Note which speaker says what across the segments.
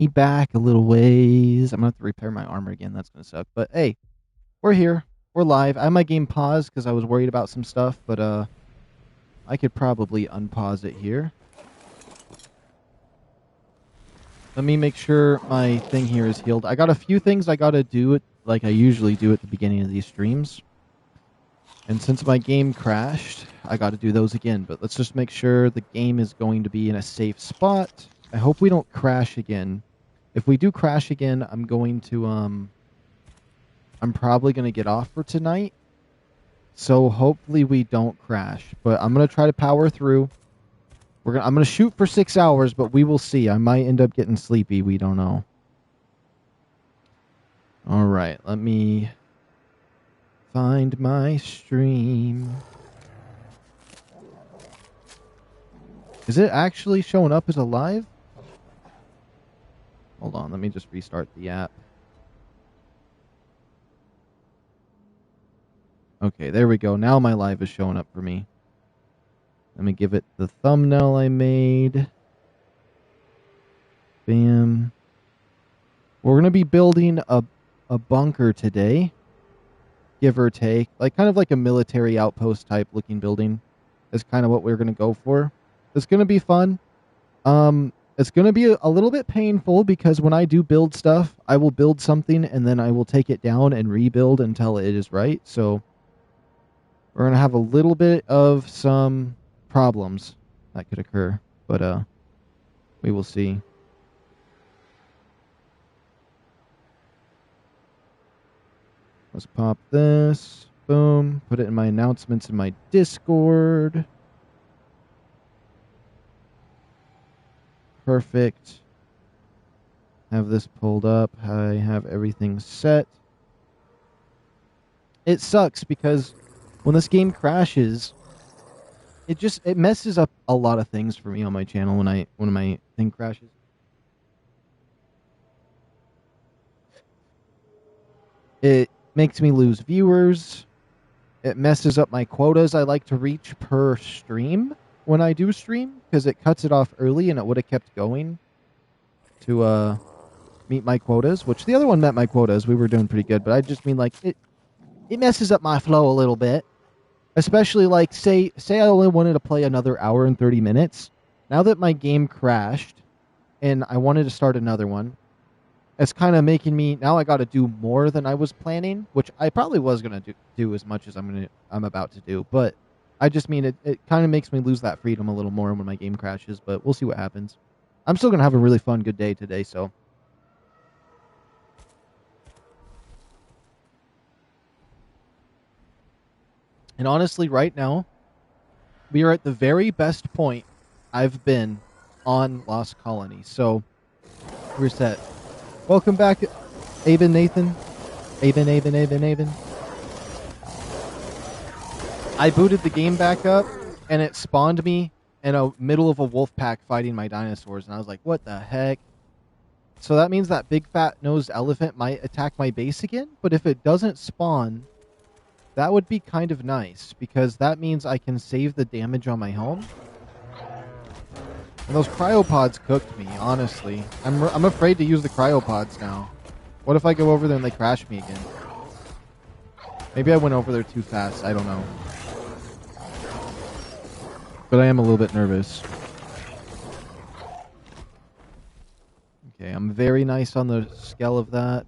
Speaker 1: me back a little ways. I'm gonna have to repair my armor again. That's gonna suck. But hey, we're here. We're live. I had my game paused because I was worried about some stuff, but I could probably unpause it here. Let me make sure my thing here is healed. I got a few things I gotta do like I usually do at the beginning of these streams. And since my game crashed, I gotta do those again. But let's just make sure the game is going to be in a safe spot. I hope we don't crash again. If we do crash again, I'm probably gonna get off for tonight. So hopefully we don't crash. But I'm gonna try to power through. I'm gonna shoot for 6 hours, but we will see. I might end up getting sleepy. We don't know. All right, let me find my stream. Is it actually showing up as a live? Hold on, let me just restart the app. Okay, there we go. Now my live is showing up for me. Let me give it the thumbnail I made. Bam. We're going to be building a bunker today, give or take. Like kind of like a military outpost type looking building is kind of what we're going to go for. It's going to be fun. It's going to be a little bit painful because when I do build stuff, I will build something and then I will take it down and rebuild until it is right. So we're going to have a little bit of some problems that could occur, but we will see. Let's pop this. Boom. Put it in my announcements in my Discord. Perfect. Have this pulled up. I have everything set. It sucks because when this game crashes, it messes up a lot of things for me on my channel when my thing crashes. It makes me lose viewers. It messes up my quotas I like to reach per stream when I do stream because it cuts it off early and it would have kept going to meet my quotas, which the other one met my quotas. We were doing pretty good, but I just mean like it messes up my flow a little bit. Especially like say I only wanted to play another hour and 30 minutes. Now that my game crashed and I wanted to start another one, it's kind of making me now I got to do more than I was planning, which I probably was going to do as much as I'm about to do, but I just mean it kind of makes me lose that freedom a little more when my game crashes, but we'll see what happens. I'm still going to have a really fun good day today, so and honestly right now we are at the very best point I've been on Lost Colony. So we're set. Welcome back, Aben Nathan. Aben. I booted the game back up, and it spawned me in a middle of a wolf pack fighting my dinosaurs, and I was like, what the heck? So that means that big fat-nosed elephant might attack my base again, but if it doesn't spawn, that would be kind of nice, because that means I can save the damage on my home. And those cryopods cooked me, honestly. I'm afraid to use the cryopods now. What if I go over there and they crash me again? Maybe I went over there too fast. I don't know. But I am a little bit nervous. Okay, I'm very nice on the scale of that.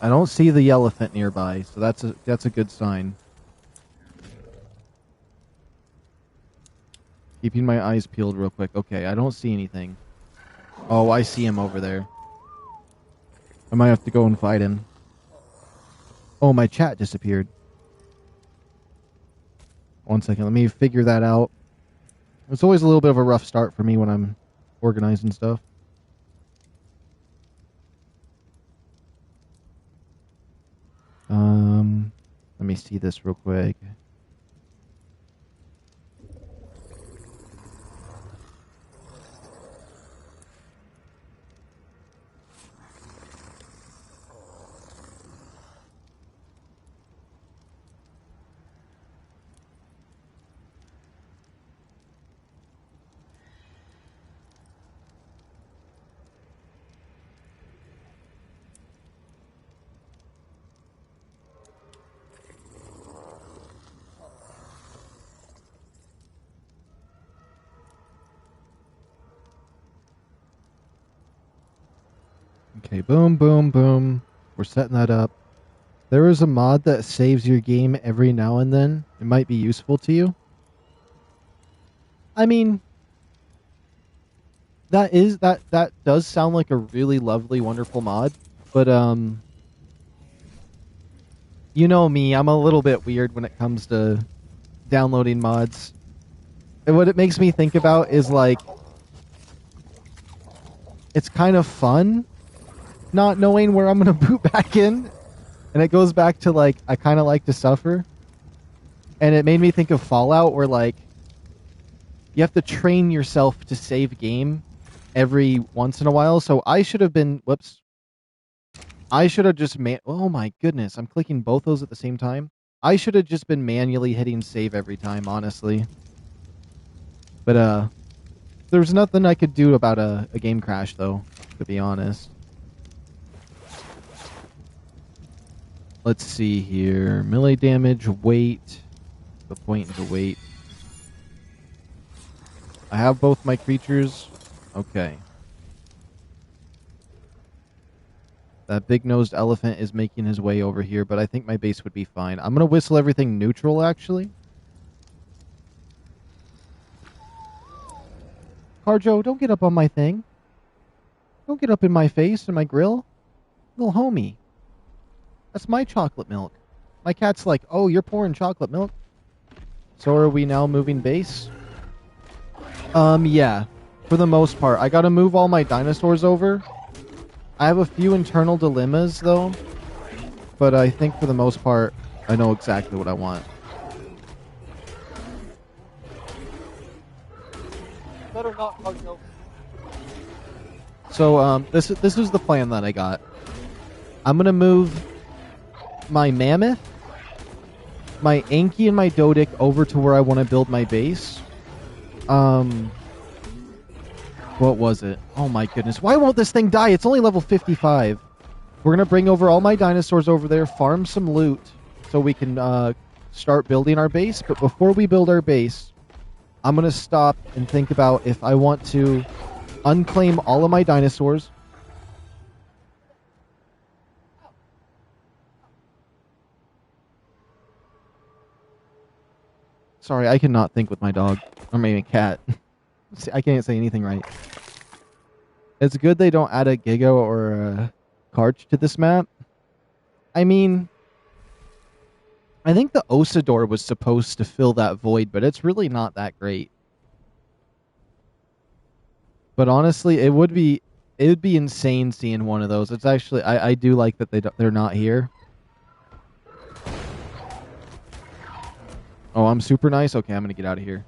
Speaker 1: I don't see the elephant nearby, so that's a good sign. Keeping my eyes peeled real quick. Okay, I don't see anything. Oh, I see him over there. I might have to go and fight him. Oh, my chat disappeared. 1 second, let me figure that out. It's always a little bit of a rough start for me when I'm organizing stuff. Let me see this real quick. Okay, boom, boom, boom. We're setting that up. There is a mod that saves your game every now and then. It might be useful to you. I mean, that does sound like a really lovely, wonderful mod. But you know me, I'm a little bit weird when it comes to downloading mods. And what it makes me think about is like it's kind of fun not knowing where I'm gonna boot back in. And it goes back to like I kinda like to suffer. And it made me think of Fallout where like you have to train yourself to save game every once in a while. So I should have been whoops. I should have just oh my goodness, I'm clicking both those at the same time. I should have just been manually hitting save every time, honestly. But there's nothing I could do about a game crash though, to be honest. Let's see here. Melee damage, weight. The point of the weight. I have both my creatures. Okay. That big-nosed elephant is making his way over here, but I think my base would be fine. I'm going to whistle everything neutral, actually. Carjo, don't get up on my thing. Don't get up in my face and my grill. Little homie. That's my chocolate milk. My cat's like, oh, you're pouring chocolate milk? So are we now moving base? Yeah. For the most part. I gotta move all my dinosaurs over. I have a few internal dilemmas, though. But I think for the most part, I know exactly what I want. Better not bug no. So, this is the plan that I got. I'm gonna move my mammoth, my Anki, and my Dodic over to where I want to build my base. What was it? Oh my goodness. Why won't this thing die? It's only level 55. We're going to bring over all my dinosaurs over there, farm some loot, so we can start building our base. But before we build our base, I'm going to stop and think about if I want to unclaim all of my dinosaurs. Sorry, I cannot think with my dog. Or maybe a cat. I can't say anything right. It's good they don't add a Giga or a Karch to this map. I mean, I think the Osador was supposed to fill that void, but it's really not that great. But honestly, it would be insane seeing one of those. It's actually I do like that they're not here. Oh, I'm super nice. Okay, I'm gonna get out of here.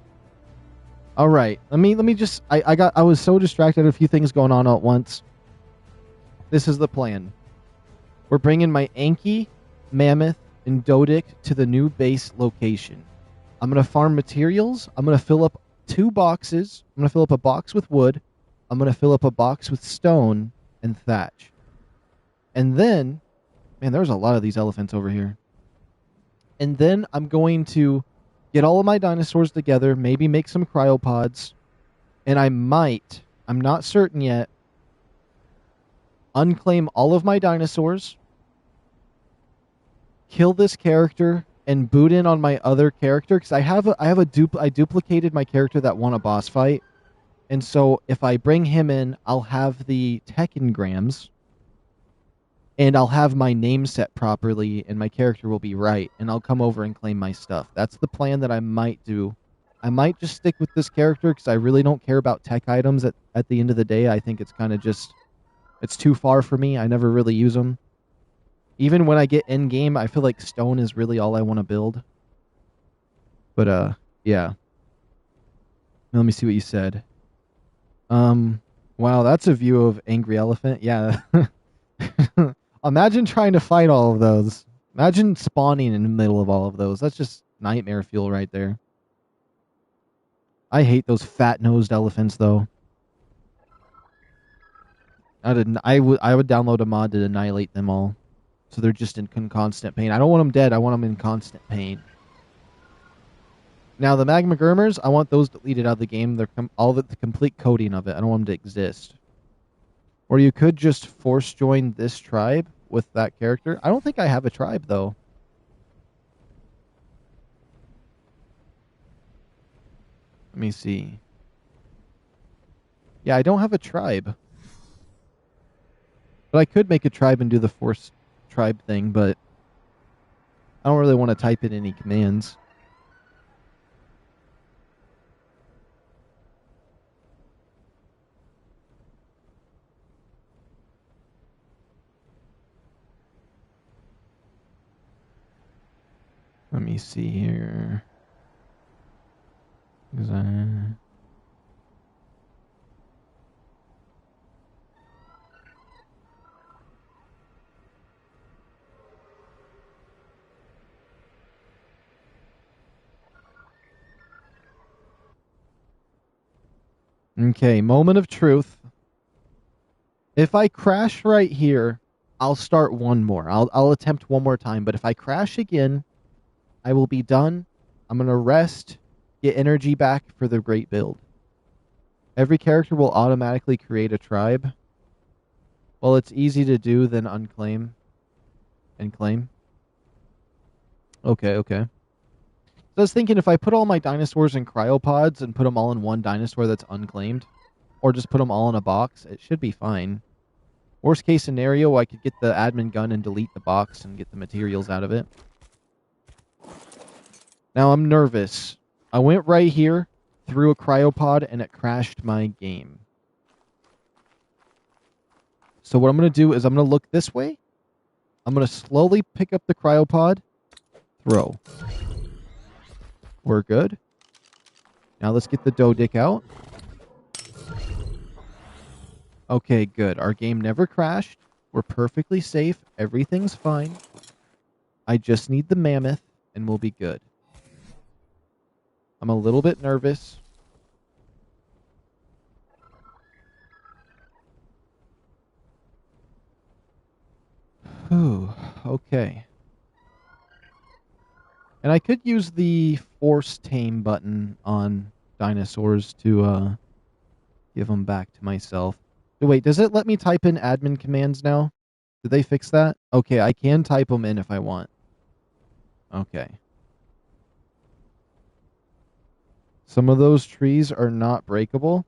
Speaker 1: All right, let me just. I was so distracted. A few things going on at once. This is the plan. We're bringing my Anki, Mammoth, and Dodic to the new base location. I'm gonna farm materials. I'm gonna fill up 2 boxes. I'm gonna fill up a box with wood. I'm gonna fill up a box with stone and thatch. And then, man, there's a lot of these elephants over here. And then I'm going to get all of my dinosaurs together, maybe make some cryopods, and I'm not certain yet, unclaim all of my dinosaurs, kill this character, and boot in on my other character, because I duplicated my character that won a boss fight, and so if I bring him in, I'll have the tech engrams, and I'll have my name set properly, and my character will be right, and I'll come over and claim my stuff. That's the plan that I might do. I might just stick with this character, because I really don't care about tech items at the end of the day. I think it's kind of just, it's too far for me. I never really use them. Even when I get in-game, I feel like stone is really all I want to build. But, yeah. Let me see what you said. Wow, that's a view of Angry Elephant. Yeah. Imagine trying to fight all of those. Imagine spawning in the middle of all of those. That's just nightmare fuel right there. I hate those fat-nosed elephants, though. I would download a mod to annihilate them all. So they're just in constant pain. I don't want them dead. I want them in constant pain. Now, the Magma Gurmers, I want those deleted out of the game. They're the complete coding of it. I don't want them to exist. Or you could just force join this tribe with that character. I don't think I have a tribe, though. Let me see. Yeah, I don't have a tribe. But I could make a tribe and do the force tribe thing, but I don't really want to type in any commands. Let me see here. Okay, moment of truth. If I crash right here, I'll start one more. I'll attempt one more time, but if I crash again, I will be done. I'm going to rest, get energy back for the great build. Every character will automatically create a tribe. Well, it's easy to do than unclaim and claim. Okay, okay. So I was thinking if I put all my dinosaurs in cryopods and put them all in one dinosaur that's unclaimed, or just put them all in a box, it should be fine. Worst case scenario, I could get the admin gun and delete the box and get the materials out of it. Now I'm nervous. I went right here, through a cryopod, and it crashed my game. So what I'm going to do is I'm going to look this way. I'm going to slowly pick up the cryopod. Throw. We're good. Now let's get the dough dick out. Okay, good. Our game never crashed. We're perfectly safe. Everything's fine. I just need the mammoth, and we'll be good. I'm a little bit nervous. Whew. Okay. And I could use the force tame button on dinosaurs to give them back to myself. Wait, does it let me type in admin commands now? Did they fix that? Okay, I can type them in if I want. Okay. Some of those trees are not breakable.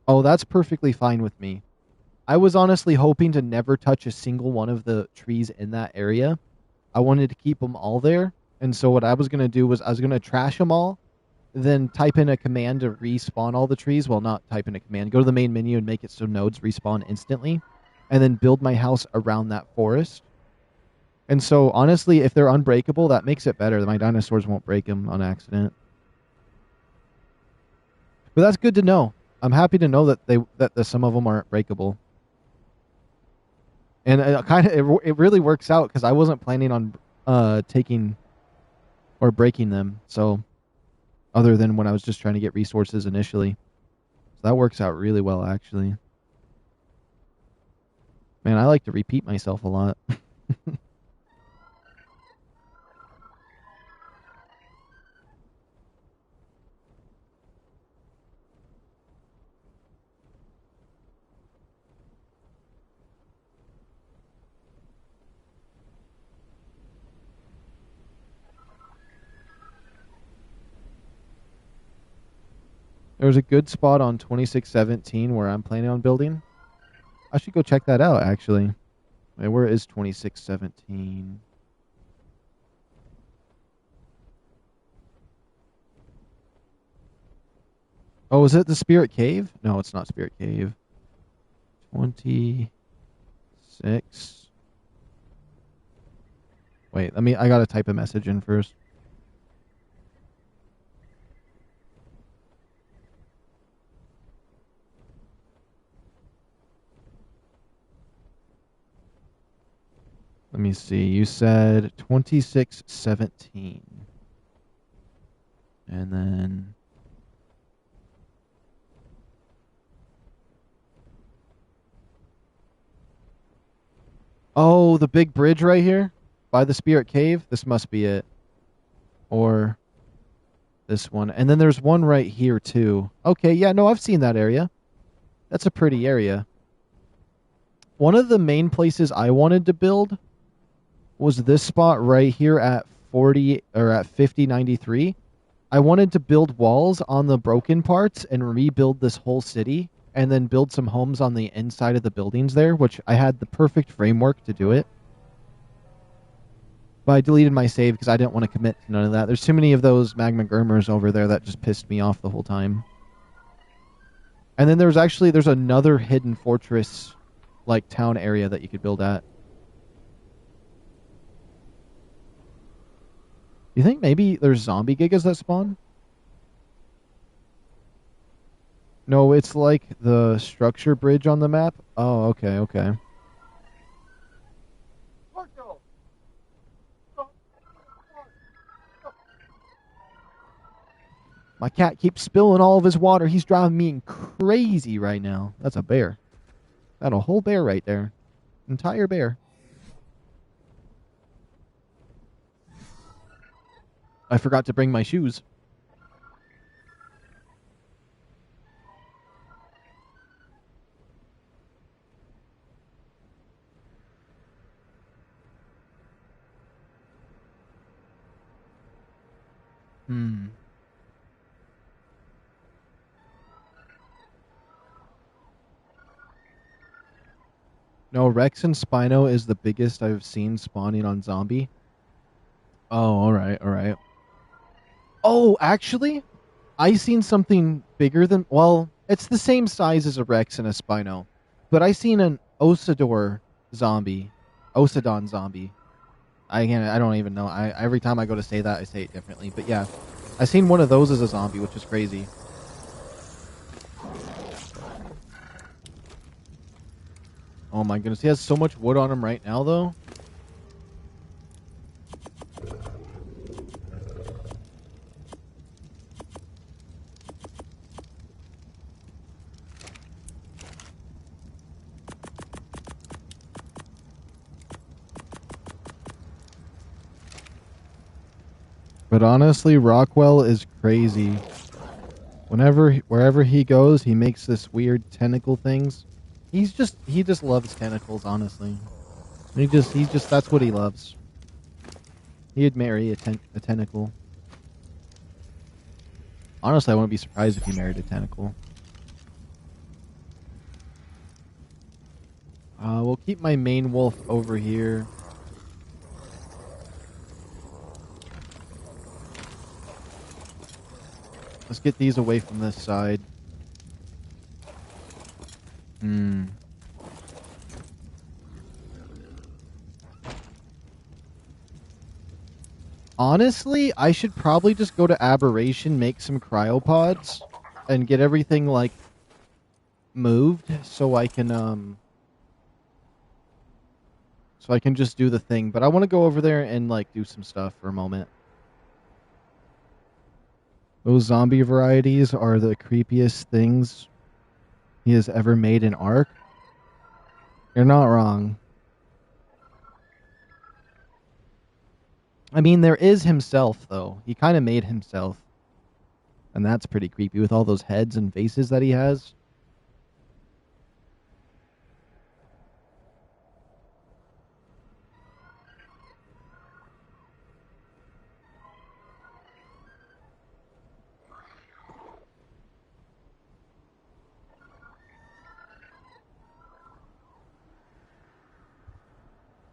Speaker 1: Oh, that's perfectly fine with me. I was honestly hoping to never touch a single one of the trees in that area. I wanted to keep them all there. And so what I was going to do was I was going to trash them all, then type in a command to respawn all the trees. Well, not type in a command. Go to the main menu and make it so nodes respawn instantly. And then build my house around that forest. And so, honestly, if they're unbreakable, that makes it better. My dinosaurs won't break them on accident. But that's good to know. I'm happy to know that some of them aren't breakable. And it really works out because I wasn't planning on taking or breaking them. So, other than when I was just trying to get resources initially. So that works out really well, actually. Man, I like to repeat myself a lot. There's a good spot on 2617 where I'm planning on building. I should go check that out, actually. Wait, where is 2617? Oh, is it the Spirit Cave? No, it's not Spirit Cave. 26. Wait, I gotta type a message in first. Let me see. You said 2617. And then... Oh, the big bridge right here? By the Spirit Cave? This must be it. Or this one. And then there's one right here, too. Okay, yeah, no, I've seen that area. That's a pretty area. One of the main places I wanted to build was this spot right here at 40 or at 5093. I wanted to build walls on the broken parts and rebuild this whole city and then build some homes on the inside of the buildings there, which I had the perfect framework to do it. But I deleted my save because I didn't want to commit to none of that. There's too many of those magma gurmers over there that just pissed me off the whole time. And then there's another hidden fortress like town area that you could build at. You think maybe there's zombie gigas that spawn? No, it's like the structure bridge on the map. Oh, okay, okay. My cat keeps spilling all of his water. He's driving me crazy right now. That's a bear. That's a whole bear right there. Entire bear. I forgot to bring my shoes. No, Rex and Spino is the biggest I've seen spawning on zombie. Oh, alright, alright. Oh, actually, I seen something bigger than... Well, it's the same size as a Rex and a Spino. But I seen an Osador zombie. Osadon zombie. I don't even know. Every time I go to say that, I say it differently. But yeah, I seen one of those as a zombie, which is crazy. Oh my goodness, he has so much wood on him right now, though. But honestly, Rockwell is crazy. Wherever he goes, he makes this weird tentacle things. He just loves tentacles, honestly. That's what he loves. He'd marry a tentacle. Honestly, I wouldn't be surprised if he married a tentacle. We'll keep my main wolf over here. Let's get these away from this side. Honestly, I should probably just go to Aberration, make some cryopods, and get everything, like, moved so I can just do the thing. But I want to go over there and, like, do some stuff for a moment. Those zombie varieties are the creepiest things he has ever made in ARK. You're not wrong. I mean, there is himself, though. He kind of made himself. And that's pretty creepy with all those heads and faces that he has.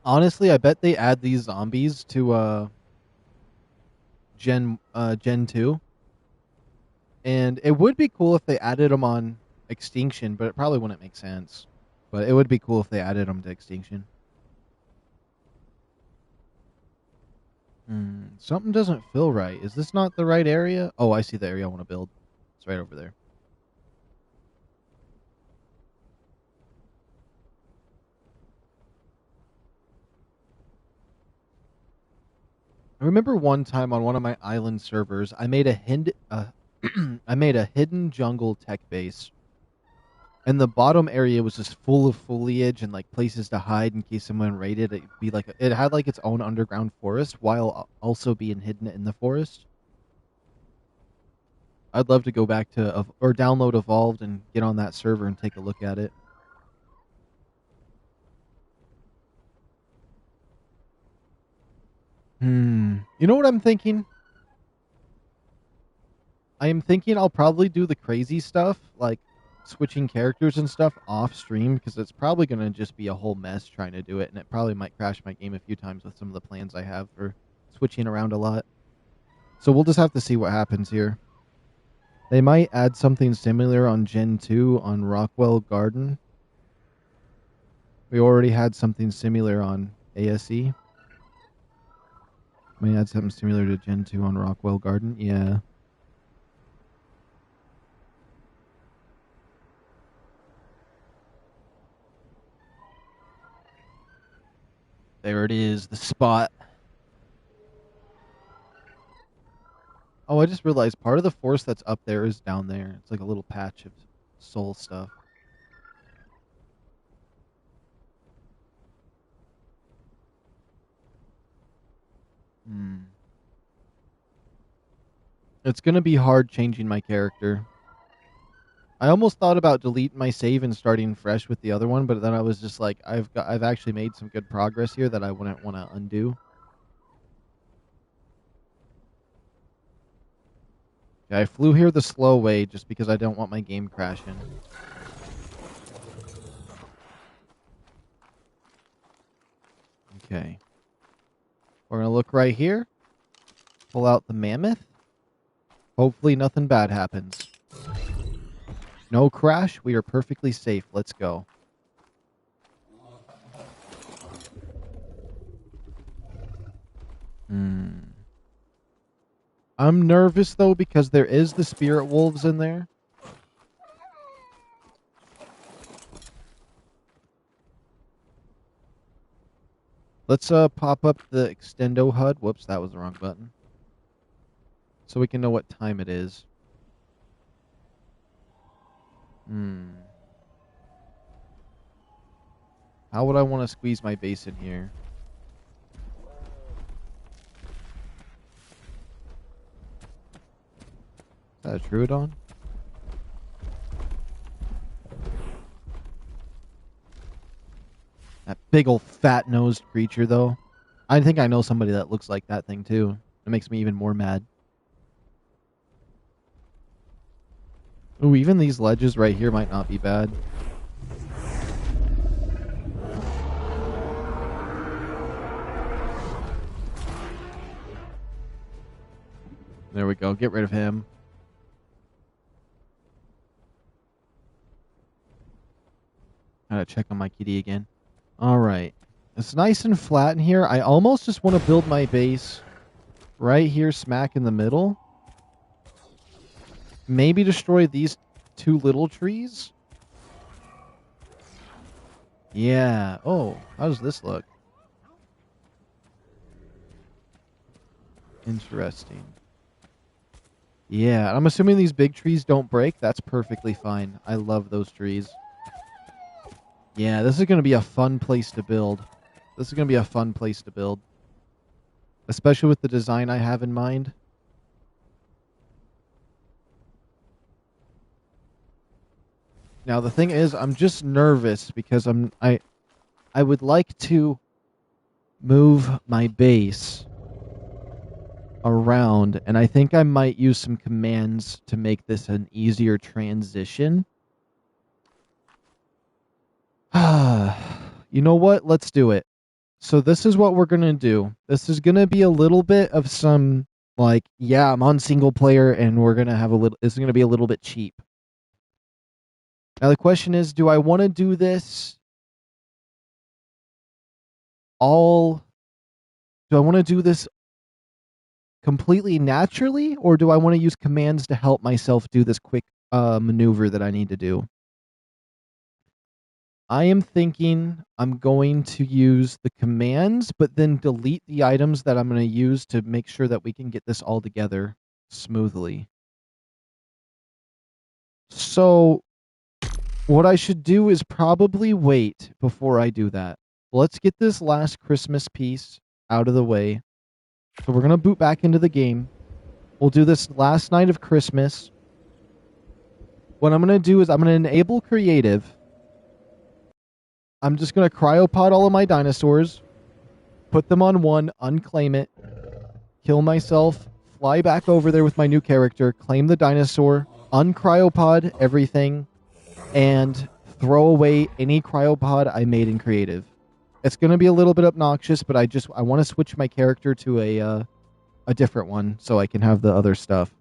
Speaker 1: Honestly, I bet they add these zombies to Gen 2. And it would be cool if they added them on Extinction, but it probably wouldn't make sense. But it would be cool if they added them to Extinction. Something doesn't feel right. Is this not the right area? Oh, I see the area I want to build. It's right over there. I remember one time on one of my island servers, I made a I made a hidden jungle tech base. And the bottom area was just full of foliage and like places to hide in case someone raided. It had like its own underground forest while also being hidden in the forest. I'd love to go back to or download Evolved and get on that server and take a look at it. You know what I'm thinking? I am thinking I'll probably do the crazy stuff, like switching characters and stuff off stream, because it's probably going to just be a whole mess trying to do it, and it probably might crash my game a few times with some of the plans I have for switching around a lot. So we'll just have to see what happens here. They might add something similar on Gen 2 on Rockwell Garden. We already had something similar on ASE. May add something similar to Gen 2 on Rockwell Garden. Yeah. There it is, the spot. Oh, I just realized part of the force that's up there is down there. It's like a little patch of soul stuff. It's gonna be hard changing my character. I almost thought about deleting my save and starting fresh with the other one, but then I was just like, I've actually made some good progress here that I wouldn't want to undo. Okay, I flew here the slow way just because I don't want my game crashing. Okay. We're gonna look right here. Pull out the mammoth. Hopefully nothing bad happens. No crash. We are perfectly safe. Let's go. I'm nervous, though, because there is the spirit wolves in there. Let's pop up the extendo HUD. Whoops, that was the wrong button. So we can know what time it is. How would I want to squeeze my base in here? Is that a Troodon? That big old fat-nosed creature, though. I think I know somebody that looks like that thing, too. It makes me even more mad. Ooh, even these ledges right here might not be bad. There we go. Get rid of him. Gotta check on my kitty again. Alright. It's nice and flat in here. I almost just want to build my base right here, smack in the middle. Maybe destroy these two little trees. Yeah. Oh, how does this look? Interesting. Yeah, I'm assuming these big trees don't break. That's perfectly fine. I love those trees. Yeah, this is going to be a fun place to build. This is going to be a fun place to build. Especially with the design I have in mind. Now, the thing is, I'm just nervous because I would like to move my base around, and I think I might use some commands to make this an easier transition. You know what? Let's do it. So this is what we're going to do. This is going to be a little bit of some, like, yeah, I'm on single player, and we're going to have a little, this is going to be a little bit cheap. Now the question is, do I want to do this completely naturally, or do I want to use commands to help myself do this quick maneuver that I need to do? I am thinking I'm going to use the commands, but then delete the items that I'm going to use to make sure that we can get this all together smoothly. So what I should do is probably wait before I do that. Let's get this last Christmas piece out of the way. So we're going to boot back into the game. We'll do this last night of Christmas. What I'm going to do is I'm going to enable creative. I'm just going to cryopod all of my dinosaurs. put them on one, unclaim it, kill myself, fly back over there with my new character, claim the dinosaur, uncryopod everything, and throw away any cryopod I made in creative. It's going to be a little bit obnoxious, but I want to switch my character to a different one so I can have the other stuff.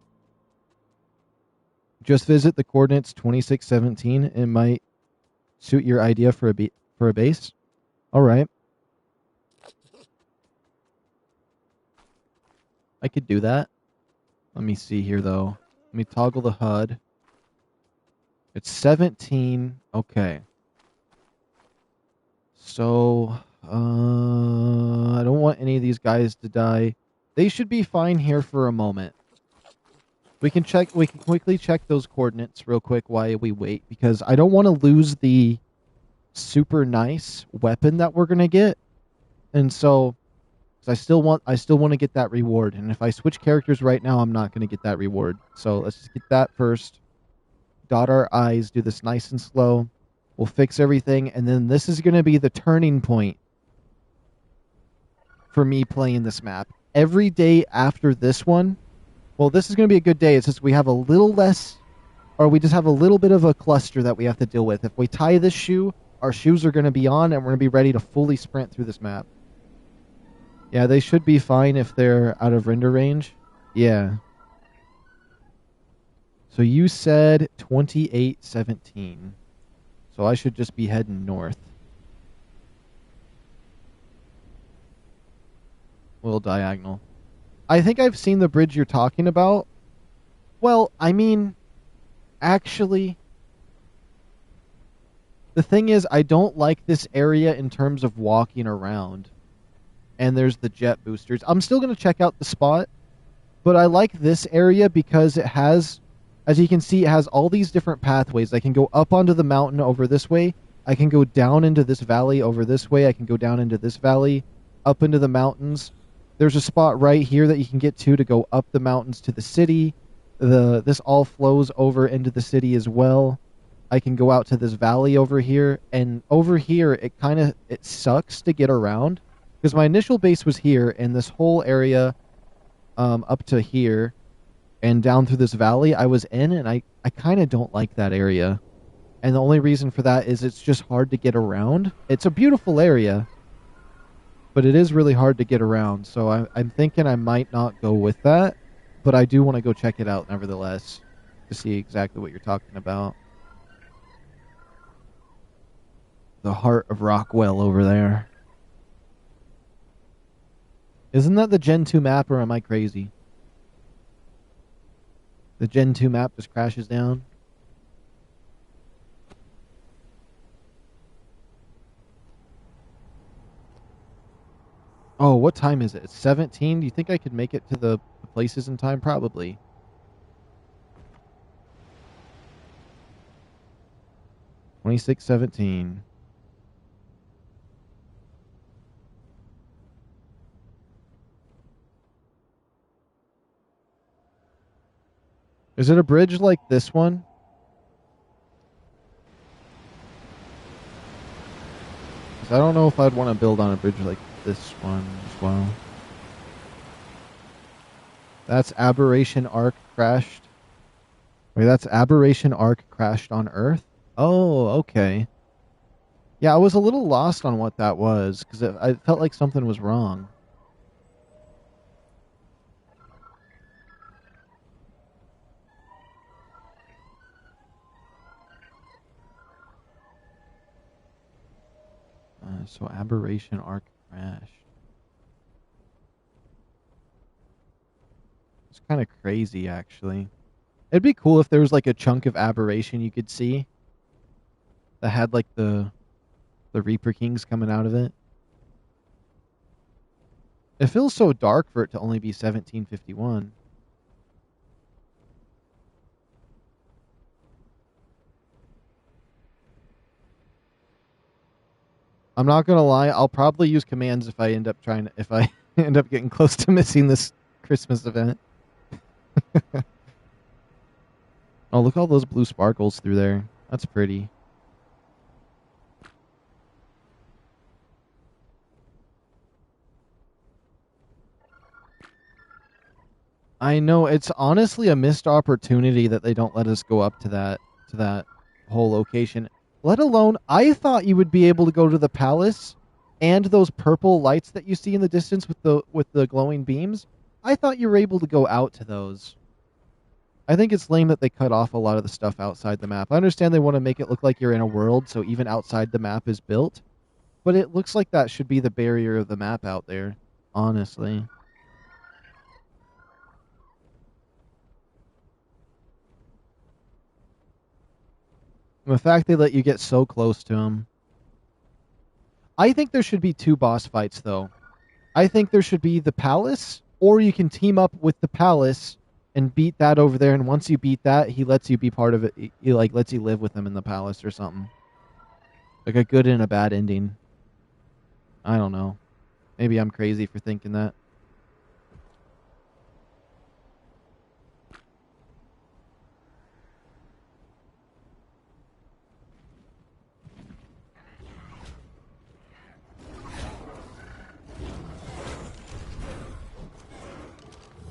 Speaker 1: Just visit the coordinates 2617. It might suit your idea for a base. All right. I could do that. Let me see here, though. Let me toggle the HUD. It's 17. Okay. So, I don't want any of these guys to die. They should be fine here for a moment. We can quickly check those coordinates real quick while we wait, because I don't want to lose the super nice weapon that we're going to get. And so, I still want to get that reward. And if I switch characters right now, I'm not going to get that reward. So let's just get that first. Dot our I's, do this nice and slow. We'll fix everything, and then this is going to be the turning point for me playing this map. Every day after this one, well, this is going to be a good day. It's just we have a little less, or we just have a little bit of a cluster that we have to deal with. If we tie this shoe, our shoes are going to be on, and we're going to be ready to fully sprint through this map. Yeah, they should be fine if they're out of render range. Yeah. So you said 2817. So I should just be heading north. Little diagonal. I think I've seen the bridge you're talking about. Well, I mean, actually, the thing is, I don't like this area in terms of walking around. And there's the jet boosters. I'm still going to check out the spot, but I like this area because it has, as you can see, it has all these different pathways. I can go up onto the mountain over this way. I can go down into this valley over this way. I can go down into this valley, up into the mountains. There's a spot right here that you can get to go up the mountains to the city. This all flows over into the city as well. I can go out to this valley over here, and over here it sucks to get around because my initial base was here, and this whole area up to here and down through this valley I was in, and I kind of don't like that area. And the only reason for that is it's just hard to get around. It's a beautiful area, but it is really hard to get around. So I'm thinking I might not go with that, but I do want to go check it out nevertheless to see exactly what you're talking about. The heart of Rockwell over there. Isn't that the Gen 2 map, or am I crazy? The Gen 2 map just crashes down. Oh, what time is it? It's 17? Do you think I could make it to the places in time? Probably. $26.17. Is it a bridge like this one? I don't know if I'd want to build on a bridge like this one as well. That's Aberration ARK crashed. Wait, that's Aberration ARK crashed on Earth? Oh, okay. Yeah, I was a little lost on what that was, because I felt like something was wrong. So Aberration ARK crashed. It's kind of crazy, actually. It'd be cool if there was like a chunk of Aberration you could see that had like the Reaper Kings coming out of it. It feels so dark for it to only be 1751. I'm not gonna lie, I'll probably use commands if I end up end up getting close to missing this Christmas event. Oh, look at all those blue sparkles through there. That's pretty. I know it's honestly a missed opportunity that they don't let us go up to that whole location. Let alone, I thought you would be able to go to the palace and those purple lights that you see in the distance with the glowing beams. I thought you were able to go out to those. I think it's lame that they cut off a lot of the stuff outside the map. I understand they want to make it look like you're in a world, so even outside the map is built, but it looks like that should be the barrier of the map out there, honestly. The fact they let you get so close to him. I think there should be two boss fights, though. I think there should be the palace, or you can team up with the palace and beat that over there. And once you beat that, he lets you be part of it. He like lets you live with him in the palace or something. Like a good and a bad ending. I don't know. Maybe I'm crazy for thinking that.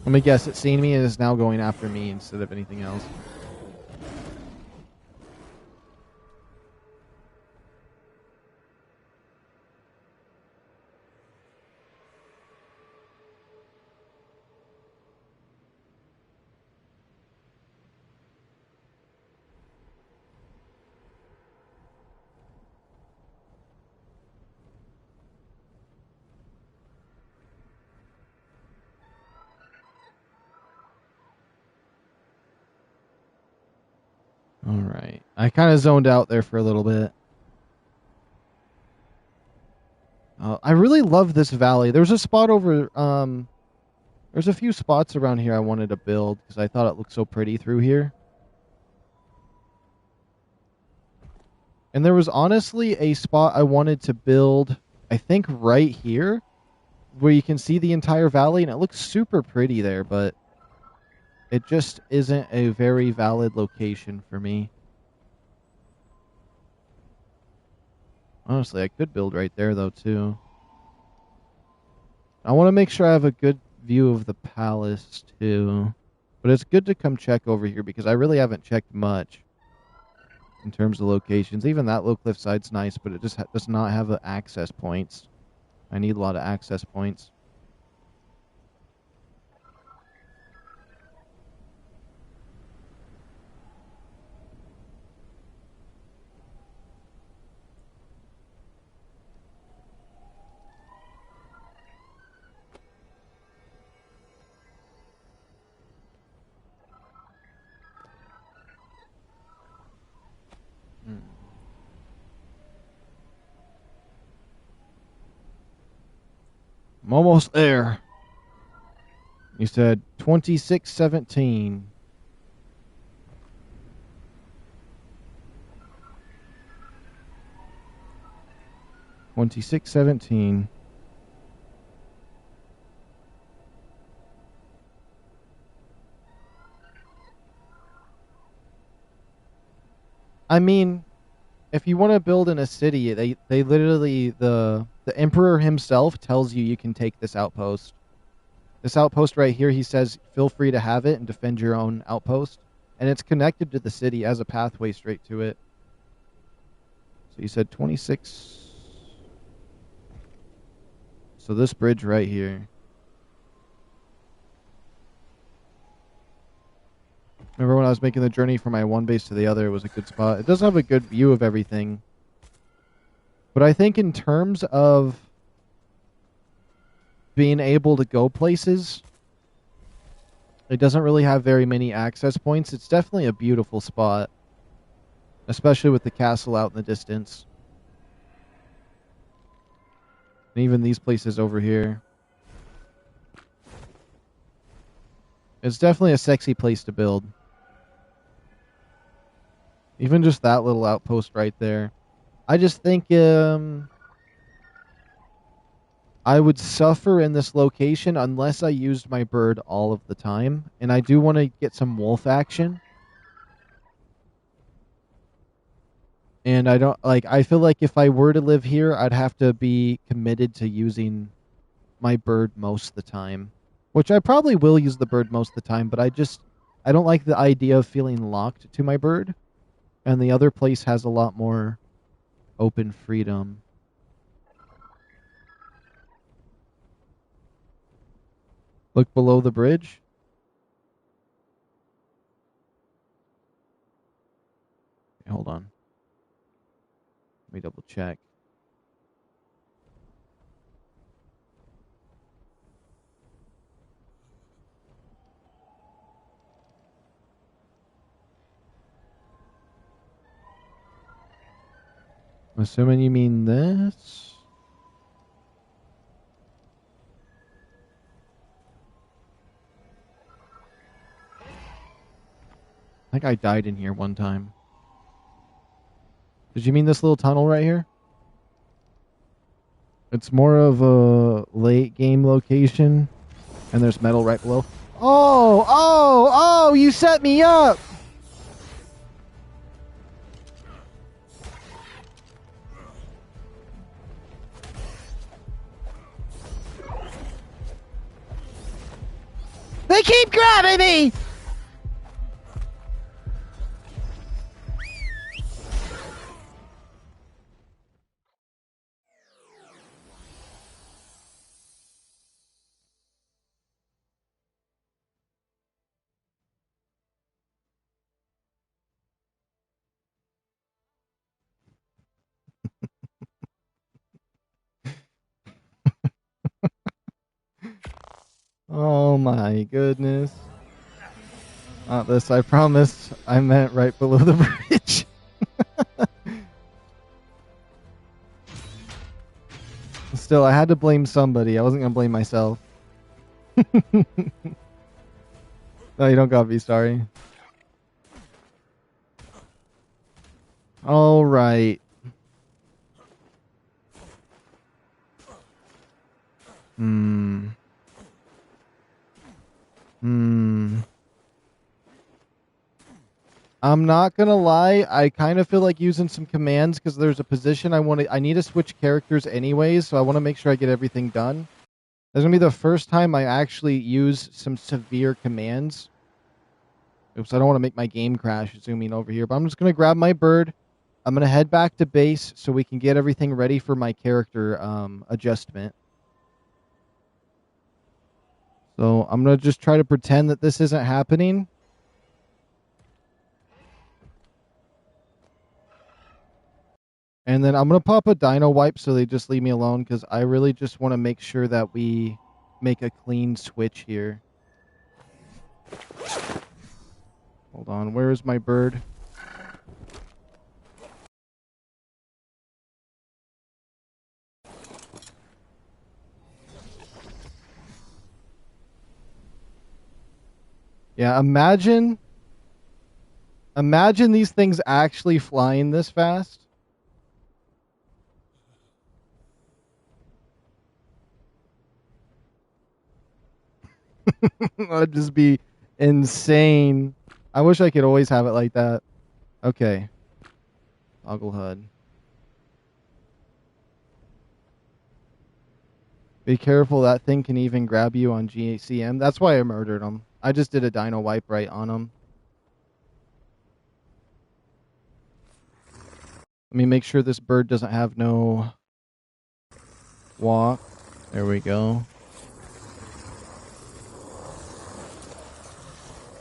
Speaker 1: Let me guess. It's seen me and is now going after me instead of anything else. All right. I kind of zoned out there for a little bit. I really love this valley. There's a spot over. There's a few spots around here I wanted to build because I thought it looked so pretty through here. And there was honestly a spot I wanted to build, I think right here, where you can see the entire valley, and it looks super pretty there, but it just isn't a very valid location for me. Honestly, I could build right there, though, too. I want to make sure I have a good view of the palace, too. But it's good to come check over here, because I really haven't checked much in terms of locations. Even that low cliff side's nice, but it just does not have access points. I need a lot of access points. I'm almost there. You said 2617. 2617. I mean, if you want to build in a city, they literally the emperor himself tells you you can take this outpost. This outpost right here, he says, feel free to have it and defend your own outpost. And it's connected to the city as a pathway straight to it. So you said 26. So this bridge right here. Remember when I was making the journey from my one base to the other, it was a good spot. It doesn't have a good view of everything. But I think in terms of being able to go places, it doesn't really have very many access points. It's definitely a beautiful spot, especially with the castle out in the distance. And even these places over here. It's definitely a sexy place to build. Even just that little outpost right there. I just think I would suffer in this location unless I used my bird all of the time. And I do want to get some wolf action. And I don't like, I feel like if I were to live here, I'd have to be committed to using my bird most of the time. Which I probably will use the bird most of the time, but I don't like the idea of feeling locked to my bird. And the other place has a lot more open freedom. Look below the bridge. Okay, hold on. Let me double check. I'm assuming you mean this. I think I died in here one time. Did you mean this little tunnel right here? It's more of a late game location, and there's metal right below. Oh, you set me up! They keep grabbing me! Oh my goodness. Not this, I promise. I meant right below the bridge. Still, I had to blame somebody. I wasn't going to blame myself. No, you don't gotta be sorry. Alright. I'm not gonna lie, I kind of feel like using some commands because there's a position I need to switch characters anyways, so I want to make sure I get everything done. This is gonna be the first time I actually use some severe commands. Oops, I don't want to make my game crash zooming over here, but I'm just gonna grab my bird. I'm gonna head back to base so we can get everything ready for my character adjustment. So I'm gonna just try to pretend that this isn't happening. And then I'm going to pop a dino wipe so they just leave me alone because I really just want to make sure that we make a clean switch here. Hold on, where is my bird? Yeah, imagine these things actually flying this fast. That'd just be insane. I wish I could always have it like that. Okay. Toggle HUD. Be careful, that thing can even grab you on GACM. That's why I murdered him. I just did a dino wipe right on him. Let me make sure this bird doesn't have no walk. There we go.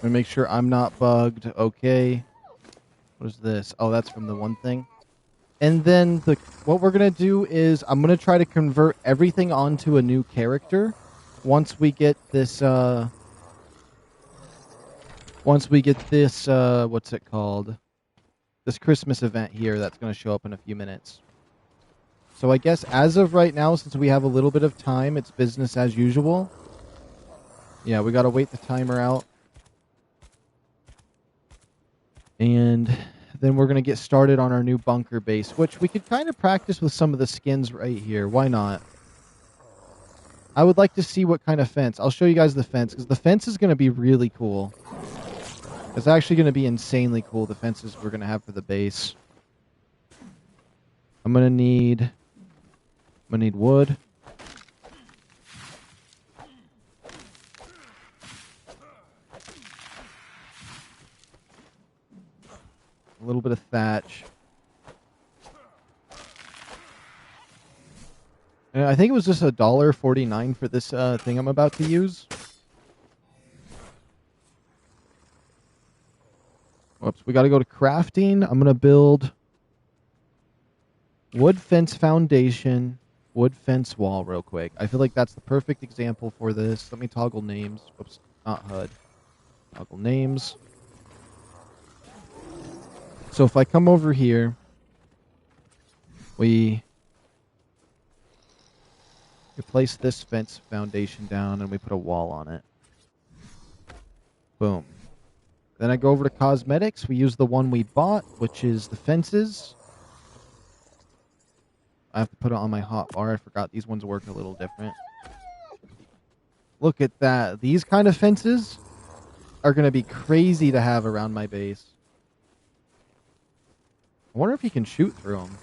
Speaker 1: Let me make sure I'm not bugged. Okay. What is this? Oh, that's from the one thing. And then what we're going to do is I'm going to try to convert everything onto a new character once we get this what's it called? This Christmas event here that's going to show up in a few minutes. So I guess as of right now, since we have a little bit of time, it's business as usual. Yeah, we got to wait the timer out. And then we're going to get started on our new bunker base, which we could kind of practice with some of the skins right here. Why not? I would like to see what kind of fence. I'll show you guys the fence, because the fence is going to be really cool. It's actually going to be insanely cool, the fences we're going to have for the base. I'm going to need wood. A little bit of thatch. And I think it was just $1.49 for this thing I'm about to use. Whoops, we got to go to crafting. I'm going to build wood fence foundation, wood fence wall real quick. I feel like that's the perfect example for this. Let me toggle names. Whoops, not HUD. Toggle names. So if I come over here, we place this fence foundation down and we put a wall on it. Boom. Then I go over to cosmetics. We use the one we bought, which is the fences. I have to put it on my hotbar. I forgot these ones work a little different. Look at that. These kind of fences are going to be crazy to have around my base. I wonder if you can shoot through them.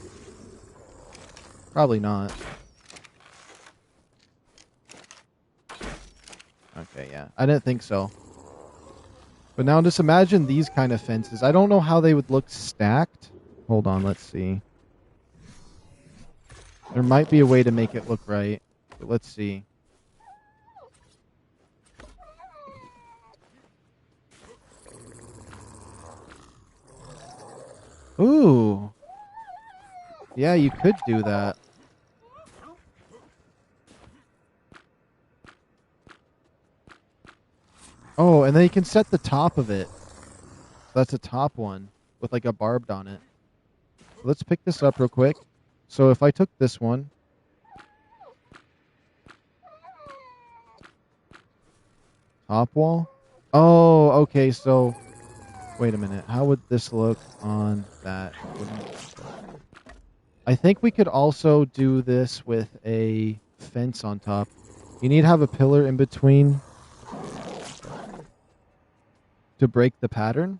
Speaker 1: Probably not. Okay, yeah. I didn't think so. But now just imagine these kind of fences. I don't know how they would look stacked. Hold on, let's see. There might be a way to make it look right. But let's see. Ooh. Yeah, you could do that. Oh, and then you can set the top of it. That's a top one with like a barbed on it. Let's pick this up real quick. So if I took this one. Top wall? Oh, okay, so wait a minute. How would this look on that? I think we could also do this with a fence on top. You need to have a pillar in between to break the pattern.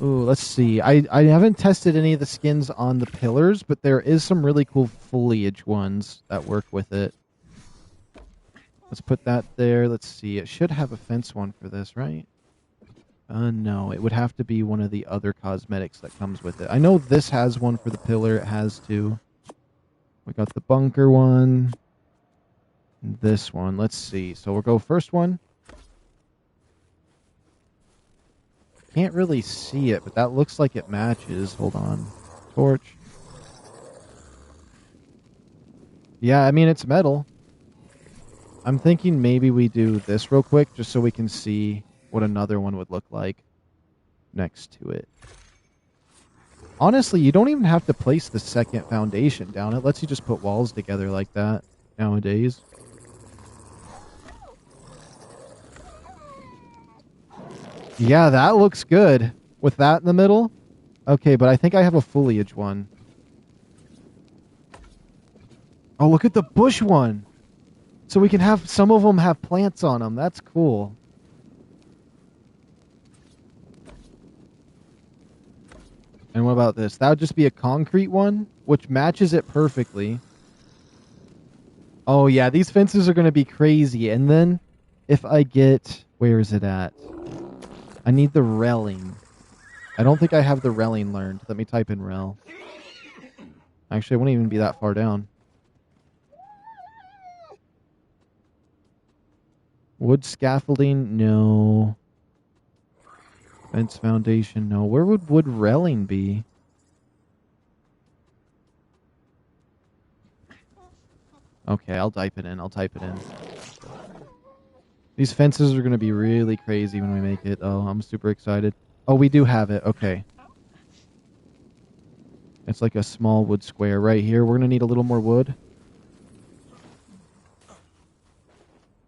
Speaker 1: Ooh, let's see. I haven't tested any of the skins on the pillars, but there is some really cool foliage ones that work with it. Let's put that there. Let's see. It should have a fence one for this, right? No. It would have to be one of the other cosmetics that comes with it. I know this has one for the pillar. It has two. We got the bunker one. And this one. Let's see. So we'll go first one. Can't really see it, but that looks like it matches. Hold on. Torch. Yeah, I mean, it's metal. I'm thinking maybe we do this real quick just so we can see what another one would look like next to it. Honestly, you don't even have to place the second foundation down. It lets you just put walls together like that nowadays. Yeah, that looks good. With that in the middle? Okay, but I think I have a foliage one. Oh, look at the bush one! So we can have, some of them have plants on them. That's cool. And what about this? That would just be a concrete one, which matches it perfectly. Oh yeah, these fences are going to be crazy. And then if I get... Where is it at? I need the railing. I don't think I have the railing learned. Let me type in rail. Actually, it won't even be that far down. Wood scaffolding? No. Fence foundation? No. Where would wood railing be? Okay, I'll type it in. I'll type it in. These fences are going to be really crazy when we make it. Oh, I'm super excited. Oh, we do have it. Okay. It's like a small wood square right here. We're going to need a little more wood.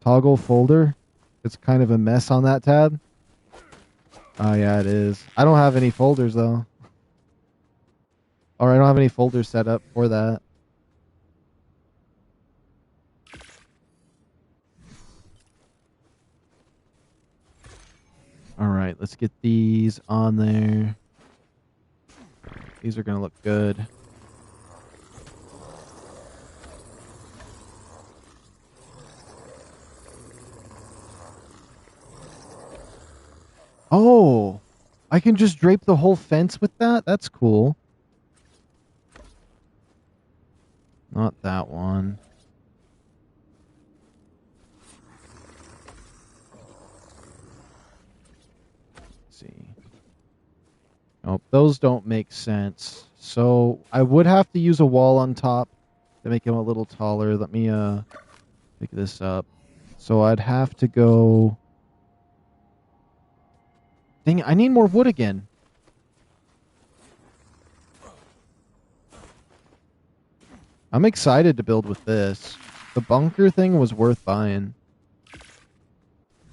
Speaker 1: Toggle folder. It's kind of a mess on that tab. Oh, yeah, it is. I don't have any folders, though. Or I don't have any folders set up for that. Alright, let's get these on there. These are going to look good. Oh! I can just drape the whole fence with that? That's cool. Not that one. Let's see. Nope, those don't make sense. So I would have to use a wall on top to make him a little taller. Let me pick this up. So I'd have to go... Dang it, I need more wood again. I'm excited to build with this. The bunker thing was worth buying.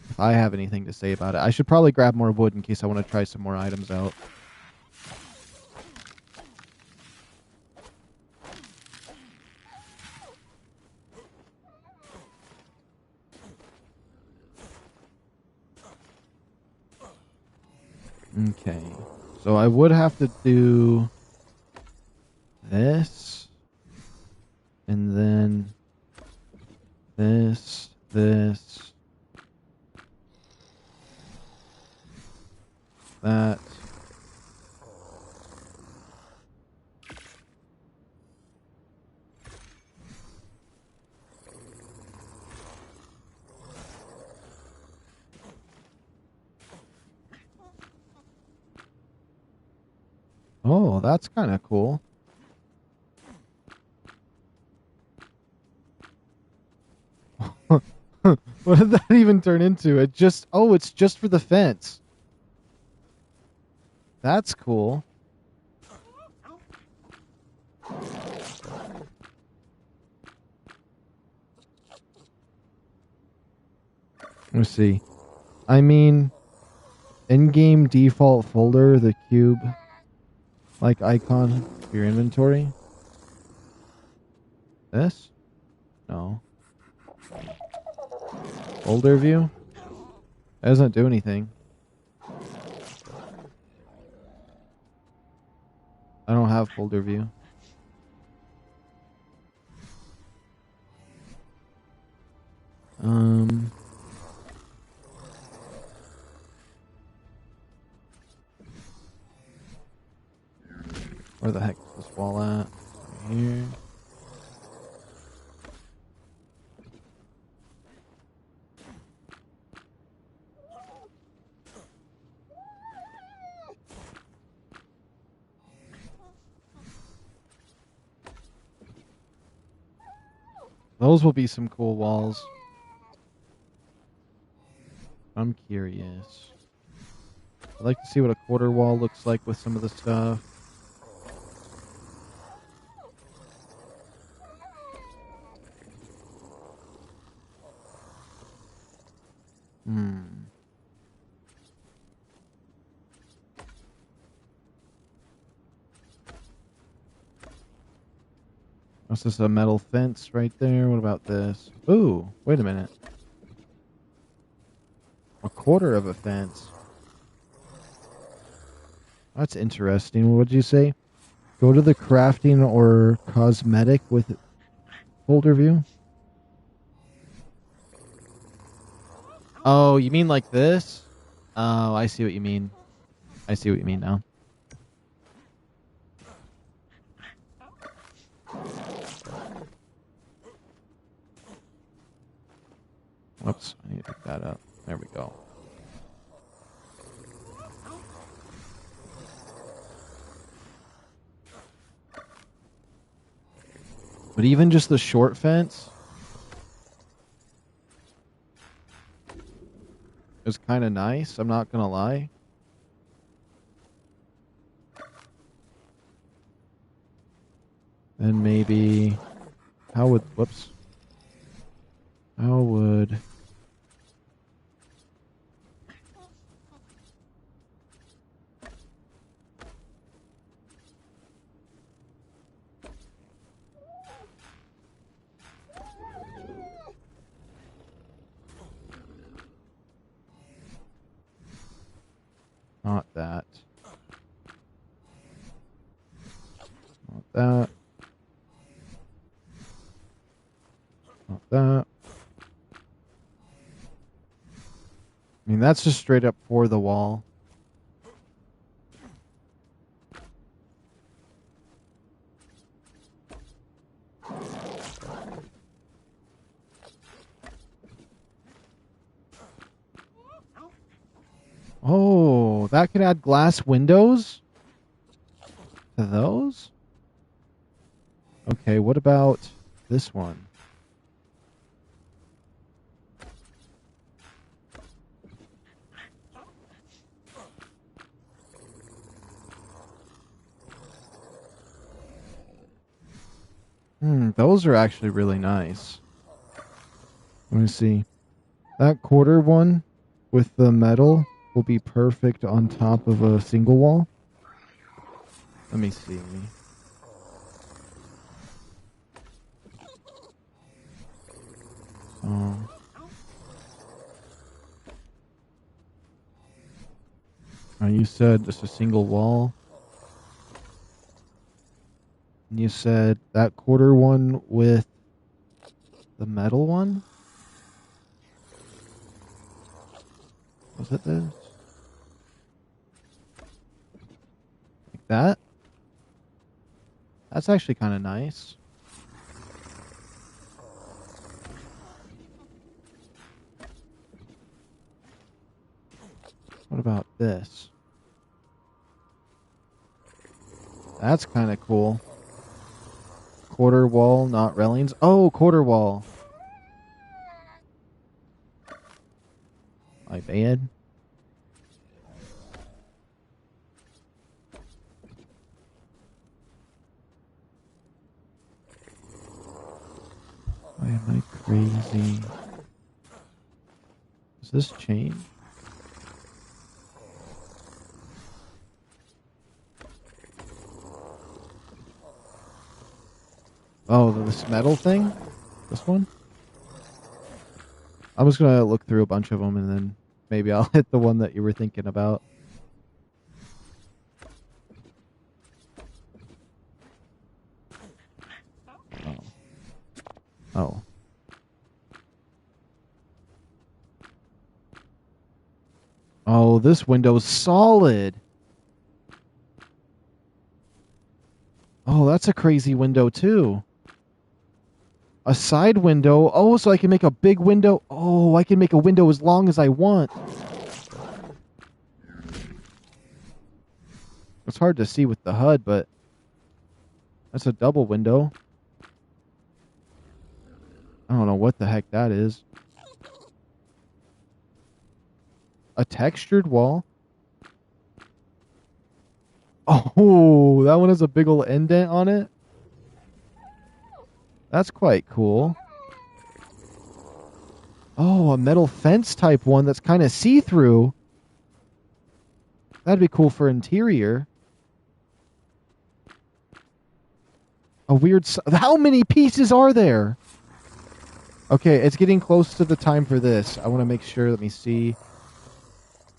Speaker 1: If I have anything to say about it. I should probably grab more wood in case I want to try some more items out. Okay. So I would have to do this. And then this. That. Oh, that's kind of cool. What did that even turn into? It just... Oh, it's just for the fence. That's cool. Let's see. I mean, in-game default folder, the cube, like icon for your inventory. This? No. Folder view? It doesn't do anything. I don't have folder view. Where the heck is this wall at? Right here. Those will be some cool walls. I'm curious. I'd like to see what a quarter wall looks like with some of the stuff. What's this, a metal fence right there? What about this? Ooh, wait a minute. A quarter of a fence. That's interesting. What did you say? Go to the crafting or cosmetic with folder view? Oh, you mean like this? Oh, I see what you mean. I see what you mean now. Whoops, I need to pick that up. There we go. But even just the short fence is kind of nice, I'm not going to lie. Then maybe... How would... Whoops. How would... Not that. Not that. Not that. I mean, that's just straight up for the wall. Oh, that could add glass windows to those? Okay, what about this one? Those are actually really nice. Let me see. That quarter one with the metal will be perfect on top of a single wall. Let me see. Oh. You said just a single wall. And you said that quarter one with the metal one? Was it this? Like that? That's actually kind of nice. What about this? That's kind of cool. Quarter wall, not railings. Oh, quarter wall. My bad. Why am I crazy? Does this change? Oh, this metal thing? This one? I was going to look through a bunch of them and then maybe I'll hit the one that you were thinking about. Oh. Oh, this window's solid. Oh, that's a crazy window too. A side window. Oh, so I can make a big window. Oh, I can make a window as long as I want. It's hard to see with the HUD, but that's a double window. I don't know what the heck that is. A textured wall? Oh, that one has a big old indent on it? That's quite cool. Oh, a metal fence type one that's kind of see-through. That'd be cool for interior. A weird... How many pieces are there? Okay, it's getting close to the time for this. I want to make sure. Let me see.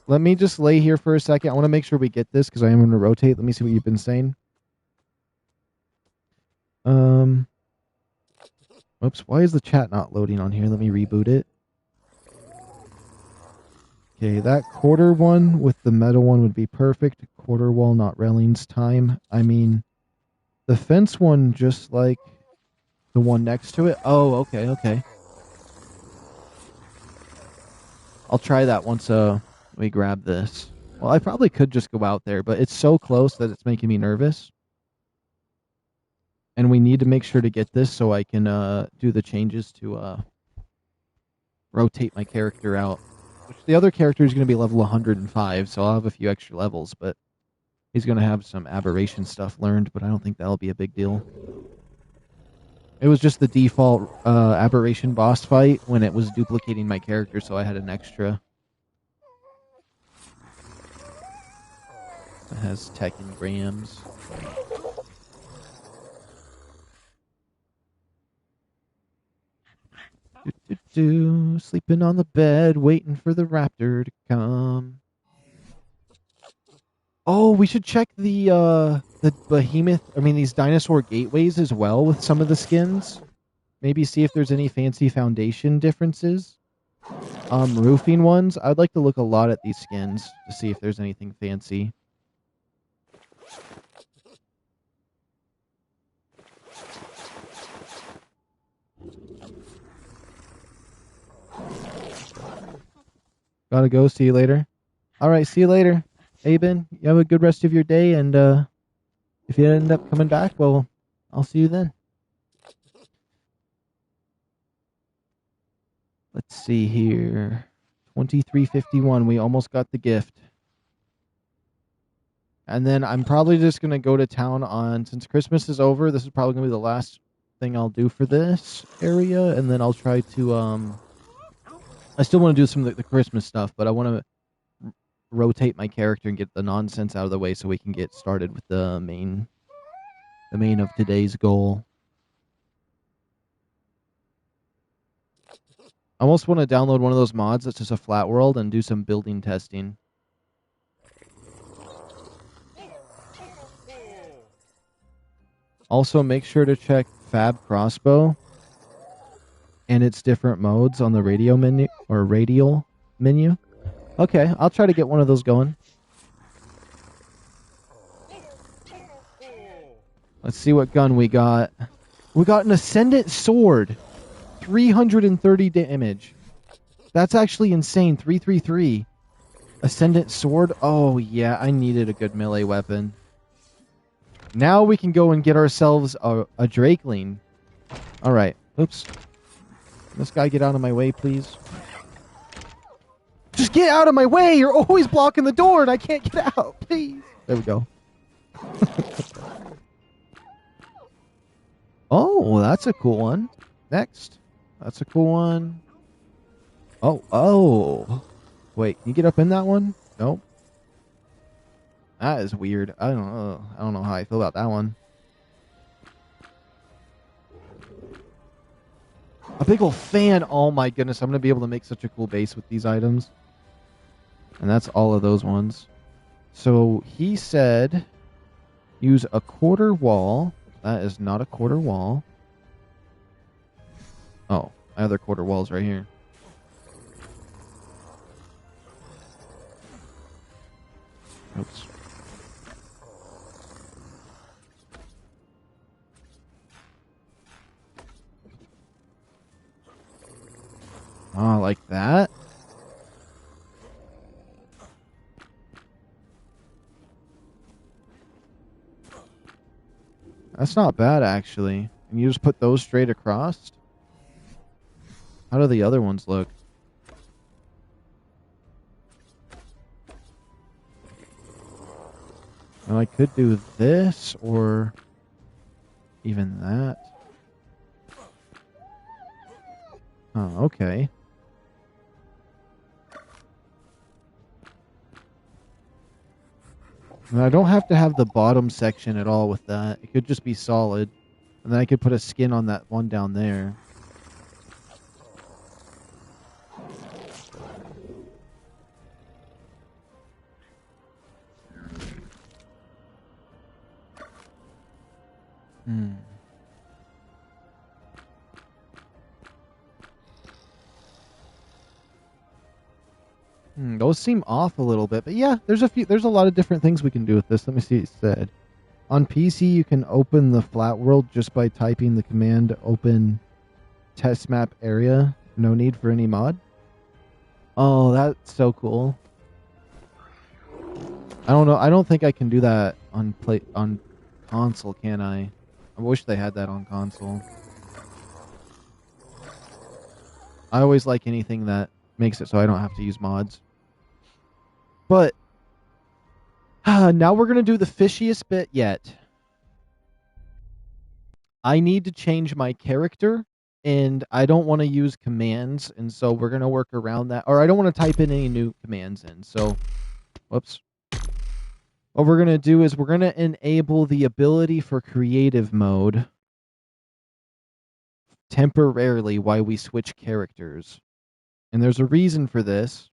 Speaker 1: Let me just lay here for a second. I want to make sure we get this because I am going to rotate. Let me see what you've been saying. Oops, why is the chat not loading on here? Let me reboot it. Okay, that quarter one with the metal one would be perfect. Quarter wall, not railings time. I mean, the fence one just like the one next to it. Oh, okay. I'll try that once we grab this. Well, I probably could just go out there, but it's so close that it's making me nervous. And we need to make sure to get this so I can do the changes to rotate my character out. Which the other character is going to be level 105, so I'll have a few extra levels, but he's going to have some aberration stuff learned, but I don't think that'll be a big deal. It was just the default aberration boss fight when it was duplicating my character, so I had an extra. It has tech and grams. Sleeping on the bed, waiting for the raptor to come. Oh, we should check the behemoth. I mean, these dinosaur gateways as well with some of the skins. Maybe see if there's any fancy foundation differences. Roofing ones. I'd like to look a lot at these skins to see if there's anything fancy. Gotta go. See you later. All right, see you later, Aben. You have a good rest of your day, and if you end up coming back, well, I'll see you then. Let's see here. 2351. We almost got the gift. And then I'm probably just going to go to town on, since Christmas is over, this is probably going to be the last thing I'll do for this area. And then I'll try to, I still want to do some of the Christmas stuff, but I want to rotate my character and get the nonsense out of the way so we can get started with the main of today's goal. I almost want to download one of those mods that's just a flat world and do some building testing. Also, make sure to check Fab Crossbow and its different modes on the radio menu or radial menu. Okay, I'll try to get one of those going. Let's see what gun we got. We got an Ascendant Sword. 330 damage. That's actually insane. 333. Ascendant Sword. Oh, yeah, I needed a good melee weapon. Now we can go and get ourselves a Drakeling. All right. Oops. This guy get out of my way, please. Just get out of my way! You're always blocking the door and I can't get out. Please. There we go. Oh, that's a cool one. Next. That's a cool one. Oh. Wait, can you get up in that one? Nope. That is weird. I don't know how I feel about that one. A big old fan. Oh my goodness, I'm going to be able to make such a cool base with these items. And that's all of those ones. So he said use a quarter wall. That is not a quarter wall. Oh, my other quarter wall's right here. Oops. Oh, like that? That's not bad, actually. And you just put those straight across? How do the other ones look? Well, I could do this, or even that. Oh, okay. And I don't have to have the bottom section at all with that. It could just be solid. And then I could put a skin on that one down there. Those seem off a little bit, but yeah, there's a lot of different things we can do with this. Let me see what it said. On PC, you can open the flat world just by typing the command open test map area. No need for any mod. Oh, that's so cool. I don't know. I don't think I can do that on console, can I? I wish they had that on console. I always like anything that makes it so I don't have to use mods. But now we're going to do the fishiest bit yet. I need to change my character, and I don't want to use commands, and so we're going to work around that. Or I don't want to type in any new commands in. So, whoops. What we're going to do is we're going to enable the ability for creative mode temporarily while we switch characters. And there's a reason for this.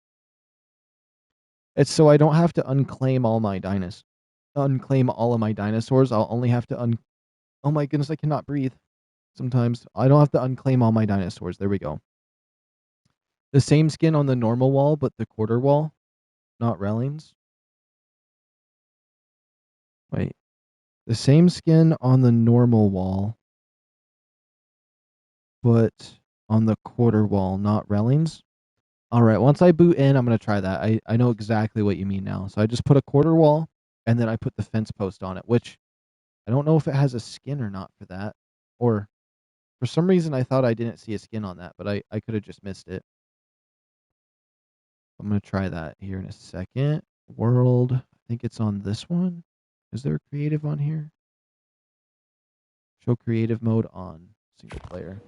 Speaker 1: It's so I don't have to unclaim all my unclaim all of my dinosaurs. I'll only have to oh my goodness, I cannot breathe. Sometimes I don't have to unclaim all my dinosaurs. There we go. The same skin on the normal wall, but the quarter wall, not railings. Wait. The same skin on the normal wall, but on the quarter wall, not railings. All right, once I boot in, I'm going to try that. I know exactly what you mean now. So I just put a quarter wall, and then I put the fence post on it, which I don't know if it has a skin or not for that. Or for some reason, I thought I didn't see a skin on that, but I could have just missed it. I'm going to try that here in a second. World, I think it's on this one. Is there creative on here? Show creative mode on single player.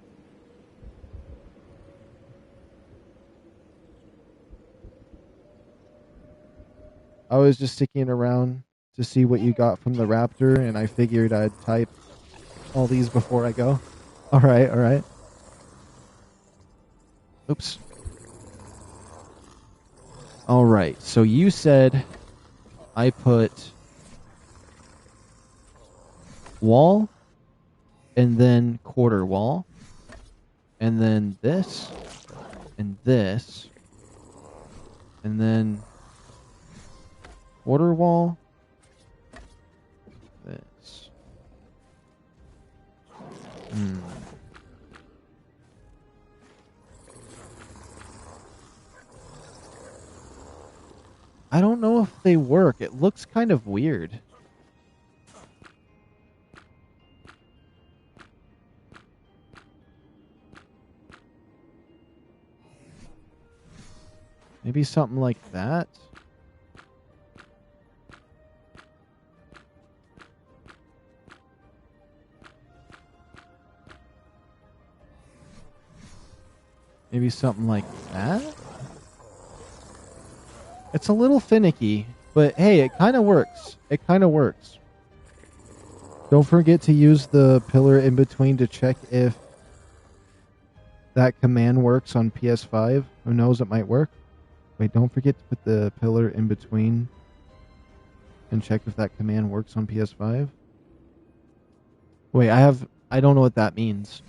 Speaker 1: I was just sticking around to see what you got from the raptor, and I figured I'd type all these before I go. All right, all right. Oops. All right, so you said I put wall, and then quarter wall, and then this, and this, and then quarter wall, this. I don't know if they work. It looks kind of weird. Maybe something like that. Maybe something like that. It's a little finicky, but hey, it kind of works. It kind of works. Don't forget to use the pillar in between to check if that command works on PS5. Who knows, it might work. Wait, don't forget to put the pillar in between and check if that command works on PS5. Wait, I don't know what that means.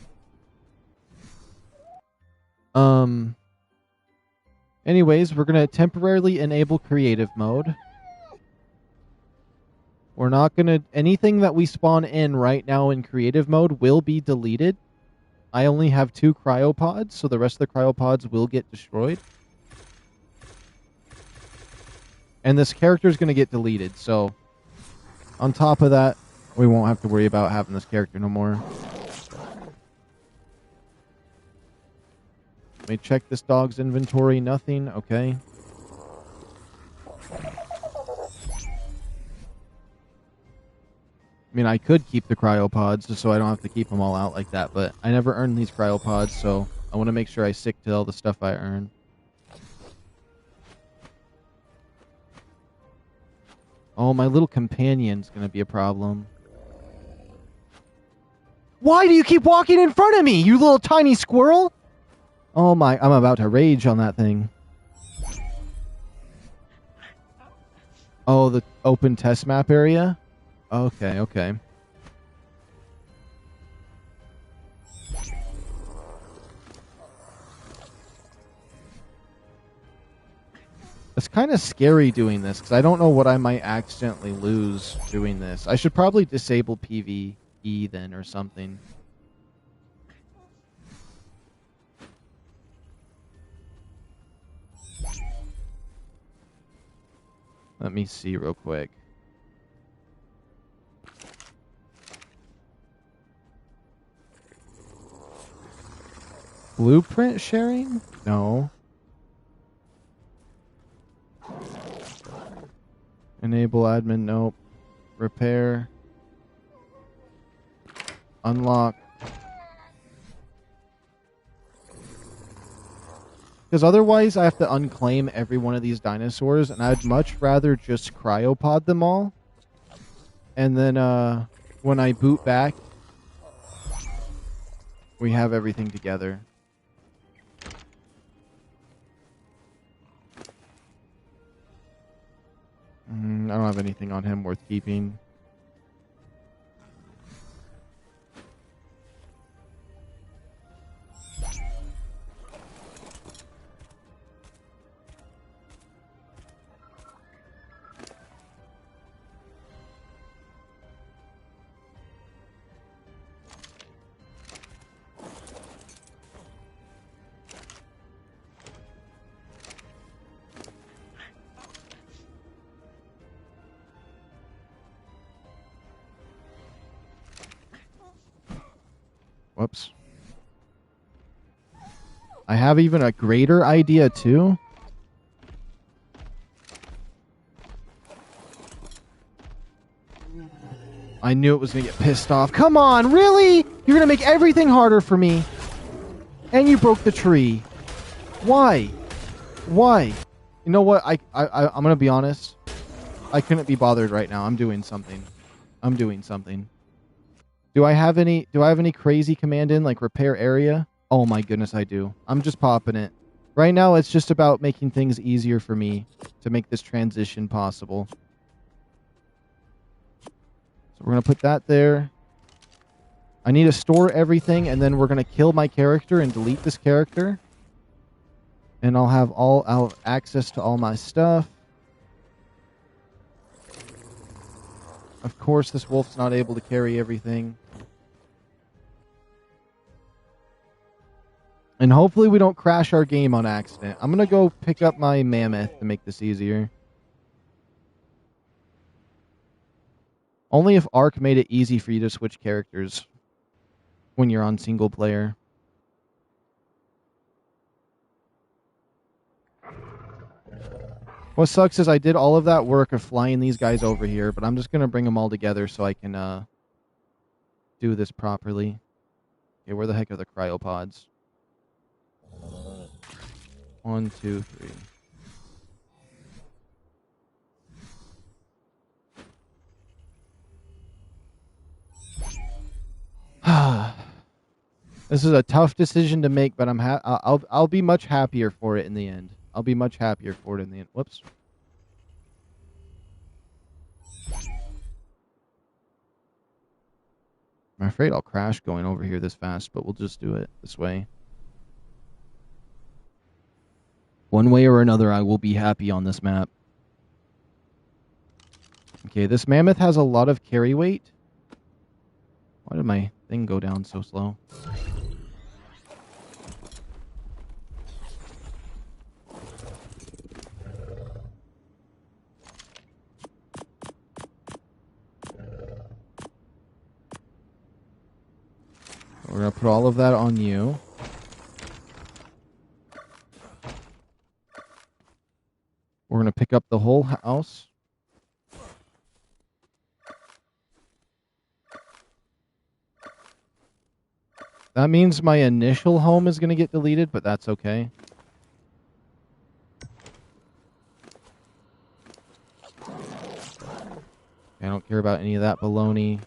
Speaker 1: Anyways, we're going to temporarily enable creative mode. We're not going to... Anything that we spawn in right now in creative mode will be deleted. I only have 2 cryopods, so the rest of the cryopods will get destroyed. And this character is going to get deleted, so... On top of that, we won't have to worry about having this character no more. Let me check this dog's inventory. Nothing. Okay. I mean, I could keep the cryopods just so I don't have to keep them all out like that, but I never earned these cryopods, so I want to make sure I stick to all the stuff I earn. Oh, my little companion's going to be a problem. Why do you keep walking in front of me, you little tiny squirrel? Oh my, I'm about to rage on that thing. Oh, the open test map area? Okay, okay. It's kind of scary doing this, because I don't know what I might accidentally lose doing this. I should probably disable PvE then, or something. Let me see real quick. Blueprint sharing? No. Enable admin, nope. Repair. Unlock. Because otherwise I have to unclaim every one of these dinosaurs, and I'd much rather just cryopod them all. And then when I boot back, we have everything together. I don't have anything on him worth keeping. Whoops. I have even a greater idea, too. I knew it was going to get pissed off. Come on, really? You're going to make everything harder for me. And you broke the tree. Why? Why? You know what? I'm going to be honest. I couldn't be bothered right now. I'm doing something. Do I have any crazy command in, like repair area? Oh my goodness, I do. I'm just popping it. Right now, it's just about making things easier for me to make this transition possible. So we're going to put that there. I need to store everything, and then we're going to kill my character and delete this character. And I'll have access to all my stuff. Of course, this wolf's not able to carry everything. And hopefully we don't crash our game on accident. I'm going to go pick up my mammoth to make this easier. Only if ARK made it easy for you to switch characters when you're on single player. What sucks is I did all of that work of flying these guys over here, but I'm just going to bring them all together so I can do this properly. Okay, where the heck are the cryopods? 1, 2, 3. This is a tough decision to make, but I'll be much happier for it in the end. Whoops. I'm afraid I'll crash going over here this fast, but we'll just do it this way. One way or another, I will be happy on this map. Okay, this mammoth has a lot of carry weight. Why did my thing go down so slow? We're going to put all of that on you. We're going to pick up the whole house. That means my initial home is going to get deleted, but that's okay. I don't care about any of that baloney.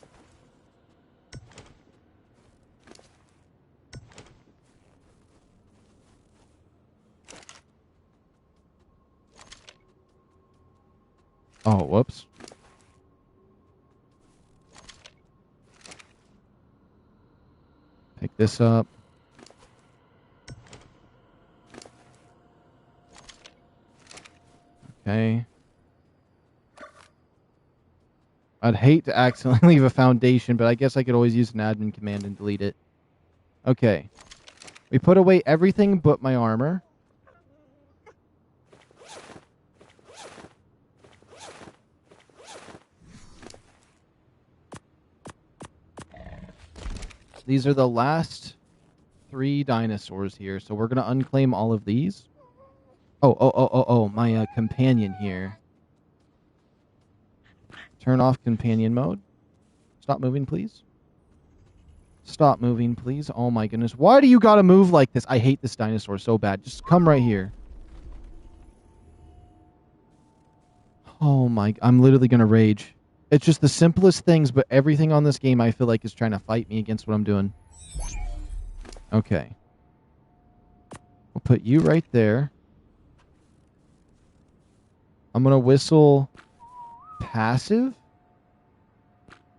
Speaker 1: Oh, whoops. Pick this up. Okay. I'd hate to accidentally leave a foundation, but I guess I could always use an admin command and delete it. Okay. We put away everything but my armor. These are the last 3 dinosaurs here, so we're going to unclaim all of these. Oh, my companion here. Turn off companion mode. Stop moving, please. Stop moving, please. Oh my goodness. Why do you gotta move like this? I hate this dinosaur so bad. Just come right here. Oh my... I'm literally gonna rage. It's just the simplest things, but everything on this game I feel like is trying to fight me against what I'm doing. Okay. We'll put you right there. I'm gonna whistle passive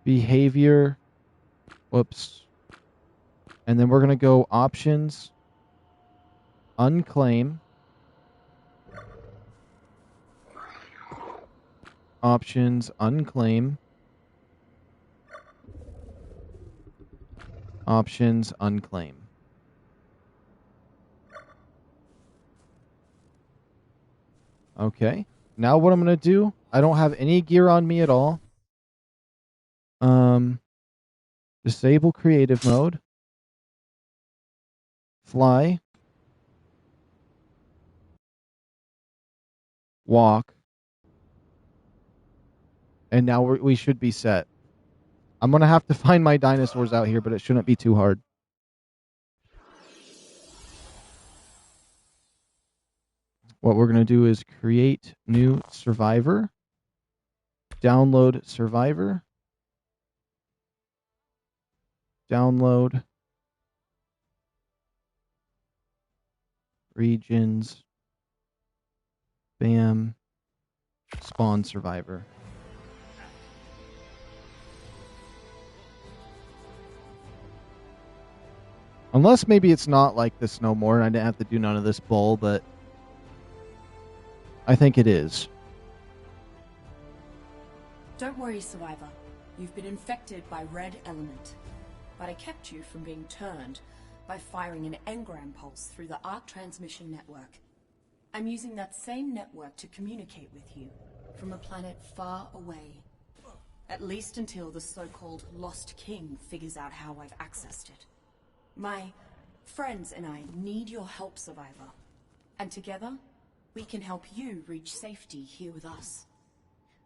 Speaker 1: behavior. Whoops. And then we're gonna go options, unclaim, options, unclaim, options, unclaim. Okay. Now what I'm going to do, I don't have any gear on me at all. Disable creative mode. Fly. Walk. And now we should be set. I'm going to have to find my dinosaurs out here, but it shouldn't be too hard. What we're going to do is create new survivor. Download survivor. Download. Regions. Bam. Spawn survivor. Unless maybe it's not like this no more and I didn't have to do none of this bull, but I think it is.
Speaker 2: Don't worry, Survivor. You've been infected by Red Element. But I kept you from being turned by firing an engram pulse through the ARK transmission network. I'm using that same network to communicate with you from a planet far away. At least until the so-called Lost King figures out how I've accessed it. My friends and I need your help, Survivor. And together, we can help you reach safety here with us.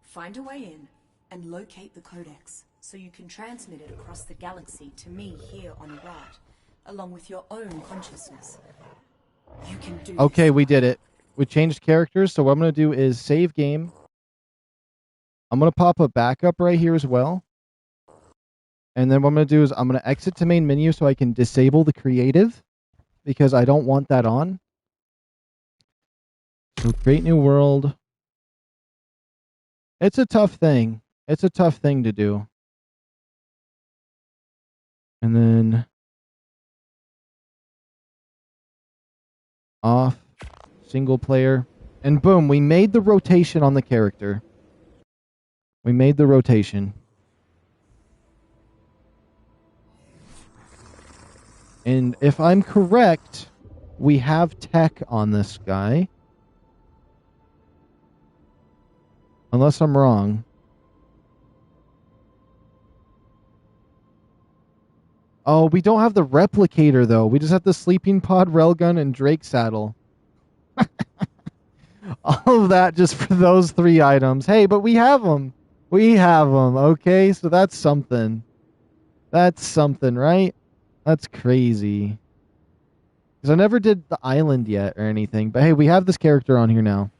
Speaker 2: Find a way in and locate the codex so you can transmit it across the galaxy to me here on Earth, along with your own consciousness. You can do
Speaker 1: Okay,
Speaker 2: this.
Speaker 1: we did it. We changed characters, so what I'm going to do is save game. I'm going to pop a backup right here as well. And then what I'm going to do is I'm going to exit to main menu so I can disable the creative because I don't want that on. So create new world. It's a tough thing. It's a tough thing to do. And then off, single player. And boom, we made the rotation on the character. We made the rotation. And if I'm correct, we have tech on this guy. Unless I'm wrong. Oh, we don't have the replicator, though. We just have the sleeping pod, railgun, and Drake saddle. All of that just for those 3 items. Hey, but we have them. We have them, okay? So that's something. That's something, right? That's crazy. Because I never did the island yet or anything. But hey, we have this character on here now.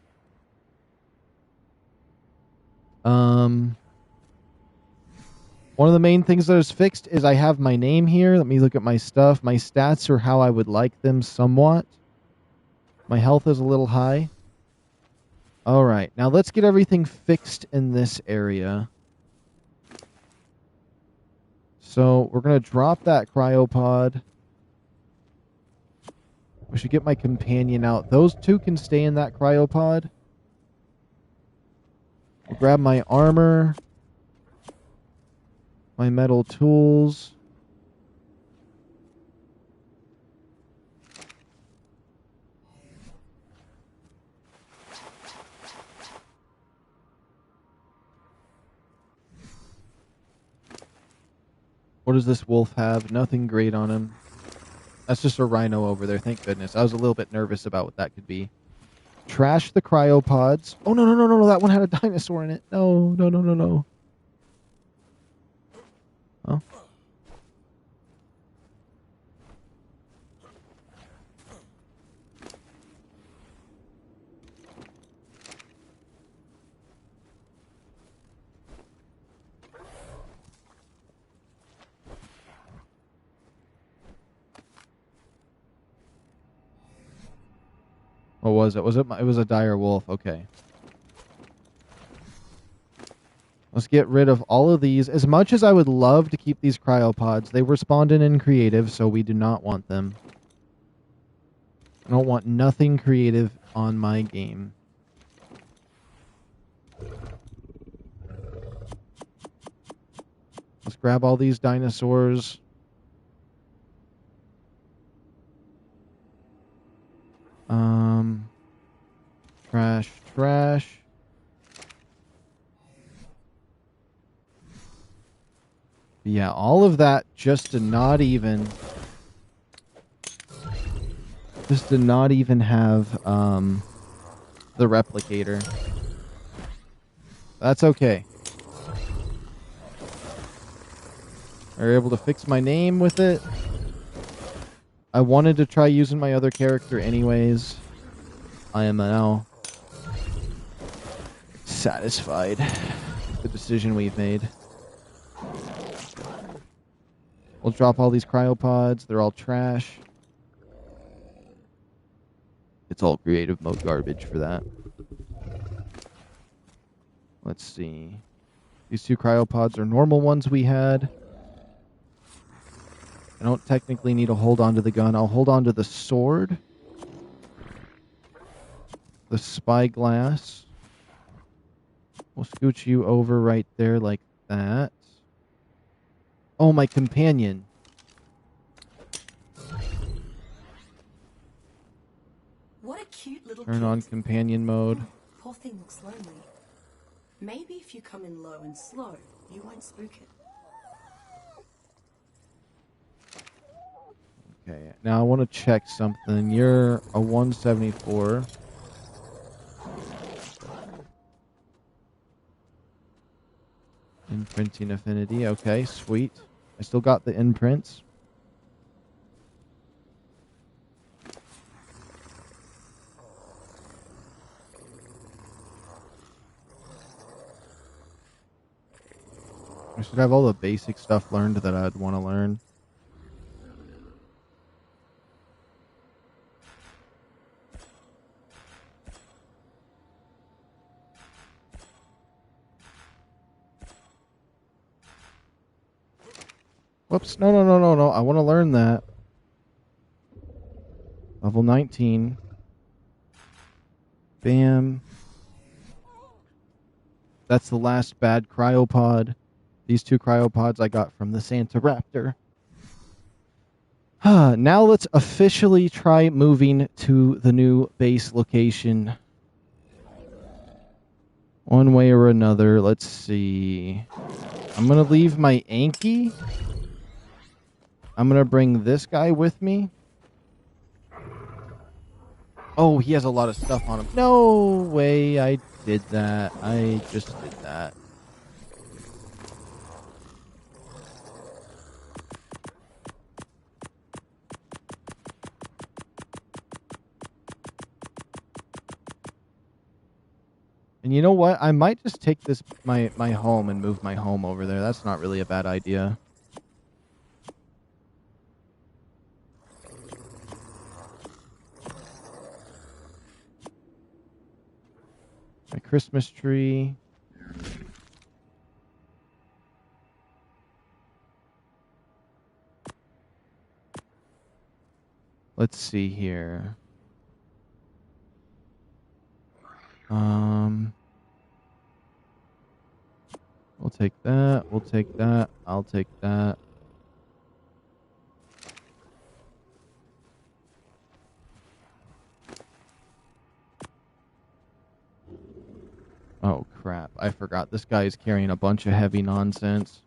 Speaker 1: One of the main things that is fixed is I have my name here. Let me look at my stuff. My stats are how I would like them somewhat. My health is a little high. Alright, now let's get everything fixed in this area. So we're going to drop that cryopod. We should get my companion out. Those 2 can stay in that cryopod. I'll grab my armor. My metal tools. What does this wolf have? Nothing great on him. That's just a rhino over there, thank goodness. I was a little bit nervous about what that could be. Trash the cryopods. Oh, no, that one had a dinosaur in it. No. Oh. What was it? It was a dire wolf. Okay. Let's get rid of all of these. As much as I would love to keep these cryopods, they were spawned in creative, so we do not want them. I don't want nothing creative on my game. Let's grab all these dinosaurs. Trash. Yeah, all of that just to not even Just to not even have the replicator. That's okay. Are able to fix my name with it. I wanted to try using my other character anyways. I am now satisfied with the decision we've made. We'll drop all these cryopods. They're all trash. It's all creative mode garbage for that. Let's see. These two cryopods are normal ones we had. I don't technically need to hold on to the gun. I'll hold on to the sword. The spyglass. We'll scooch you over right there like that. Oh, my companion.
Speaker 2: What a cute little
Speaker 1: Turn
Speaker 2: kid.
Speaker 1: on companion mode.
Speaker 2: Poor thing looks lonely. Maybe if you come in low and slow, you won't spook it.
Speaker 1: Okay, now I want to check something. You're a 174. Imprinting affinity. Okay, sweet. I still got the imprints. I should have all the basic stuff learned that I'd want to learn. Whoops. No, no, no, no, no. I want to learn that. Level 19. Bam. That's the last bad cryopod. These two cryopods I got from the Santa Raptor. Now let's officially try moving to the new base location. One way or another. Let's see. I'm going to leave my Anki. I'm going to bring this guy with me. Oh, he has a lot of stuff on him. No way I did that. I just did that. And you know what? I might just take this my home and move my home over there. That's not really a bad idea. My Christmas tree. Let's see here. We'll take that. We'll take that. I'll take that. Oh, crap. I forgot. This guy is carrying a bunch of heavy nonsense.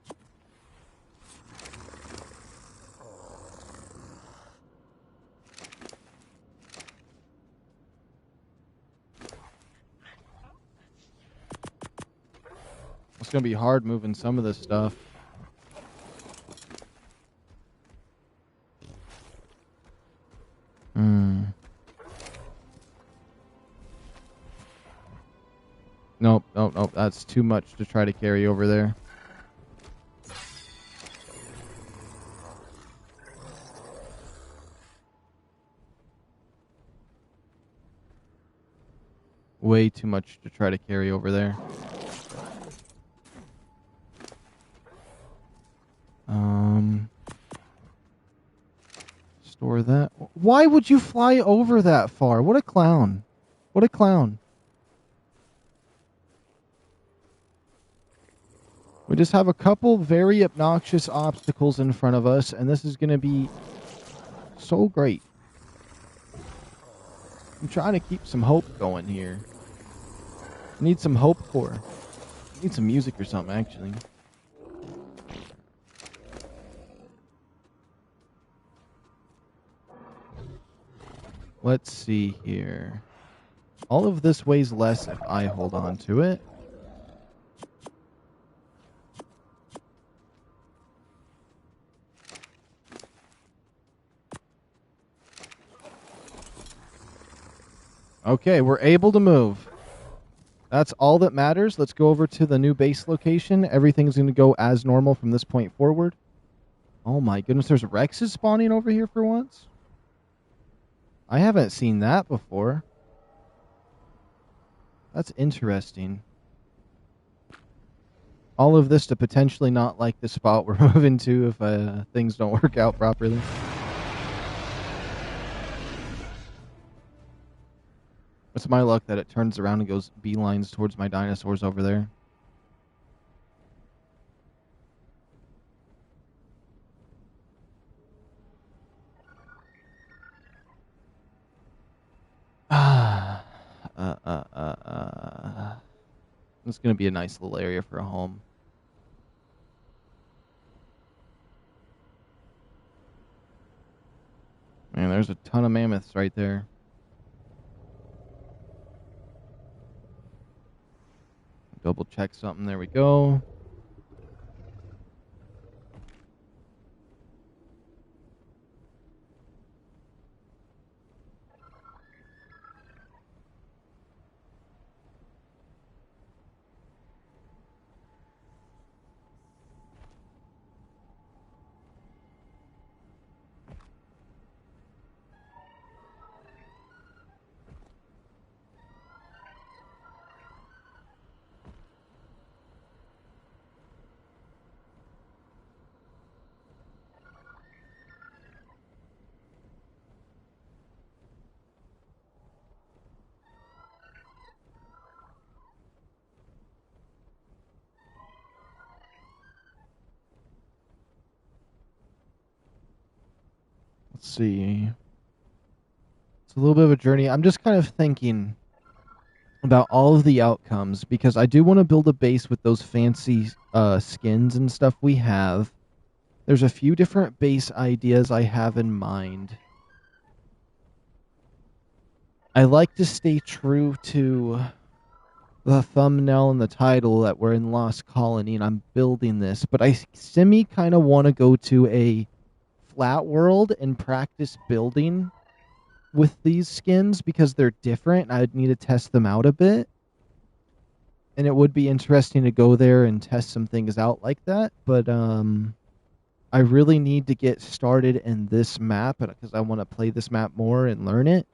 Speaker 1: It's going to be hard moving some of this stuff. Nope, nope, nope. That's too much to try to carry over there. Way too much to try to carry over there. Store that. Why would you fly over that far? What a clown. What a clown. We just have a couple very obnoxious obstacles in front of us, and this is going to be so great. I'm trying to keep some hope going here. I need some hope core. I need some music or something, actually. Let's see here. All of this weighs less if I hold on to it. Okay, we're able to move. That's all that matters. Let's go over to the new base location. Everything's going to go as normal from this point forward. Oh my goodness, there's Rexes spawning over here for once? I haven't seen that before. That's interesting. All of this to potentially not like the spot we're moving to if things don't work out properly. It's my luck that it turns around and goes beelines towards my dinosaurs over there. It's going to be a nice little area for a home. Man, there's a ton of mammoths right there. Double check something. There we go. Let's see. It's a little bit of a journey. I'm just kind of thinking about all of the outcomes because I do want to build a base with those fancy skins and stuff we have. There's a few different base ideas I have in mind. I like to stay true to the thumbnail and the title that we're in Lost Colony and I'm building this, but I semi kind of want to go to a flat world and practice building with these skins because they're different. I'd need to test them out a bit. And it would be interesting to go there and test some things out like that, but I really need to get started in this map because I want to play this map more and learn it.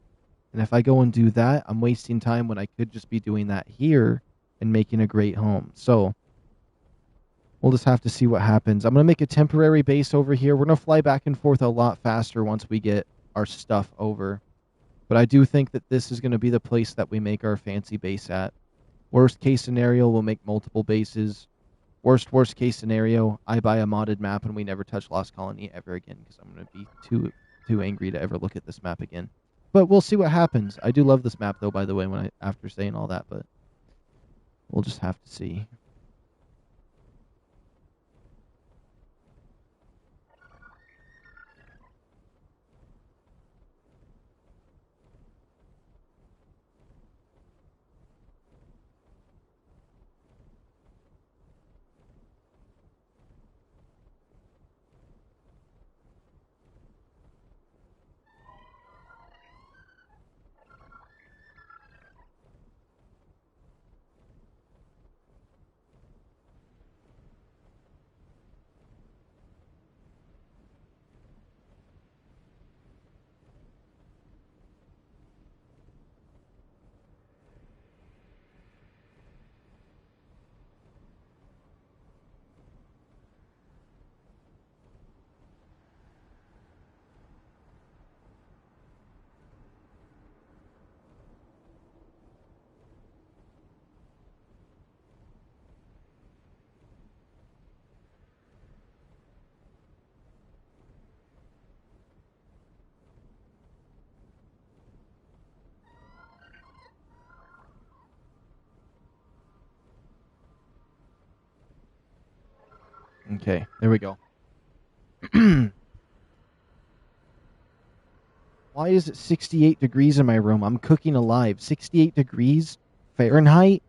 Speaker 1: And if I go and do that, I'm wasting time when I could just be doing that here and making a great home. So we'll just have to see what happens. I'm going to make a temporary base over here. We're going to fly back and forth a lot faster once we get our stuff over. But I do think that this is going to be the place that we make our fancy base at. Worst case scenario, we'll make multiple bases. Worst case scenario, I buy a modded map and we never touch Lost Colony ever again because I'm going to be too angry to ever look at this map again. But we'll see what happens. I do love this map, though, by the way, after saying all that, but we'll just have to see. Okay, there we go. Why is it 68 degrees in my room? I'm cooking alive. 68 degrees Fahrenheit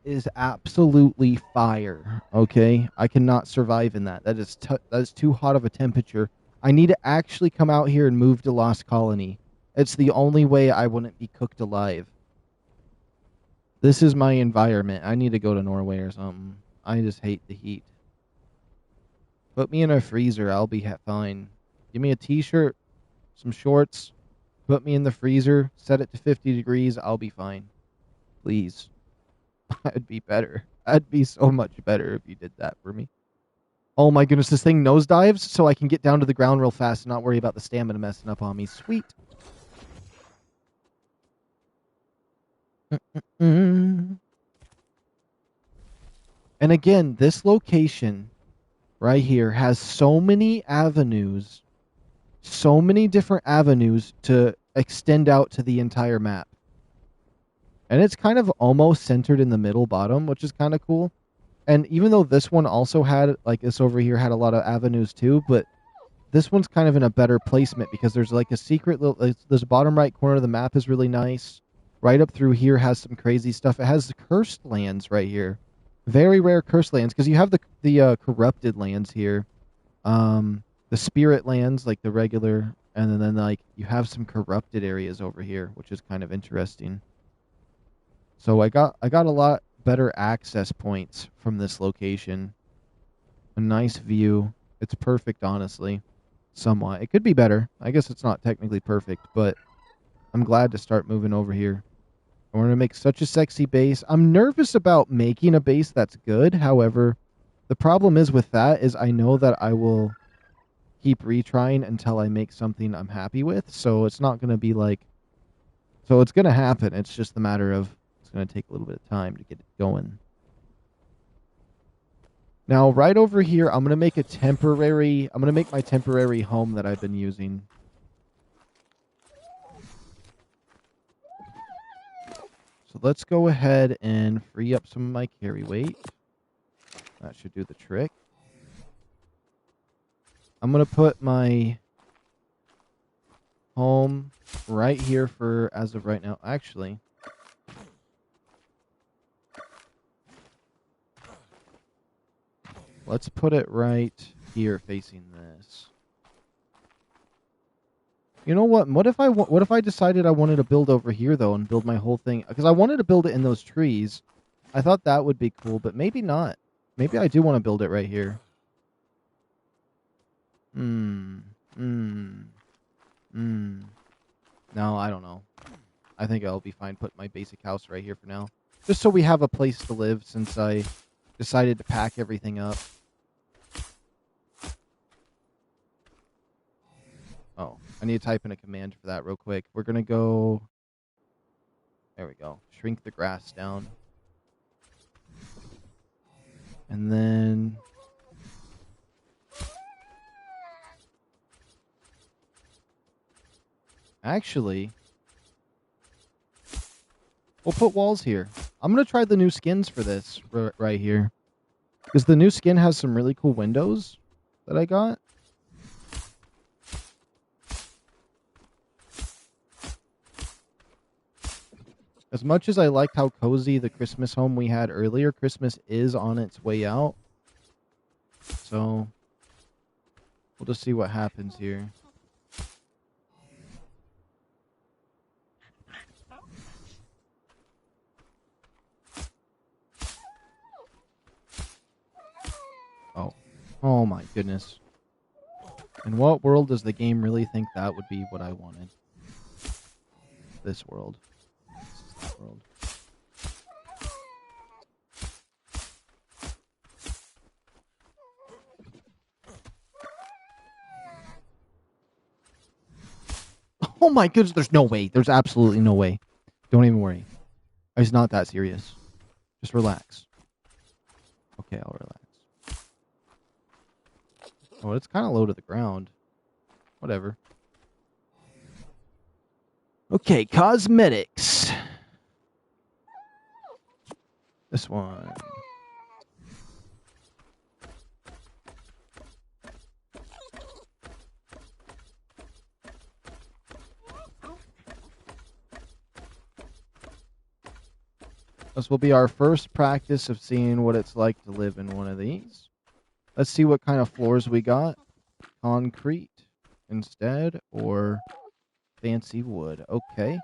Speaker 1: is absolutely fire. Okay? I cannot survive in that. That is too hot of a temperature. I need to actually come out here and move to Lost Colony. It's the only way I wouldn't be cooked alive. This is my environment. I need to go to Norway or something. I just hate the heat. Put me in a freezer. I'll be fine. Give me a t-shirt, some shorts. Put me in the freezer. Set it to 50 degrees. I'll be fine. Please. I'd be better. I'd be so much better if you did that for me. Oh my goodness, this thing nosedives so I can get down to the ground real fast and not worry about the stamina messing up on me. Sweet. And again, this location right here has so many avenues, so many different avenues to extend out to the entire map. And it's kind of almost centered in the middle bottom, which is kind of cool. And even though this one also had, like this over here had a lot of avenues too, but this one's kind of in a better placement because there's like a secret little, this bottom right corner of the map is really nice. Right up through here has some crazy stuff. It has the cursed lands right here. Very rare cursed lands because you have the corrupted lands here. The spirit lands, like the regular, and then like you have some corrupted areas over here, which is kind of interesting. So I got a lot better access points from this location. A nice view. It's perfect, honestly. Somewhat. It could be better. I guess it's not technically perfect, but I'm glad to start moving over here. I want to make such a sexy base. I'm nervous about making a base that's good. However, the problem is with that is I know that I will keep retrying until I make something I'm happy with. So it's not going to be like... So it's going to happen. It's just a matter of... It's going to take a little bit of time to get it going. Now, right over here, I'm going to make a temporary... I'm going to make my temporary home that I've been using. So let's go ahead and free up some of my carry weight. That should do the trick. I'm going to put my home right here for as of right now. Actually, let's put it right here facing this. You know what? What if I decided I wanted to build over here though and build my whole thing? Because I wanted to build it in those trees. I thought that would be cool, but maybe not. Maybe I do want to build it right here. No, I don't know. I think I'll be fine putting my basic house right here for now. Just so we have a place to live since I decided to pack everything up. Oh, I need to type in a command for that real quick. We're going to go... There we go. Shrink the grass down. And then... Actually... We'll put walls here. I'm going to try the new skins for this right here. Because the new skin has some really cool windows that I got. As much as I liked how cozy the Christmas home we had earlier, Christmas is on its way out. So, we'll just see what happens here. Oh. Oh my goodness. In what world does the game really think that would be what I wanted? This world. This is that world. Oh my goodness, there's no way. There's absolutely no way. Don't even worry. It's not that serious. Just relax. Okay, I'll relax. Oh, it's kind of low to the ground. Whatever. Okay, cosmetics. This one. This will be our first practice of seeing what it's like to live in one of these. Let's see what kind of floors we got. Concrete instead, or fancy wood. Okay.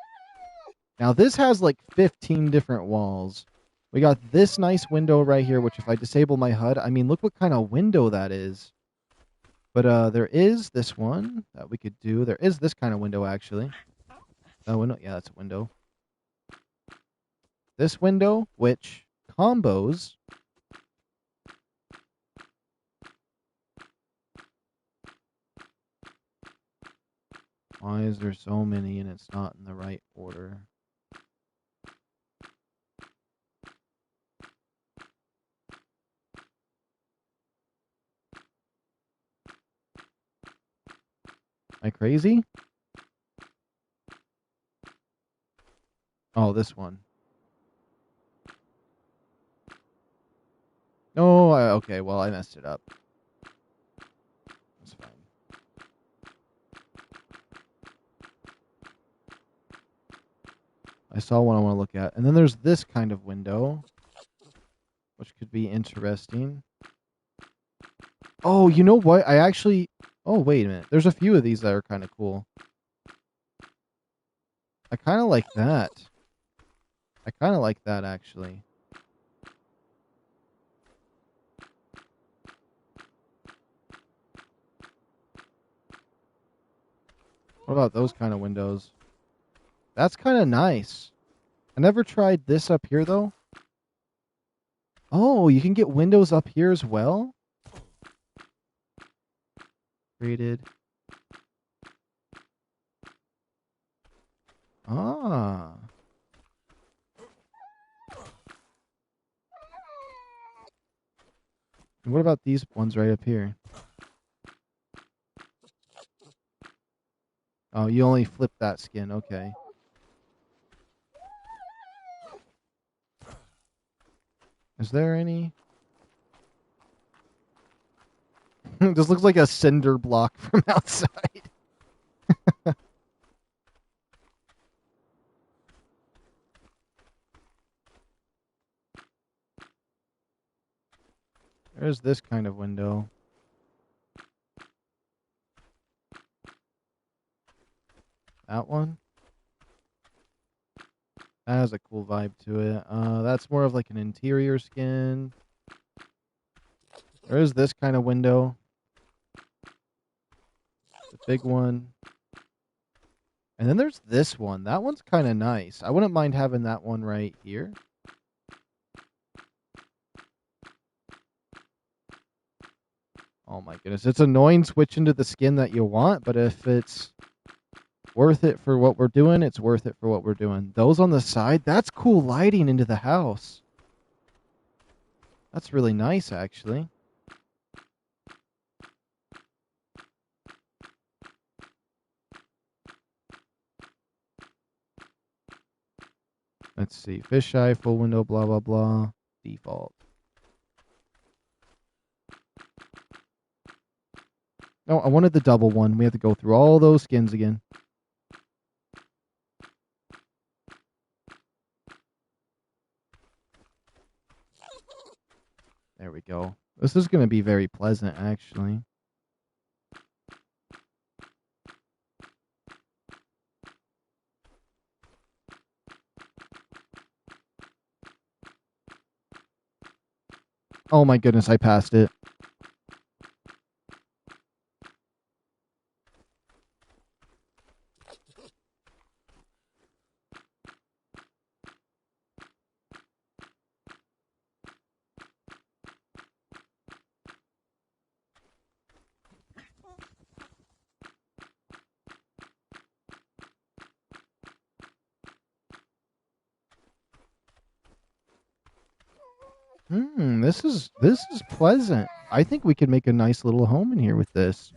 Speaker 1: Now this has like 15 different walls. We got this nice window right here, which if I disable my HUD, I mean, look what kind of window that is. But there is this one that we could do. There is this kind of window, actually. Oh, window? Yeah, that's a window. This window, which combos. Why is there so many and it's not in the right order? Am I crazy? Oh, this one. No, okay, well, I messed it up. That's fine. I saw one I want to look at. And then there's this kind of window, which could be interesting. Oh, you know what? I actually... Oh, wait a minute. There's a few of these that are kind of cool. I kind of like that. I kind of like that, actually. What about those kind of windows? That's kind of nice. I never tried this up here, though. Oh, you can get windows up here as well? Created. Ah. And what about these ones right up here? Oh, you only flip that skin. Okay. Is there any? This looks like a cinder block from outside. There's this kind of window. That one? That has a cool vibe to it. That's more of like an interior skin. There is this kind of window. The big one. And then there's this one. That one's kind of nice. I wouldn't mind having that one right here. Oh my goodness. It's annoying switching to the skin that you want, but if it's worth it for what we're doing, it's worth it for what we're doing. Those on the side, that's cool lighting into the house. That's really nice, actually. Let's see. Fisheye, full window, blah, blah, blah. Default. No, I wanted the double one. We have to go through all those skins again. There we go. This is going to be very pleasant, actually. Oh my goodness, I passed it. This is pleasant. I think we could make a nice little home in here with this.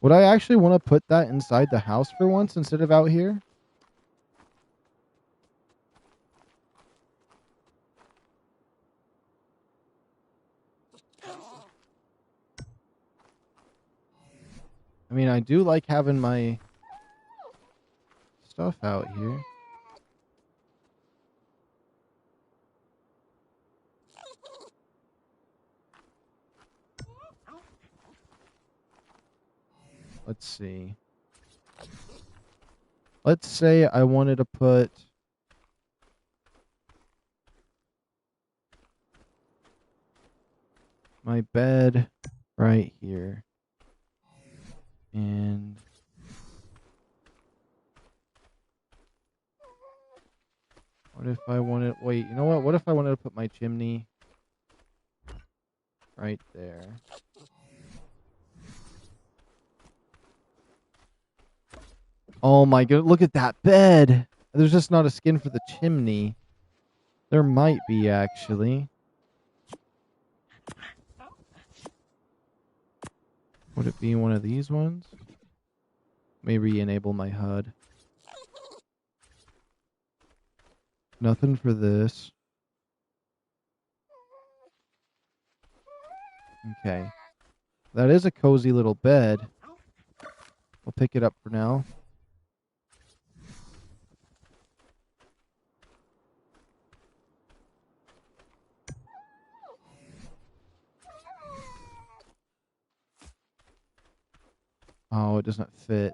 Speaker 1: Would I actually want to put that inside the house for once instead of out here? I mean, I do like having my stuff out here. let's see. Let's say I wanted to put my bed right here. And what if I wanted, wait, you know what? What if I wanted to put my chimney right there? Oh my god, look at that bed. There's just not a skin for the chimney. There might be, actually. Would it be one of these ones? Maybe enable my HUD. Nothing for this. Okay. That is a cozy little bed. We'll pick it up for now. Oh, it doesn't fit.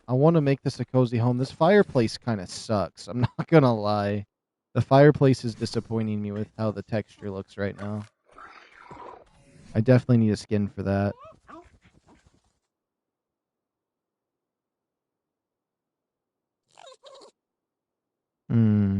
Speaker 1: I want to make this a cozy home. This fireplace kind of sucks. I'm not going to lie. The fireplace is disappointing me with how the texture looks right now. I definitely need a skin for that. Hmm.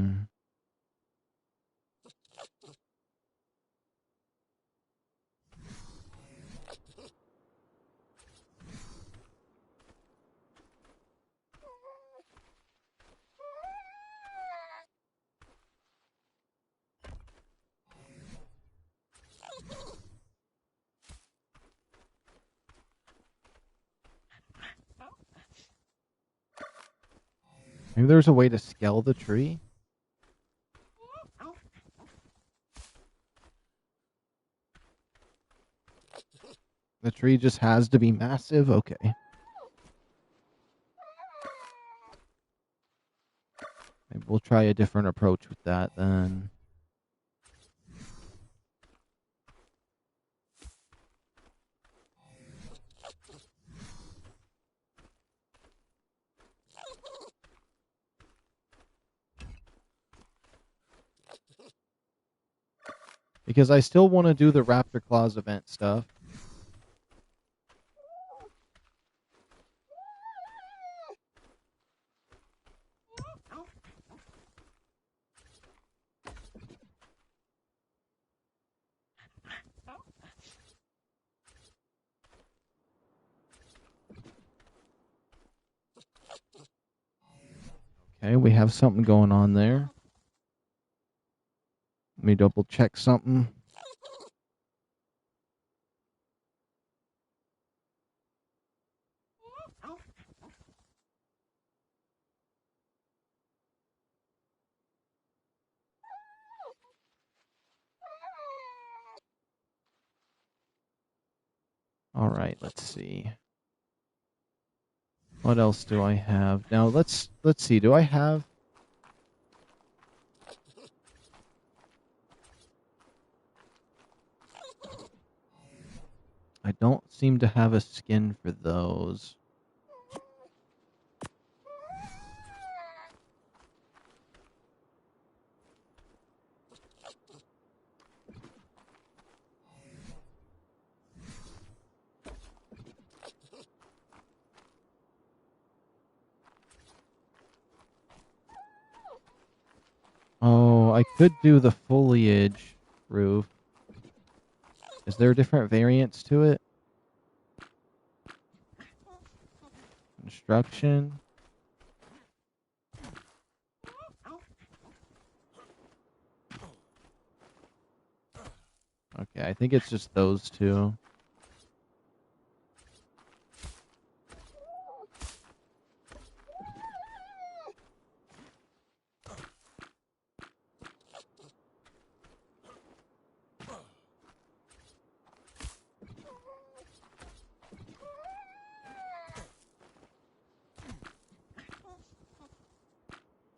Speaker 1: Maybe there's a way to scale the tree? The tree just has to be massive? Okay. Maybe we'll try a different approach with that then. Because I still want to do the Raptor Claws event stuff. Okay, we have something going on there. Let me double check something. All right, let's see. What else do I have? Now let's see. Do I have? I don't seem to have a skin for those. Oh, I could do the foliage roof. Is there different variants to it? Construction. Okay, I think it's just those two.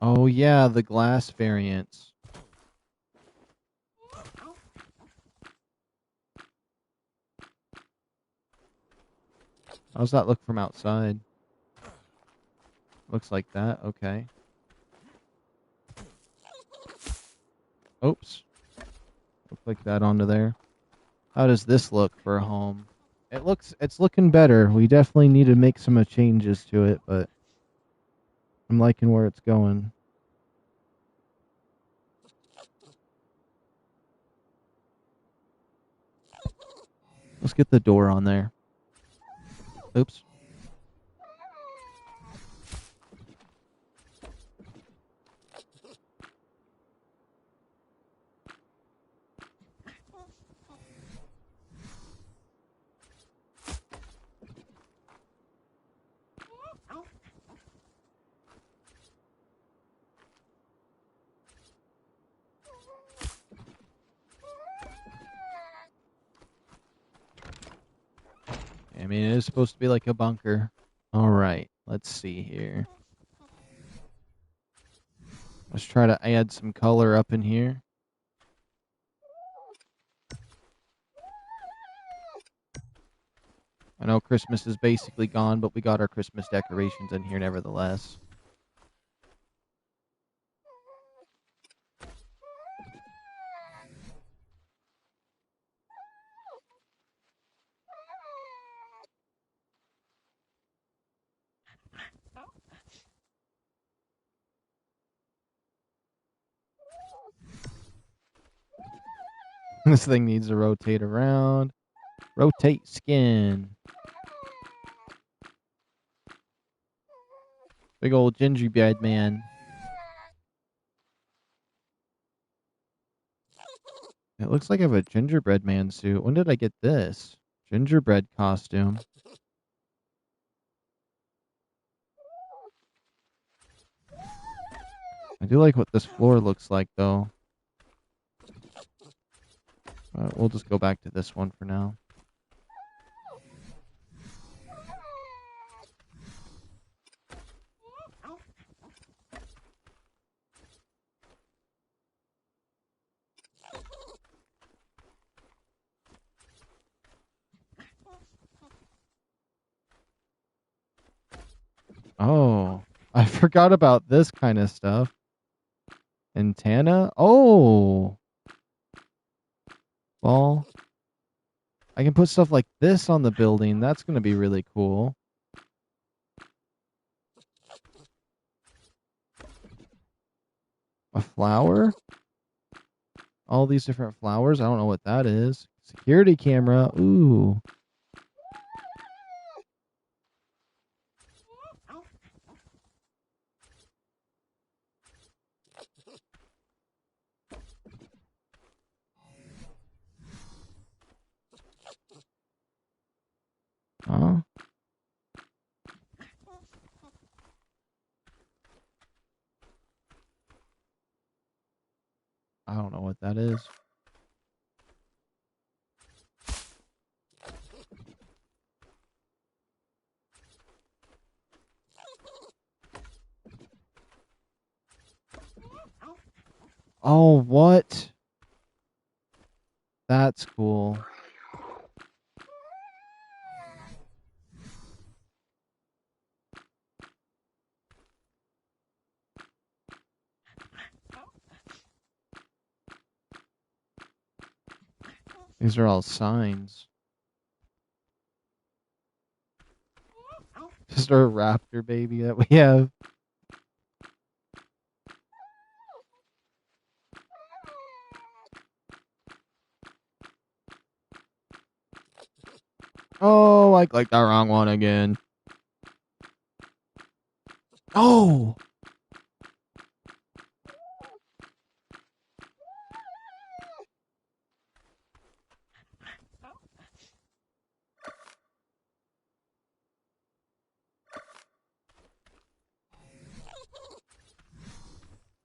Speaker 1: Oh yeah, the glass variants. How's that look from outside? Looks like that. Okay. Oops. Look like that onto there. How does this look for a home? It's looking better. We definitely need to make some changes to it, but I'm liking where it's going. Let's get the door on there. Oops. I mean, it is supposed to be like a bunker. Alright, let's see here. Let's try to add some color up in here. I know Christmas is basically gone, but we got our Christmas decorations in here nevertheless. This thing needs to rotate around. Rotate skin. Big old gingerbread man. It looks like I have a gingerbread man suit. When did I get this? Gingerbread costume. I do like what this floor looks like, though. We'll just go back to this one for now. Oh, I forgot about this kind of stuff. Antenna? Oh! Well, I can put stuff like this on the building. That's going to be really cool. A flower? All these different flowers? I don't know what that is. Security camera. Ooh. Huh? I don't know what that is. Oh, what? That's cool. These are all signs. Just our raptor baby that we have. Oh, I clicked the wrong one again. Oh!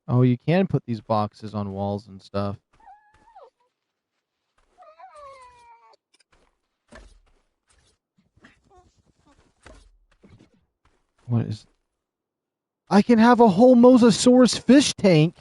Speaker 1: Oh, you can put these boxes on walls and stuff. What is... I can have a whole Mosasaurus fish tank!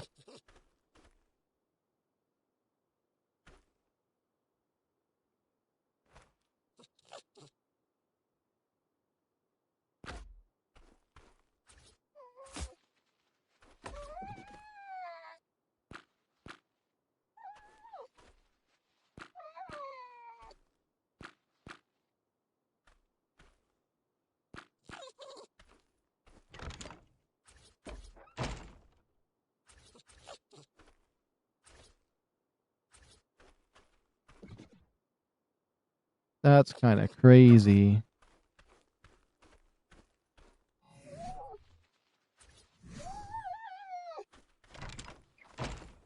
Speaker 1: That's kind of crazy.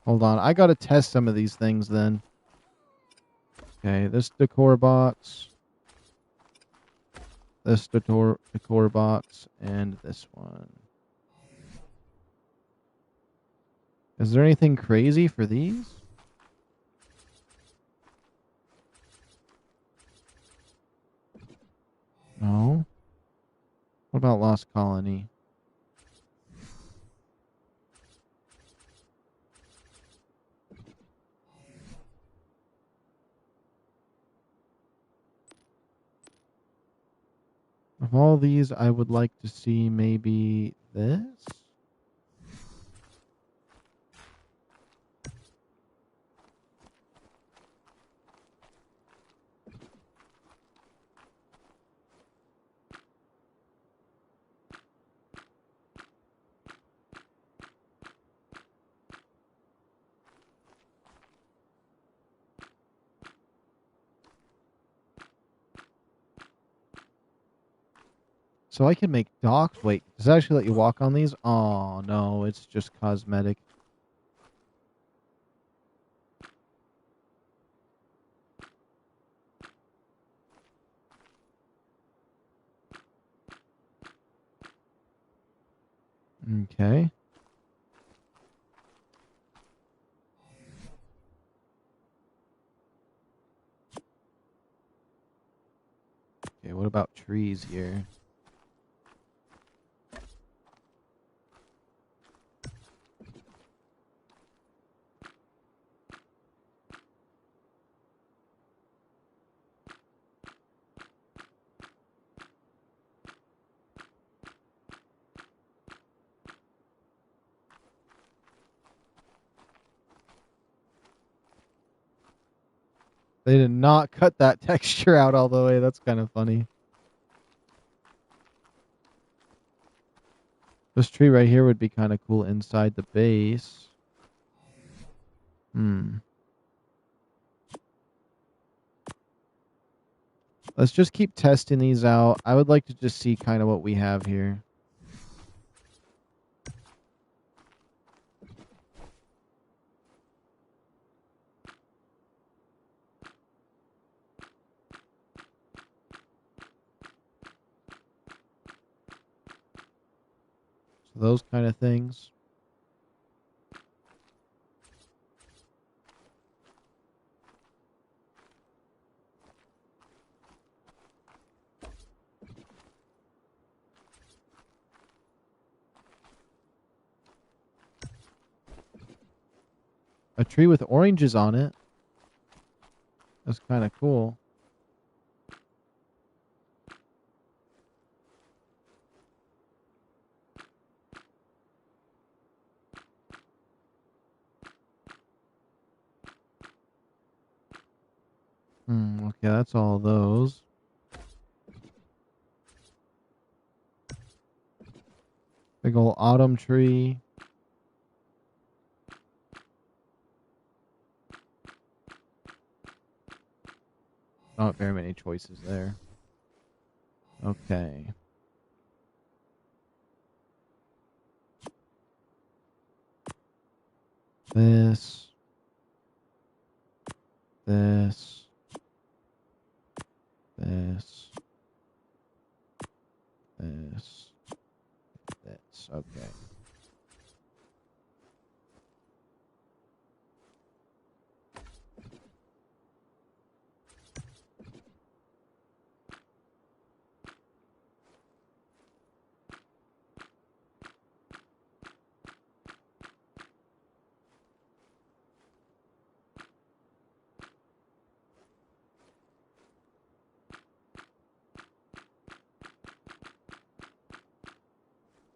Speaker 1: Hold on. I got to test some of these things then. Okay, this decor box. This decor box. And this one. Is there anything crazy for these? No. What about Lost Colony? Of all these, I would like to see maybe this. So I can make docks. Wait, does it actually let you walk on these? Oh, no, it's just cosmetic. Okay. Okay, what about trees here? They did not cut that texture out all the way. That's kind of funny. This tree right here would be kind of cool inside the base. Let's just keep testing these out. I would like to just see kind of what we have here. So those kind of things. A tree with oranges on it. That's kind of cool. Okay, that's all those. Big old autumn tree. Not very many choices there. Okay. This. This. This. This. This. Okay.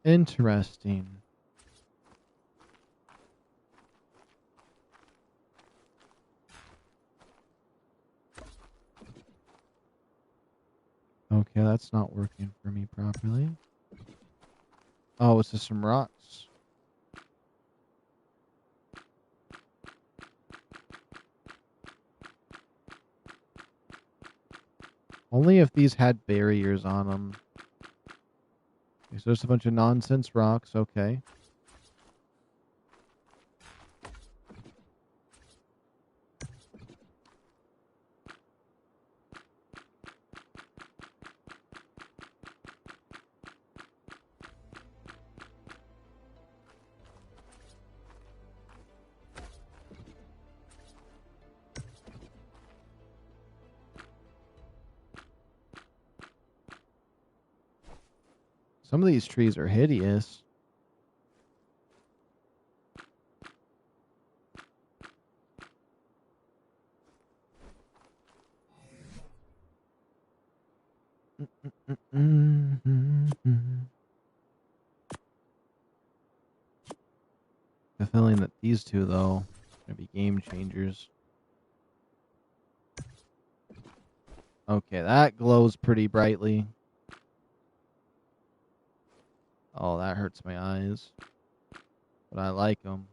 Speaker 1: Interesting. Okay, that's not working for me properly. Oh, it's just some rocks. Only if these had barriers on them. Okay, so there's a bunch of nonsense rocks. Okay. Some of these trees are hideous. The feeling that these two, though, are going to be game changers. Okay, that glows pretty brightly. Oh, that hurts my eyes. But I like them.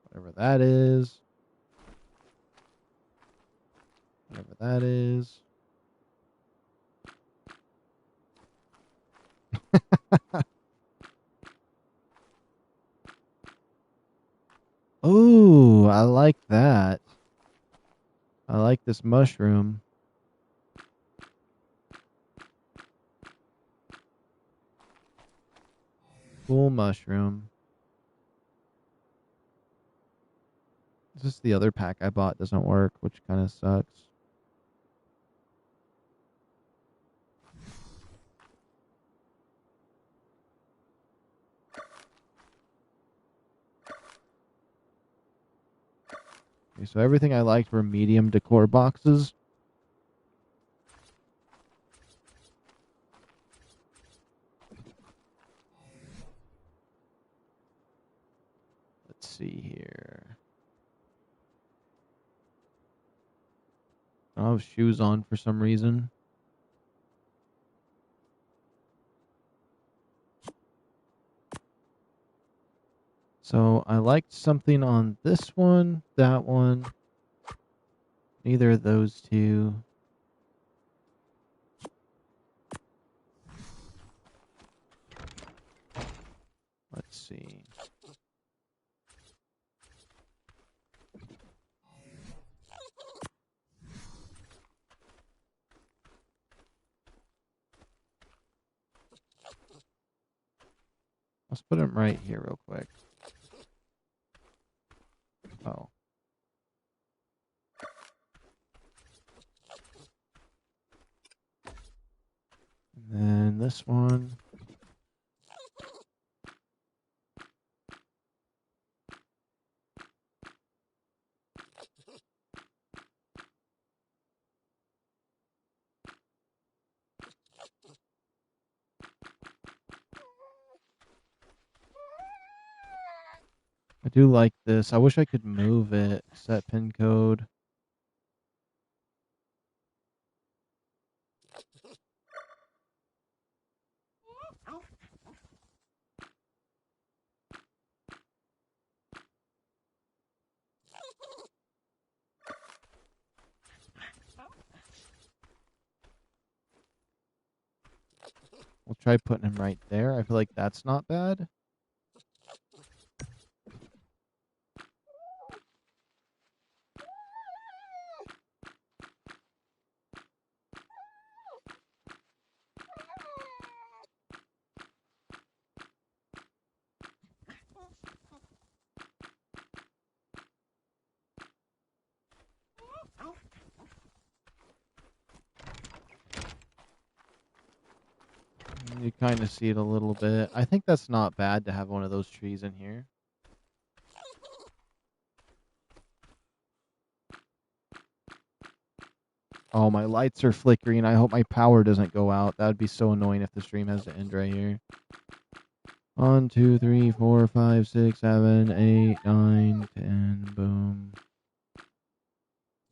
Speaker 1: Whatever that is. Whatever that is. Ooh, I like that. I like this mushroom. Cool mushroom. This the other pack I bought doesn't work, which kind of sucks. Okay, so everything I liked were medium decor boxes. Let's see here. I don't have shoes on for some reason. So I liked something on this one, that one, neither of those two. Let's see. Let's put him right here real quick. Oh. And then this one. I do like this. I wish I could move it. Set pin code. We'll try putting him right there. I feel like that's not bad. You kind of see it a little bit. I think that's not bad to have one of those trees in here. Oh, my lights are flickering. I hope my power doesn't go out. That would be so annoying if the stream has to end right here. 1, 2, 3, 4, 5, 6, 7, 8, 9, 10. Boom.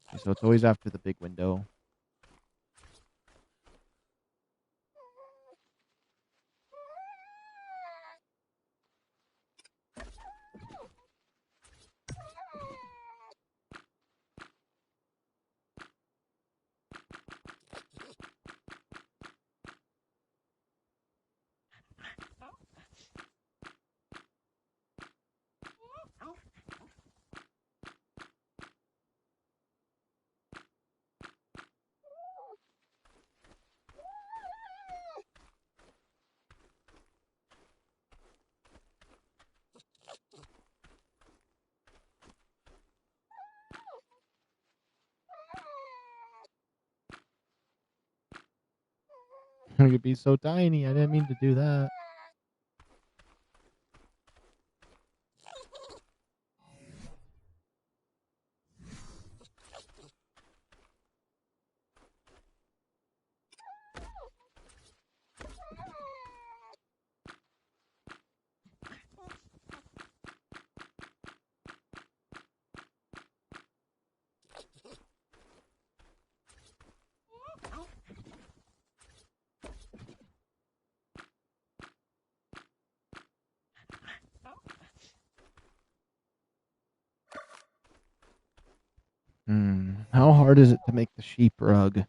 Speaker 1: Okay, so it's always after the big window. It could be so tiny. I didn't mean to do that. How hard is it to make the sheep rug?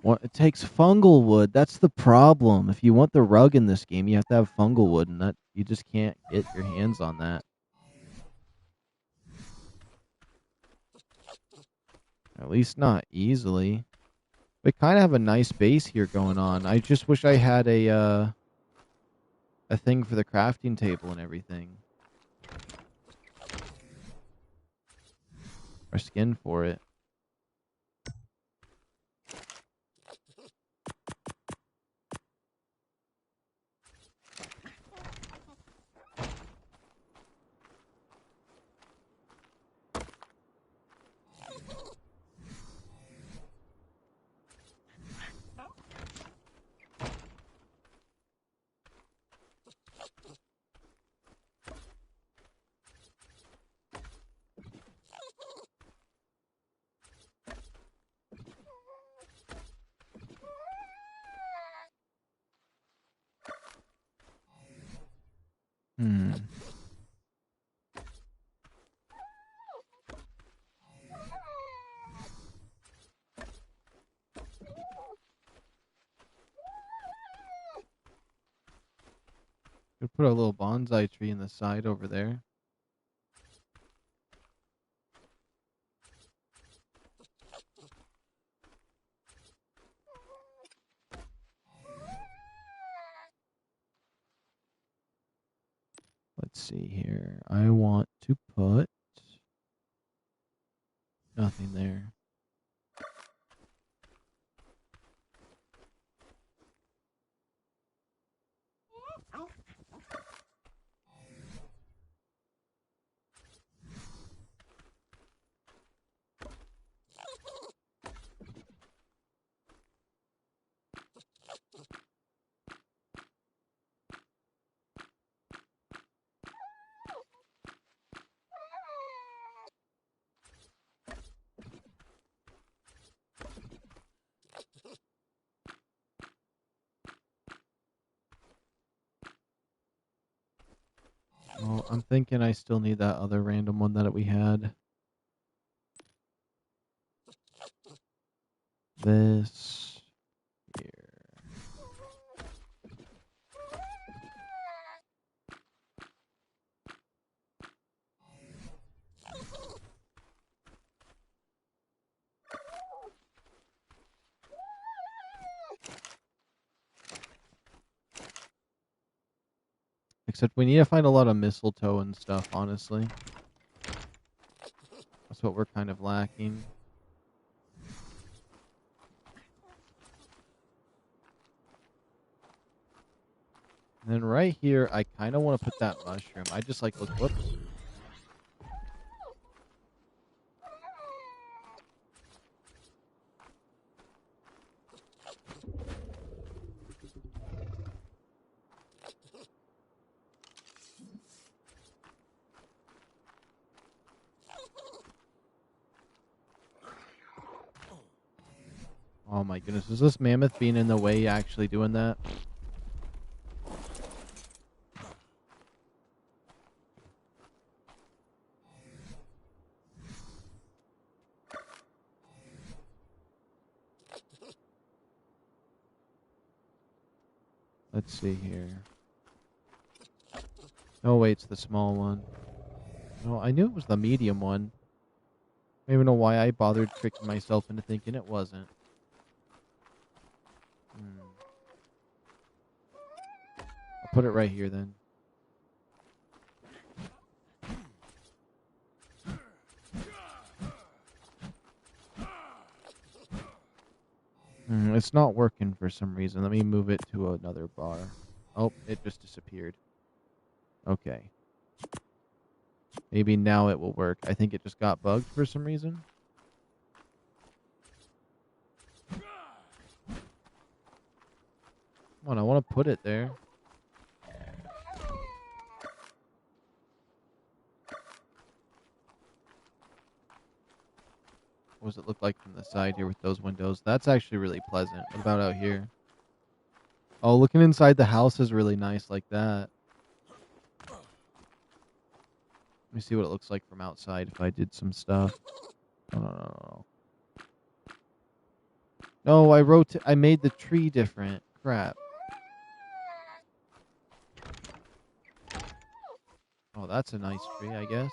Speaker 1: What, it takes fungal wood. That's the problem. If you want the rug in this game, you have to have fungal wood, and that you just can't get your hands on that. At least not easily. We kind of have a nice base here going on. I just wish I had a thing for the crafting table and everything. Or skin for it. Could put a little bonsai tree in the side over there. Let's see here. I want to put nothing there. Well, I'm thinking I still need that other random one that we had. This here. Except we need to find a lot of mistletoe and stuff, honestly. That's what we're kind of lacking. And then right here, I kind of want to put that mushroom. I just like, look, whoops. Oh my goodness, is this mammoth being in the way actually doing that? Let's see here. Oh wait, it's the small one. Oh, I knew it was the medium one. I don't even know why I bothered tricking myself into thinking it wasn't. I'll put it right here then. It's not working for some reason. Let me move it to another bar. Oh, it just disappeared. Okay. Maybe now it will work. I think it just got bugged for some reason. Come on, I want to put it there. What does it look like from the side here with those windows? That's actually really pleasant. What about out here? Oh, looking inside the house is really nice like that. Let me see what it looks like from outside if I did some stuff. No. No, I made the tree different. Crap. Oh, that's a nice tree, I guess.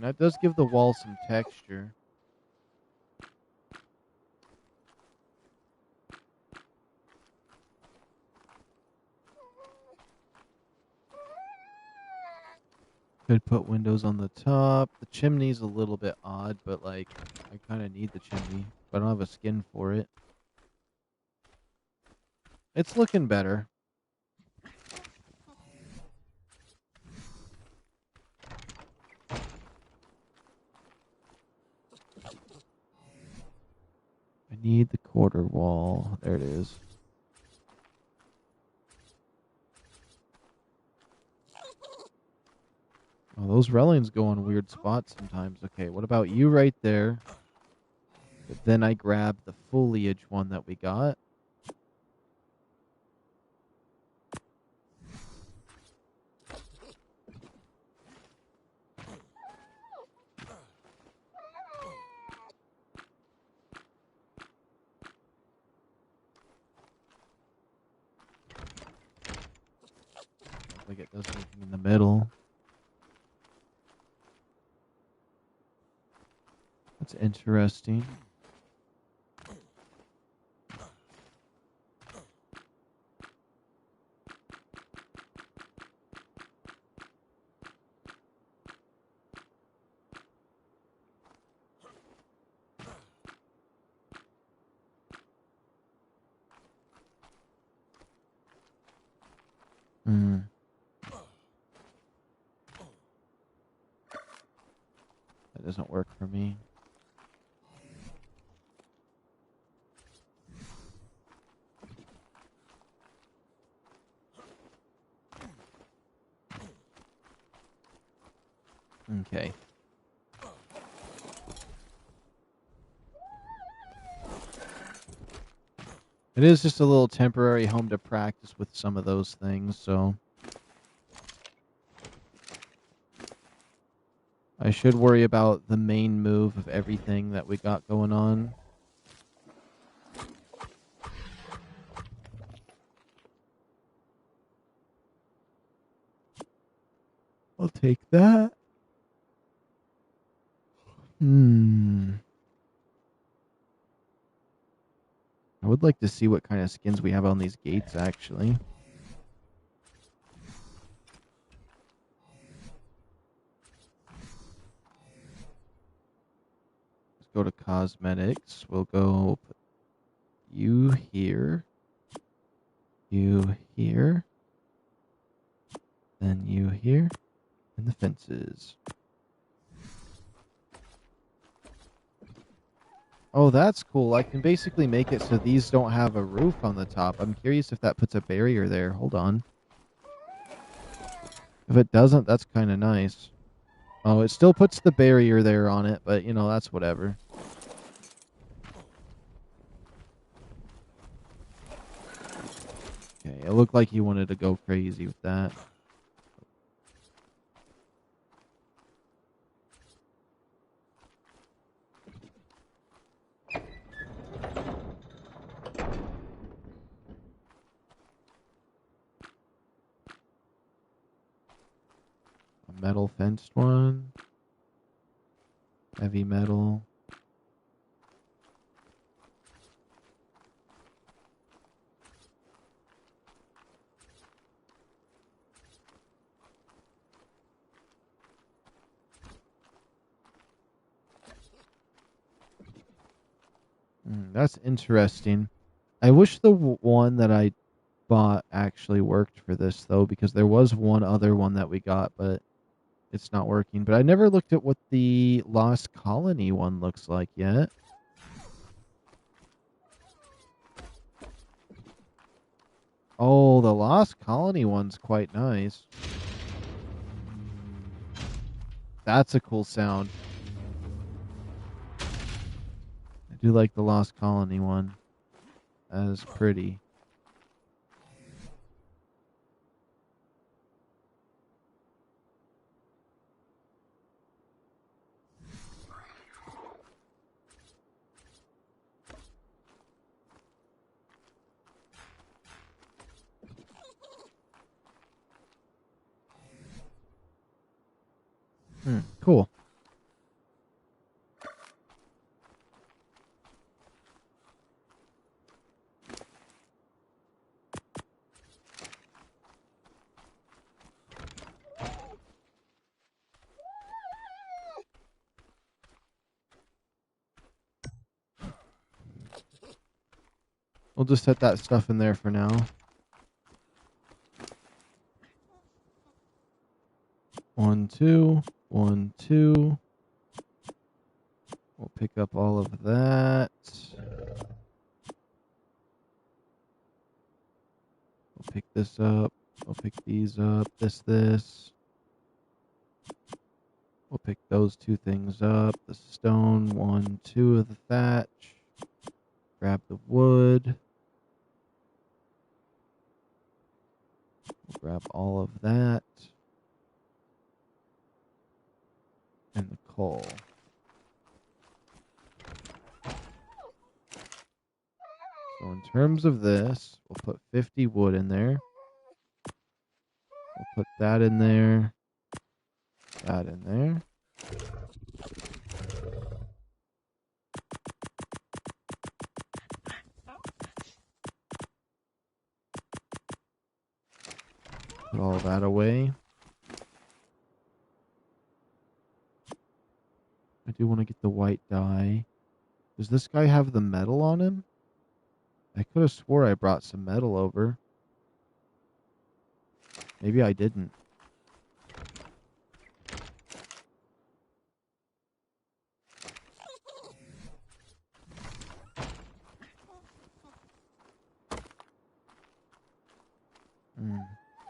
Speaker 1: That does give the wall some texture. Could put windows on the top. The chimney's a little bit odd, but like, I kind of need the chimney. But I don't have a skin for it. It's looking better. I need the quarter wall. There it is. Oh, those railings go on weird spots sometimes. Okay, what about you right there? But then I grab the foliage one that we got. Like it does anything in the middle. That's interesting. Hmm. That doesn't work for me. Okay. It is just a little temporary home to practice with some of those things, so I should worry about the main move of everything that we got going on. I'll take that. I would like to see what kind of skins we have on these gates, actually. Let's go to cosmetics. We'll go put you here, then you here, and the fences. Oh, that's cool. I can basically make it so these don't have a roof on the top. I'm curious if that puts a barrier there. Hold on. If it doesn't, that's kind of nice. Oh, it still puts the barrier there on it, but, you know, that's whatever. Okay, it looked like you wanted to go crazy with that. Metal fenced one. Heavy metal. That's interesting. I wish the one that I bought actually worked for this, though, because there was one other one that we got, but it's not working. But I never looked at what the Lost Colony one looks like yet. Oh, the Lost Colony one's quite nice. That's a cool sound. I do like the Lost Colony one. That is pretty. Cool. We'll just set that stuff in there for now. 1, 2, 1, 2. We'll pick up all of that. We'll pick this up. We'll pick these up. This. We'll pick those two things up. The stone, 1, 2 of the thatch. Grab the wood. We'll grab all of that. And the coal. So in terms of this, we'll put 50 wood in there. We'll put that in there. That in there. Put all that away. I do want to get the white dye. Does this guy have the metal on him? I could have swore I brought some metal over. Maybe I didn't.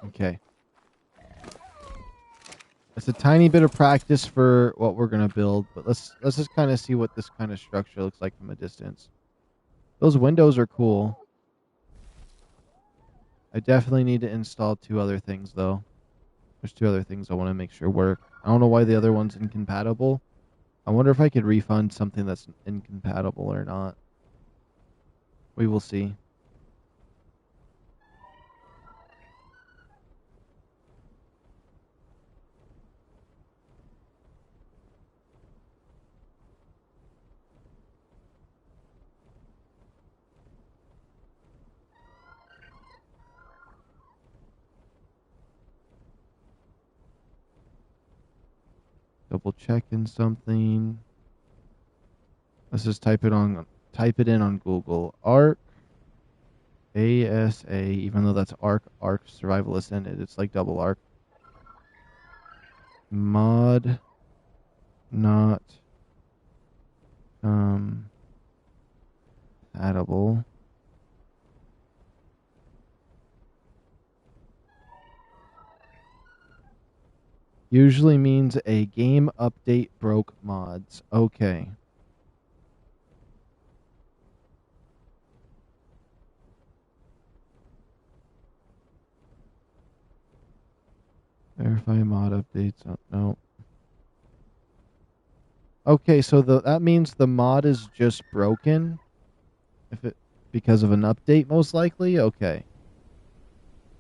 Speaker 1: Okay. It's a tiny bit of practice for what we're gonna build, but let's just kind of see what this kind of structure looks like from a distance. Those windows are cool. I definitely need to install 2 other things though. There's 2 other things I want to make sure work. I don't know why the other one's incompatible. I wonder if I could refund something that's incompatible or not. We will see. Double checking something. Let's just type it in on Google. ARK ASA, even though that's ARK Survivalist in it, it's like double ARK. Mod not compatible. Usually means a game update broke mods. Okay. Verify mod updates. Oh, no. Okay, so that means the mod is just broken. Because of an update, most likely. Okay.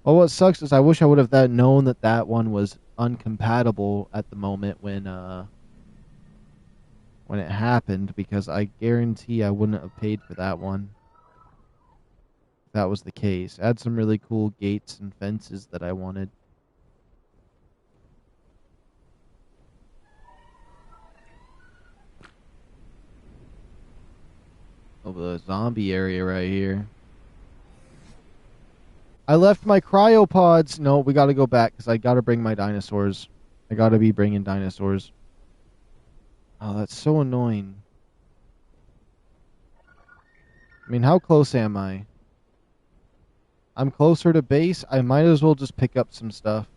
Speaker 1: Well, what sucks is I wish I would have known that one was uncompatible at the moment when it happened, because I guarantee I wouldn't have paid for that one if that was the case. It had some really cool gates and fences that I wanted. Oh, the zombie area right here. I left my cryopods. No, we got to go back because I got to bring my dinosaurs. I got to be bringing dinosaurs. Oh, that's so annoying. I mean, how close am I? I'm closer to base. I might as well just pick up some stuff.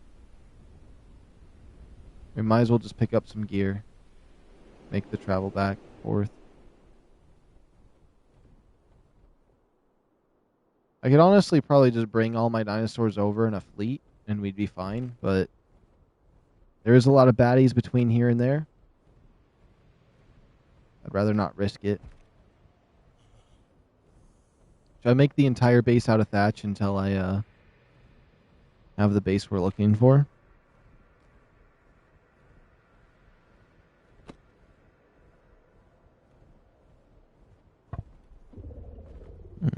Speaker 1: We might as well just pick up some gear. Make the travel back and forth. I could honestly probably just bring all my dinosaurs over in a fleet and we'd be fine, but there is a lot of baddies between here and there. I'd rather not risk it. Should I make the entire base out of thatch until I have the base we're looking for? Hmm.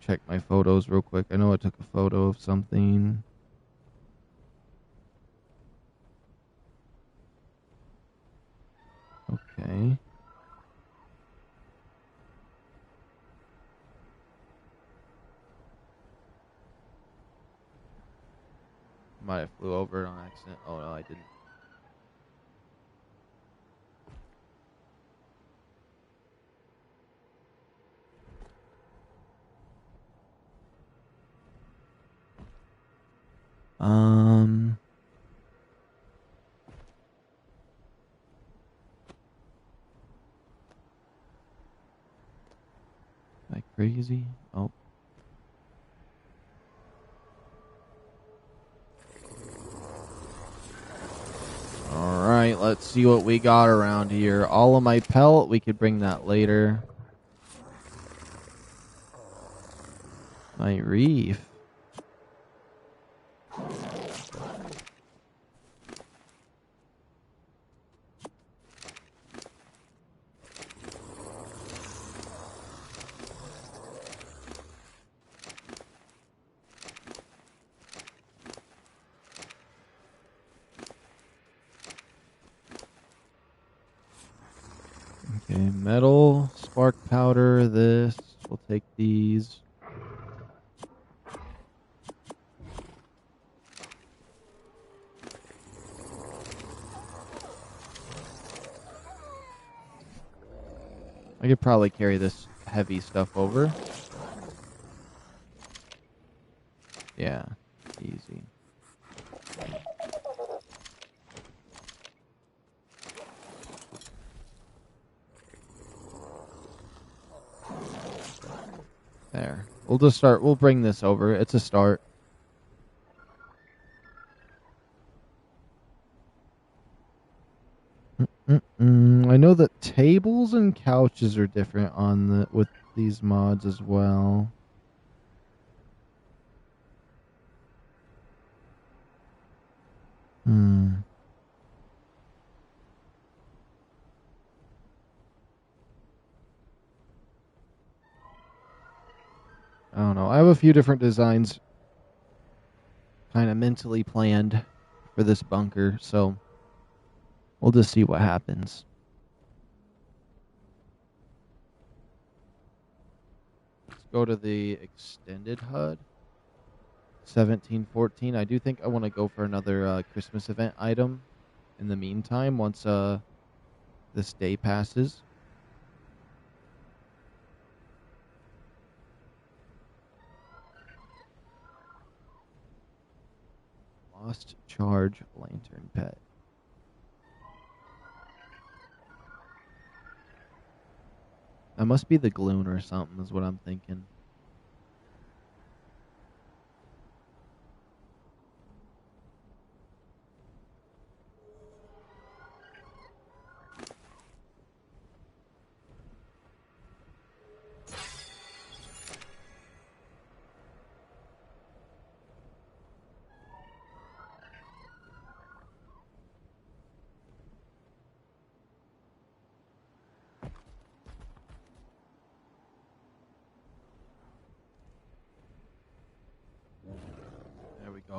Speaker 1: Check my photos real quick. I know I took a photo of something. Okay. Might have flew over it on accident. Oh no, I didn't. Um, am I crazy? Oh. Alright, let's see what we got around here. All of my pelt, we could bring that later. My reef. Okay, metal, spark powder, this. We'll take these. I could probably carry this heavy stuff over. Yeah, easy. There. We'll just start. We'll bring this over. It's a start. I know that tables and couches are different on the with these mods as well. Hmm. I don't know. I have a few different designs kind of mentally planned for this bunker, so we'll just see what happens. Let's go to the extended HUD. 1714. I do think I want to go for another Christmas event item in the meantime once this day passes. Lost charge lantern pet. That must be the gloon or something is what I'm thinking.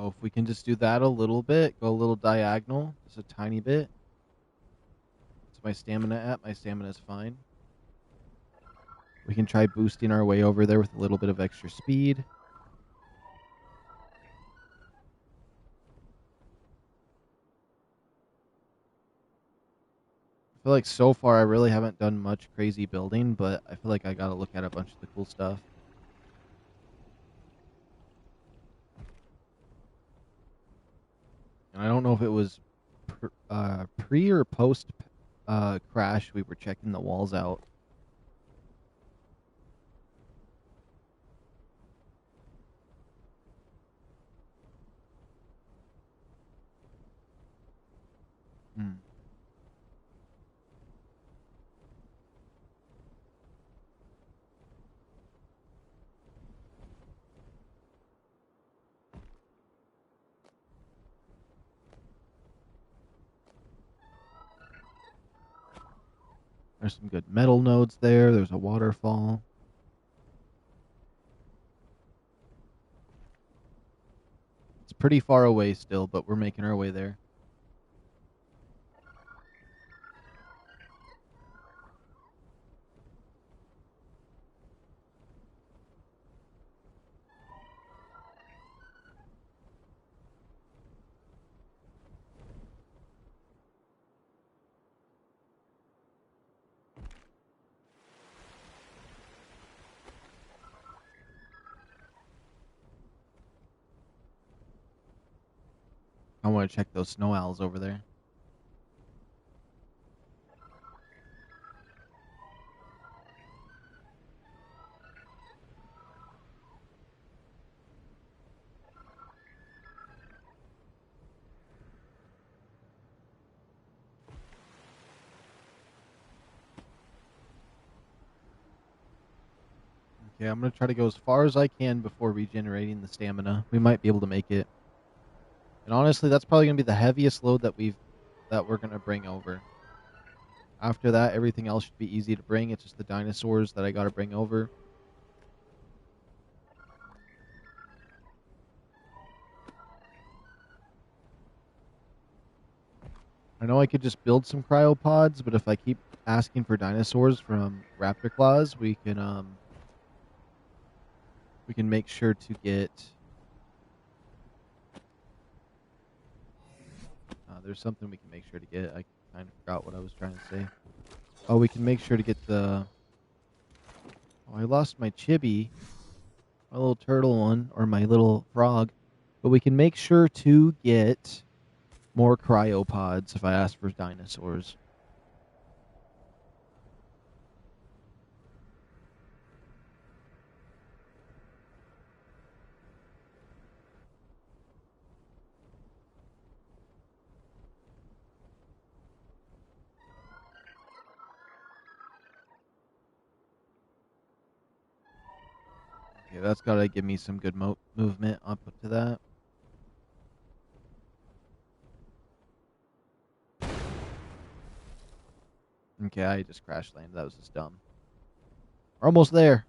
Speaker 1: if we can just do that a little bit, go a little diagonal, just a tiny bit. What's my stamina at? My stamina's fine. We can try boosting our way over there with a little bit of extra speed. I feel like so far I really haven't done much crazy building, but I feel like I gotta look at a bunch of the cool stuff. And I don't know if it was pre or post crash we were checking the walls out. Hmm. There's some good metal nodes there. There's a waterfall. It's pretty far away still, but we're making our way there. I want to check those snow owls over there. Okay, I'm going to try to go as far as I can before regenerating the stamina. We might be able to make it. And honestly, that's probably going to be the heaviest load that we're going to bring over. After that, everything else should be easy to bring. It's just the dinosaurs that I got to bring over. I know I could just build some cryopods, but if I keep asking for dinosaurs from raptor claws, we can make sure to get there's something we can make sure to get. I kind of forgot what I was trying to say. Oh, we can make sure to get the Oh, I lost my chibi, my little turtle one, or my little frog. But we can make sure to get more cryopods if I ask for dinosaurs. Okay, that's got to give me some good movement up to that. Okay, I just crash landed. That was just dumb. We're almost there.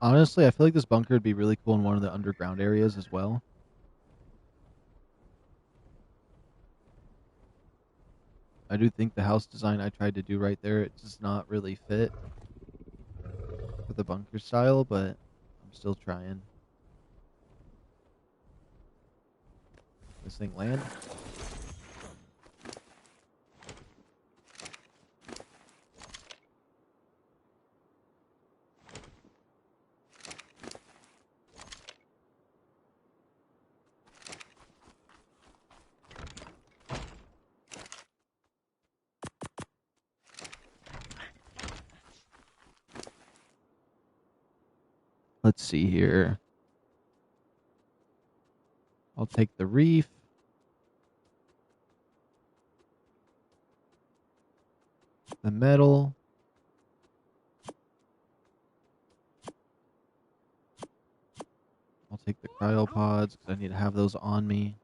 Speaker 1: Honestly, I feel like this bunker would be really cool in one of the underground areas as well. I do think the house design I tried to do right there, it does not really fit for the bunker style, but I'm still trying. This thing land? Let's see here. I'll take the reef. The metal. I'll take the cryopods because I need to have those on me.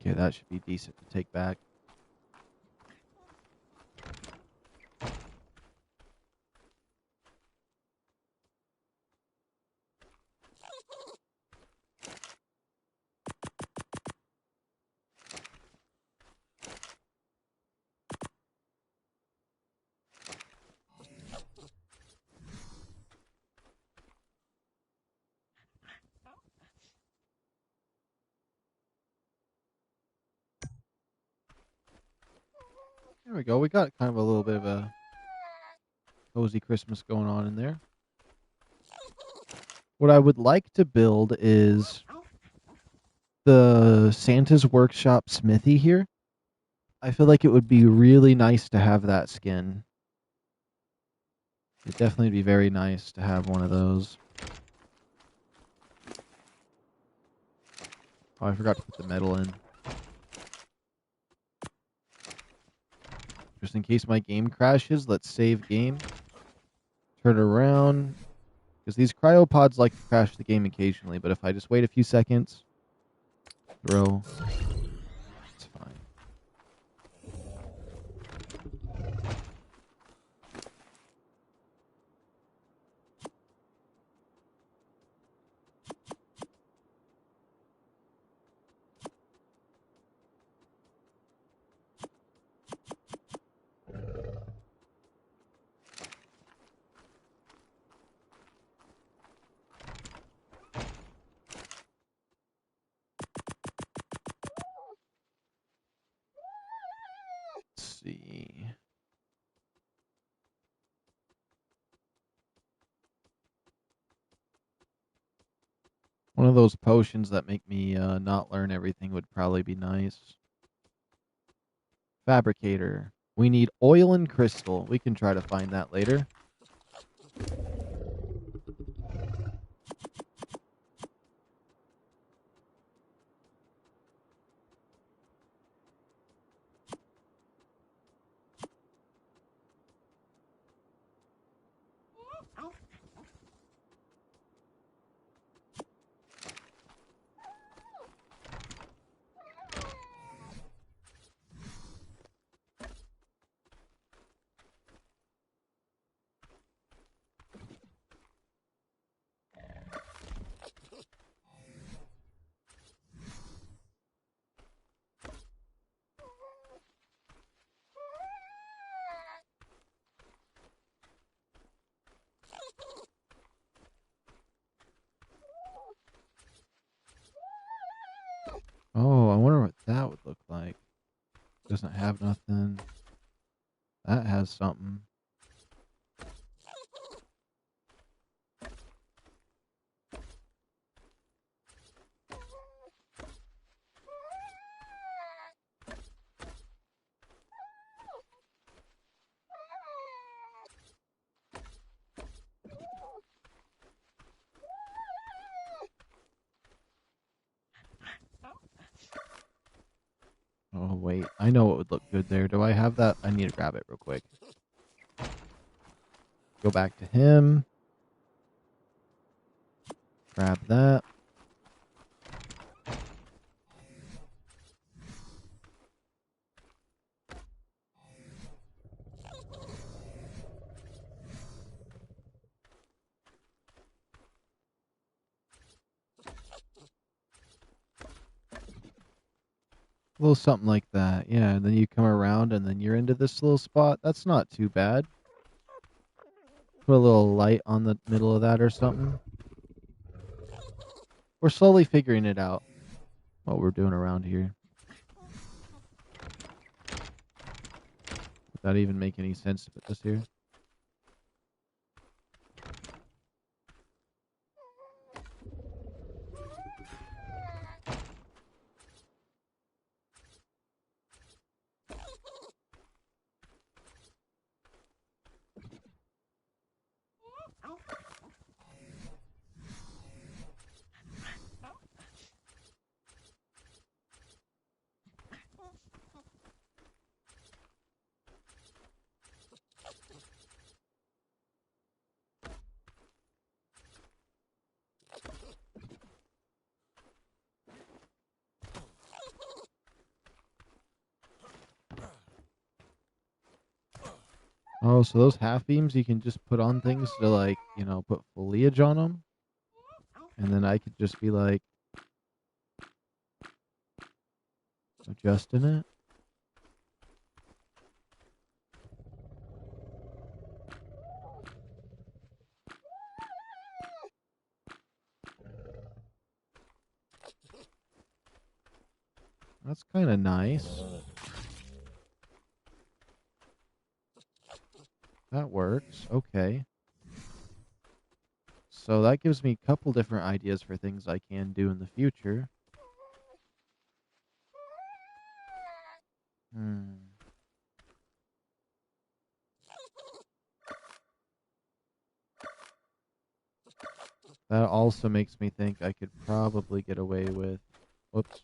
Speaker 1: Okay, that should be decent to take back. There we go. We got kind of a little bit of a cozy Christmas going on in there. What I would like to build is the Santa's Workshop Smithy here. I feel like it would be really nice to have that skin. It'd definitely be very nice to have one of those. Oh, I forgot to put the metal in. Just in case my game crashes, let's save game. Turn it around. Because these cryopods like to crash the game occasionally, but if I just wait a few seconds, throw, it's fine. Let's see. One of those potions that make me not learn everything would probably be nice. Fabricator. We need oil and crystal. We can try to find that later. Oh, I wonder what that would look like. Doesn't have nothing. That has something. Oh, wait. I know what would look good there. Do I have that? I need to grab it real quick. Go back to him. Grab that. A little something like that. Yeah, and then you come around and then you're into this little spot. That's not too bad. Put a little light on the middle of that or something. We're slowly figuring it out. What we're doing around here. Would that even make any sense to put this here? Oh, so those half beams you can just put on things to, like, put foliage on them, and then I could just be like adjusting it. That's kind of nice. That works. Okay. So that gives me a couple different ideas for things I can do in the future. Hmm. That also makes me think I could probably get away with. Whoops.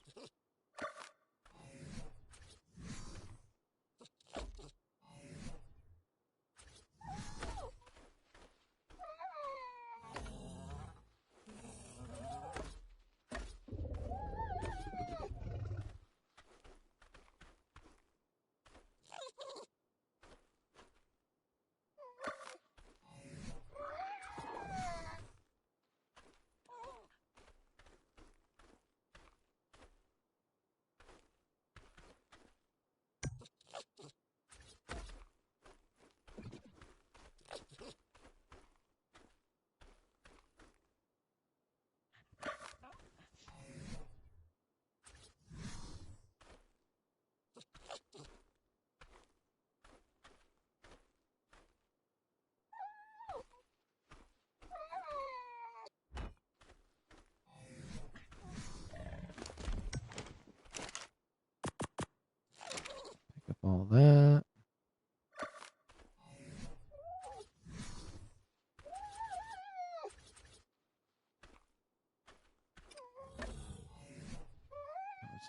Speaker 1: Pick up all that.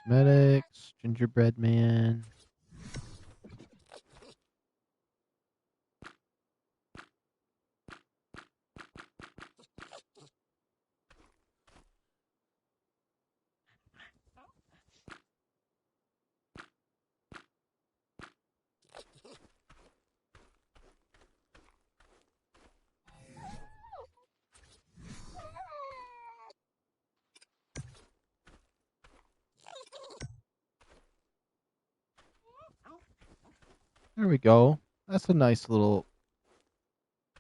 Speaker 1: Cosmetics, gingerbread man. There we go. That's a nice little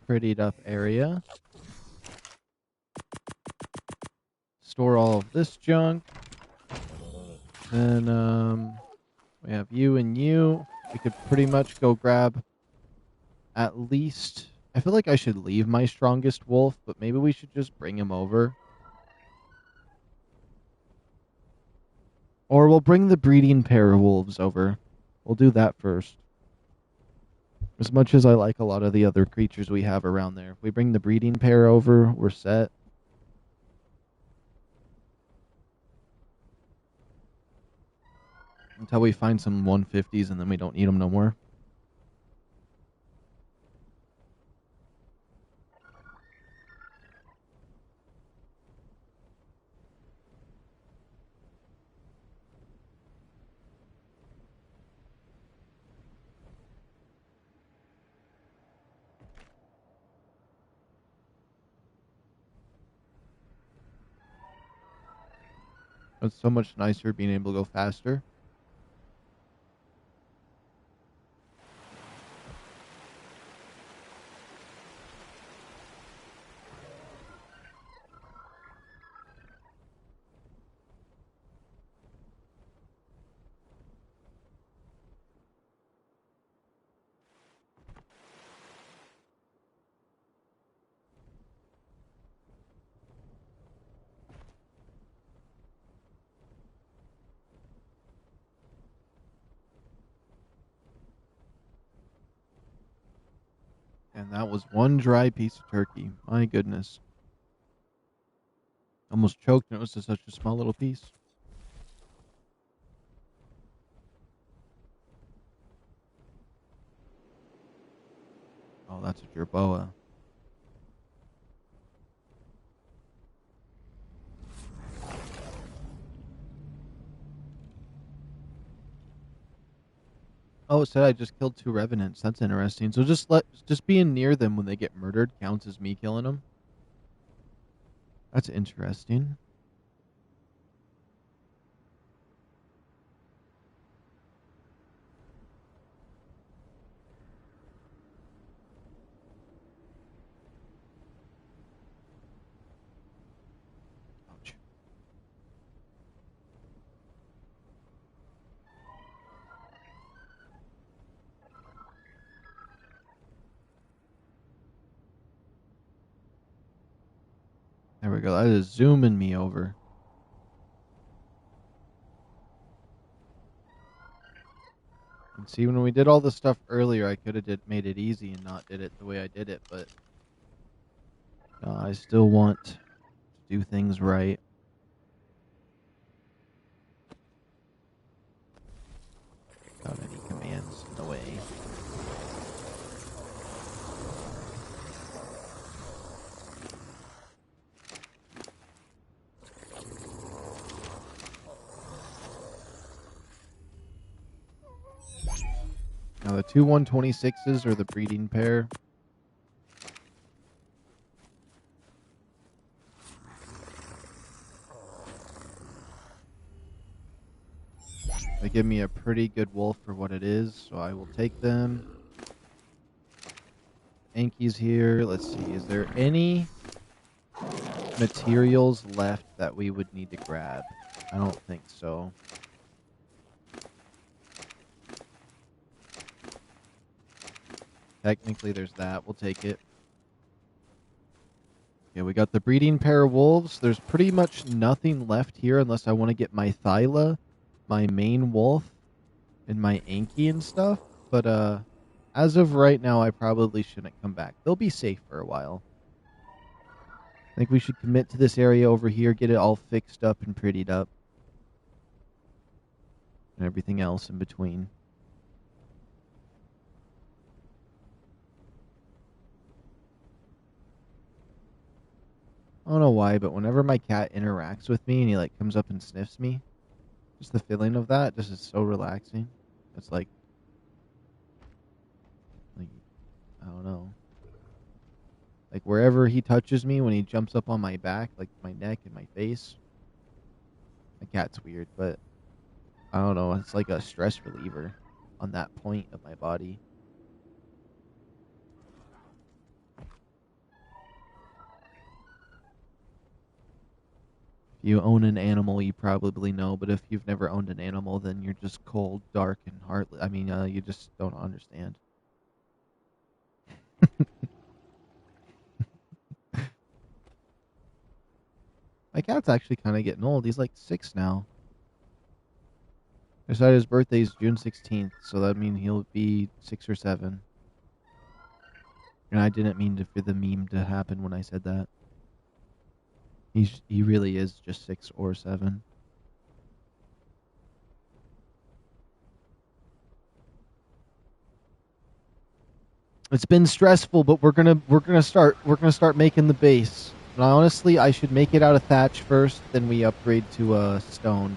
Speaker 1: prettied up area. Store all of this junk. Then we have you and you. We could pretty much go grab at least. I feel like I should leave my strongest wolf, but maybe we should just bring him over. Or we'll bring the breeding pair of wolves over. We'll do that first. As much as I like a lot of the other creatures we have around there, if we bring the breeding pair over, we're set. Until we find some 150s and then we don't need them no more. It's so much nicer being able to go faster. And that was one dry piece of turkey. My goodness. Almost choked and it was just such a small little piece. Oh, that's a jerboa. Oh, it said I just killed 2 revenants. That's interesting. So just being near them when they get murdered counts as me killing them. That's interesting. Ouch. There we go. That is zooming me over. And see, when we did all the stuff earlier, I could have made it easy and not did it the way I did it, but I still want to do things right. Without any commands in the way. Now the 2 126s are the breeding pair. They give me a pretty good wolf for what it is, so I will take them. Anki's here. Let's see. Is there any materials left that we would need to grab? I don't think so. Technically, there's that. We'll take it. Yeah, we got the breeding pair of wolves. There's pretty much nothing left here unless I want to get my Thyla, my main wolf, and my Anki and stuff. But as of right now, I probably shouldn't come back. They'll be safe for a while. I think we should commit to this area over here, get it all fixed up and prettied up. And everything else in between. I don't know why, but whenever my cat interacts with me and he like comes up and sniffs me, just the feeling of that just is so relaxing. It's like I don't know. Like wherever he touches me when he jumps up on my back, like my neck and my face. My cat's weird, but I don't know, it's like a stress reliever on that point of my body. If you own an animal, you probably know, but if you've never owned an animal, then you're just cold, dark, and heartless. I mean, you just don't understand. My cat's actually kind of getting old. He's like 6 now. I decided his birthday's June 16th, so that means he'll be 6 or 7. And I didn't mean for the meme to happen when I said that. He really is just 6 or 7. It's been stressful, but we're gonna start making the base. And honestly, I should make it out of thatch first, then we upgrade to stone.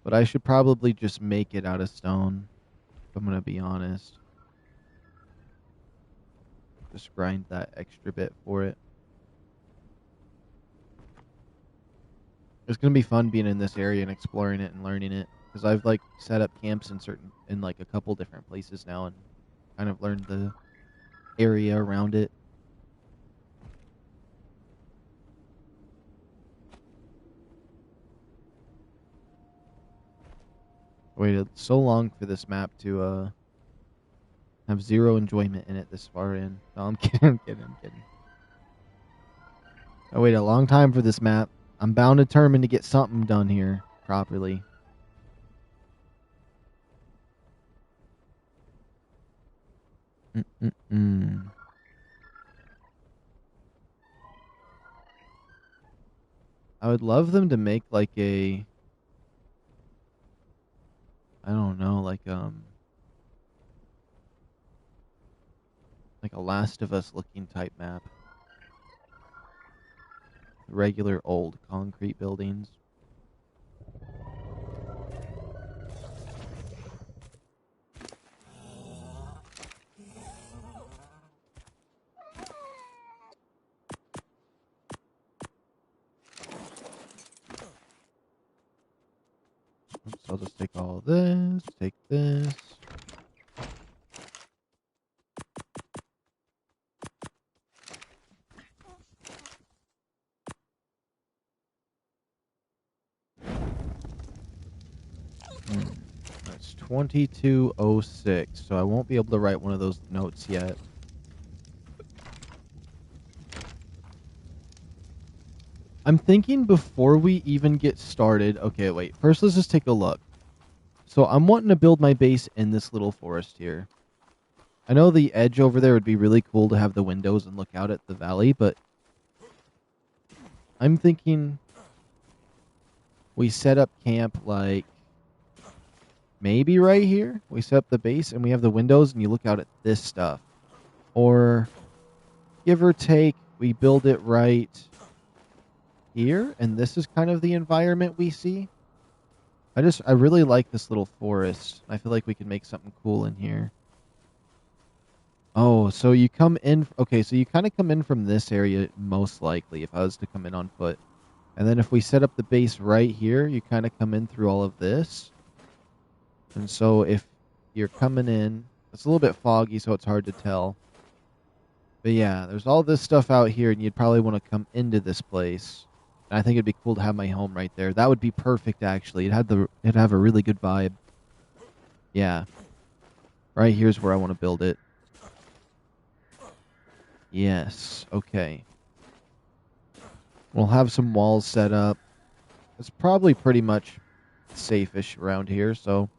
Speaker 1: But I should probably just make it out of stone, if I'm gonna be honest. Just grind that extra bit for it. It's gonna be fun being in this area and exploring it and learning it, because I've like set up camps in like a couple different places now and kind of learned the area around it. I waited so long for this map to have zero enjoyment in it this far in. No, I'm kidding, I'm kidding. I waited a long time for this map. I'm bound and determined to get something done here properly. Mm-mm-mm. I would love them to make like a, I don't know, like a Last of Us looking type map. Regular old concrete buildings. I'll just take all this, take this. That's 2206, so I won't be able to write one of those notes yet. I'm thinking before we even get started... Okay, wait. First, let's just take a look. So I'm wanting to build my base in this little forest here. I know the edge over there would be really cool to have the windows and look out at the valley, but I'm thinking we set up camp like maybe right here. We set up the base and we have the windows and you look out at this stuff. Or give or take, we build it right here and this is kind of the environment we see. I really like this little forest. I feel like we could make something cool in here. Oh, so you come in... Okay, so you kind of come in from this area, most likely, if I was to come in on foot. And then if we set up the base right here, you kind of come in through all of this. And so if you're coming in... It's a little bit foggy, so it's hard to tell. But yeah, there's all this stuff out here, and you'd probably want to come into this place. And I think it'd be cool to have my home right there. That would be perfect, actually. It'd have a really good vibe. Yeah. Right here's where I want to build it. Yes. Okay. We'll have some walls set up. It's probably pretty much safe-ish around here, so...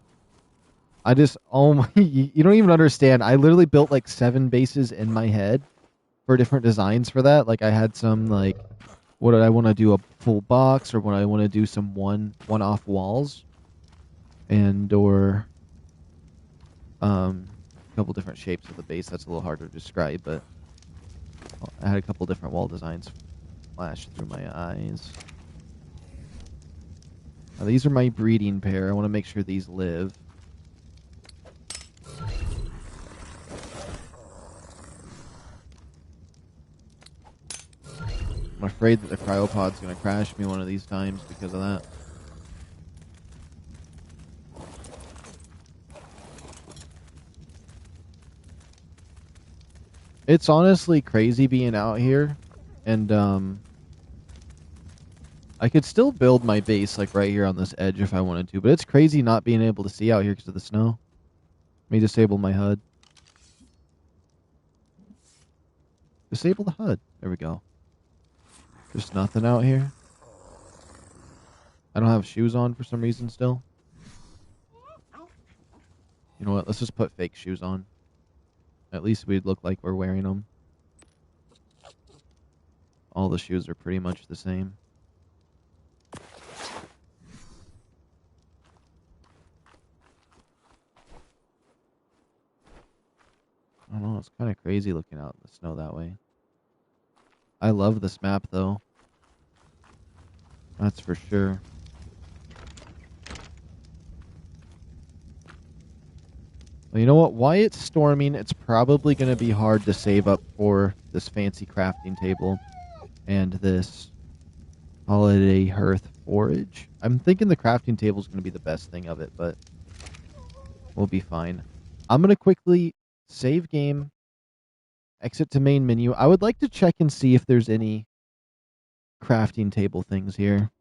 Speaker 1: Oh my... You don't even understand. I literally built like 7 bases in my head for different designs for that. Like I had some like... What did I want to do? A full box, or what I want to do some one-off walls? Or... A couple different shapes of the base. That's a little harder to describe, but... I had a couple different wall designs flash through my eyes. Now, these are my breeding pair. I want to make sure these live. I'm afraid that the cryopod's going to crash me one of these times because of that. It's honestly crazy being out here, and I could still build my base like right here on this edge if I wanted to, but it's crazy not being able to see out here because of the snow. Let me disable my HUD. Disable the HUD. There we go. There's nothing out here. I don't have shoes on for some reason still. You know what? Let's just put fake shoes on. At least we'd look like we're wearing them. All the shoes are pretty much the same. I don't know. It's kind of crazy looking out in the snow that way. I love this map, though. That's for sure. Well, you know what? Why it's storming, it's probably going to be hard to save up for this fancy crafting table and this holiday hearth forage. I'm thinking the crafting table is going to be the best thing of it, but we'll be fine. I'm going to quickly save game, exit to main menu. I would like to check and see if there's any crafting table things here.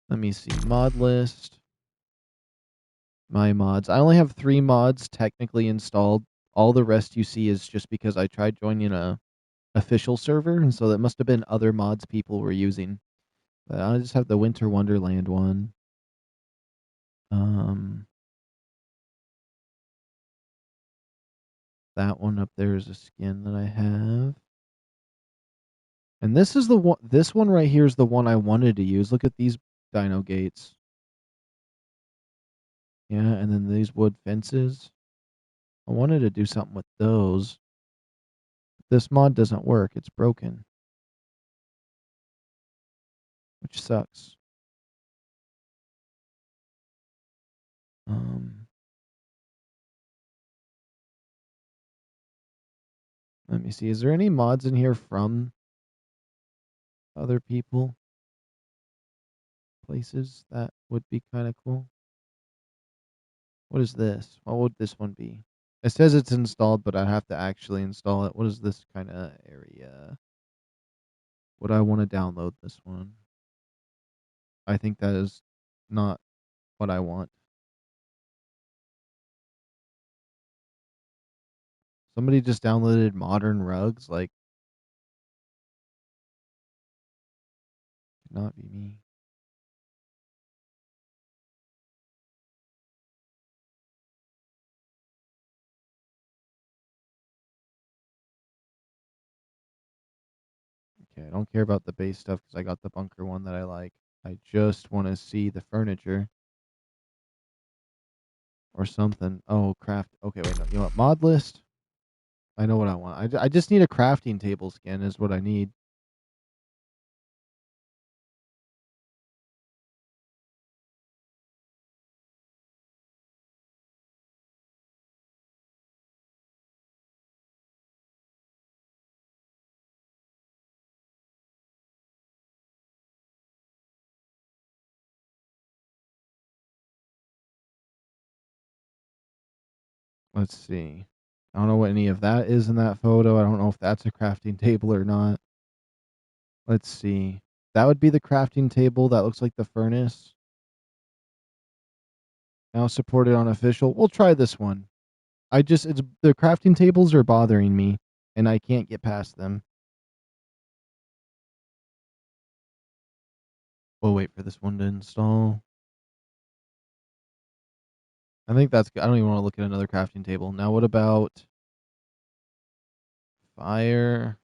Speaker 1: Let me see. Mod list. My mods. I only have 3 mods technically installed. All the rest you see is just because I tried joining a official server, and so that must have been other mods people were using. But I just have the Winter Wonderland one. That one up there is a skin that I have. And this is the one. This one right here is the one I wanted to use. Look at these dino gates. Yeah, and then these wood fences. I wanted to do something with those. This mod doesn't work. It's broken. Which sucks. Let me see. Is there any mods in here from other people? Places? That would be kind of cool. What is this? What would this one be? It says it's installed, but I have to actually install it. What is this kind of area? Would I want to download this one? I think that is not what I want. Somebody just downloaded modern rugs. Like, could not be me. Okay, I don't care about the base stuff because I got the bunker one that I like. I just want to see the furniture or something. Oh, craft. Okay, wait, no. You know what? Mod list. I know what I want. I just need a crafting table skin is what I need. Let's see. I don't know what any of that is in that photo. I don't know if that's a crafting table or not. Let's see. That would be the crafting table. That looks like the furnace. Now supported on official. We'll try this one. It's the crafting tables are bothering me, and I can't get past them. We'll wait for this one to install. I think that's good. I don't even want to look at another crafting table. Now, what about fireplace?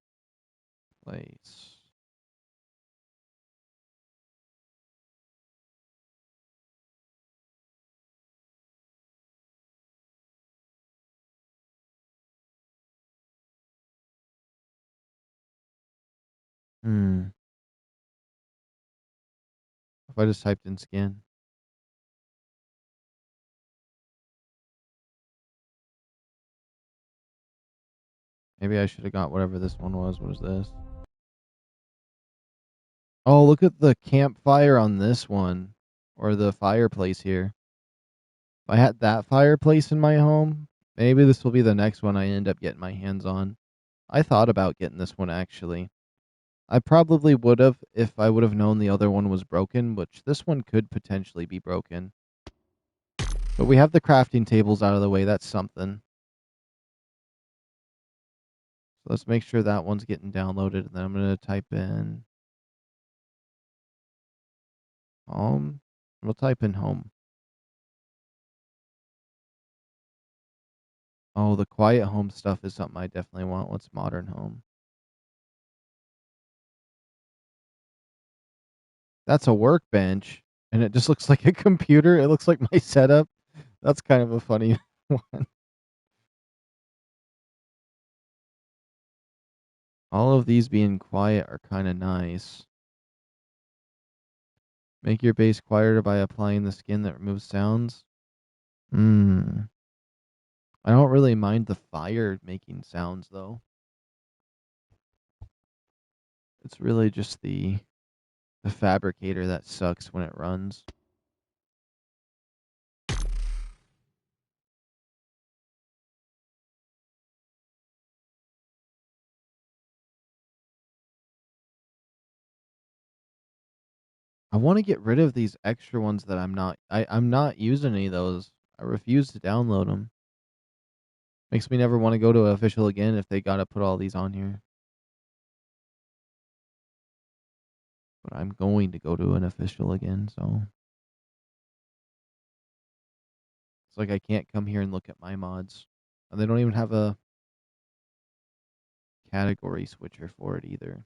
Speaker 1: Hmm. If I just typed in skin, maybe I should have got whatever this one was. What is this? Oh, look at the campfire on this one, or the fireplace here. If I had that fireplace in my home, maybe this will be the next one I end up getting my hands on. I thought about getting this one actually. I probably would have if I would have known the other one was broken, which this one could potentially be broken. But we have the crafting tables out of the way. That's something. So let's make sure that one's getting downloaded. And then I'm going to type in home. We'll type in home. Oh, the quiet home stuff is something I definitely want. What's modern home? That's a workbench. And it just looks like a computer. It looks like my setup. That's kind of a funny one. All of these being quiet are kind of nice. Make your base quieter by applying the skin that removes sounds. Hmm. I don't really mind the fire making sounds though. It's really just the fabricator that sucks when it runs. I want to get rid of these extra ones that I'm not using any of those. I refuse to download them. Makes me never want to go to official again if they got to put all these on here. But I'm going to go to an official again, so it's like I can't come here and look at my mods. And they don't even have a category switcher for it either.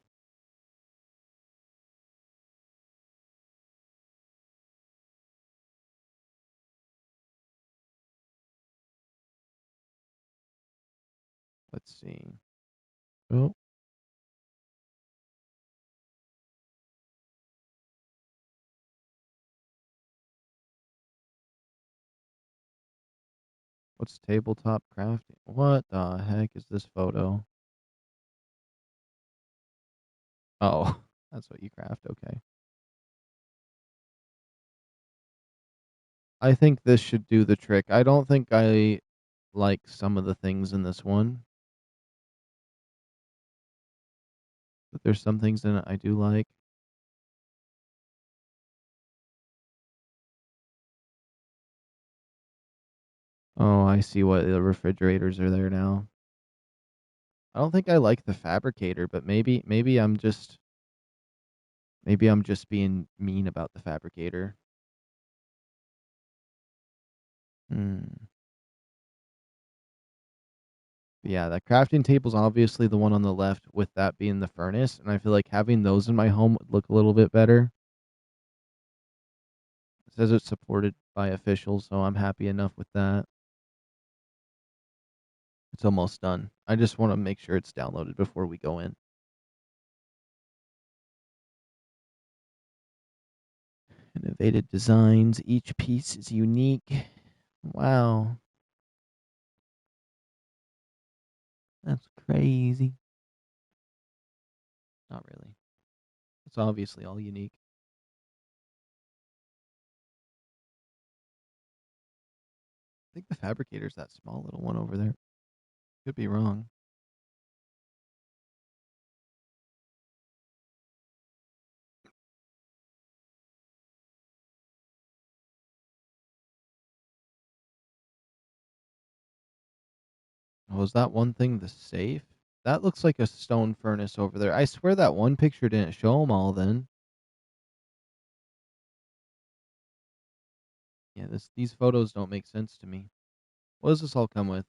Speaker 1: Let's see. Oh, what's tabletop crafting? What the heck is this photo? Oh, that's what you craft. Okay. I think this should do the trick. I don't think I like some of the things in this one, but there's some things in it I do like. Oh, I see what the refrigerators are there now. I don't think I like the fabricator, but maybe I'm just being mean about the fabricator. Hmm. Yeah, the crafting table's obviously the one on the left, with that being the furnace, and I feel like having those in my home would look a little bit better. It says it's supported by officials, so I'm happy enough with that. It's almost done. I just want to make sure it's downloaded before we go in. Innovative designs. Each piece is unique. Wow. That's crazy. Not really. It's obviously all unique. I think the fabricator's that small little one over there. Could be wrong. Oh, is that one thing the safe? That looks like a stone furnace over there. I swear that one picture didn't show them all then. Yeah, these photos don't make sense to me. What does this all come with?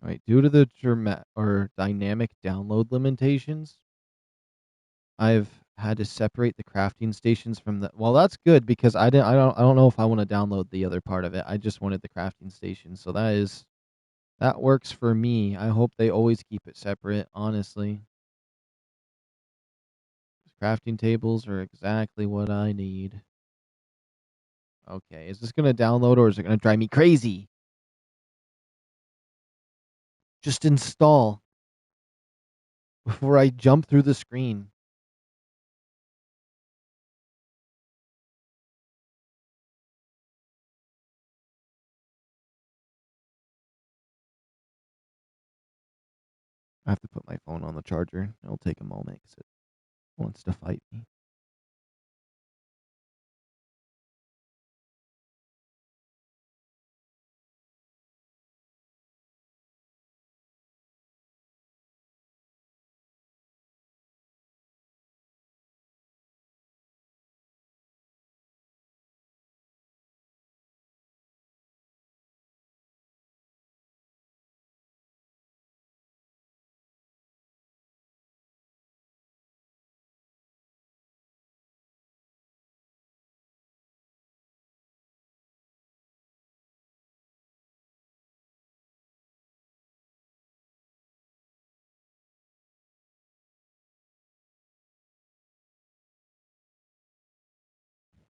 Speaker 1: All right, due to the dynamic download limitations, I've had to separate the crafting stations from the. Well, that's good because I don't know if I want to download the other part of it. I just wanted the crafting station, so that works for me. I hope they always keep it separate. Honestly, crafting tables are exactly what I need. Okay, is this gonna download or is it gonna drive me crazy? Just install before I jump through the screen. I have to put my phone on the charger. It'll take a moment because it wants to fight me.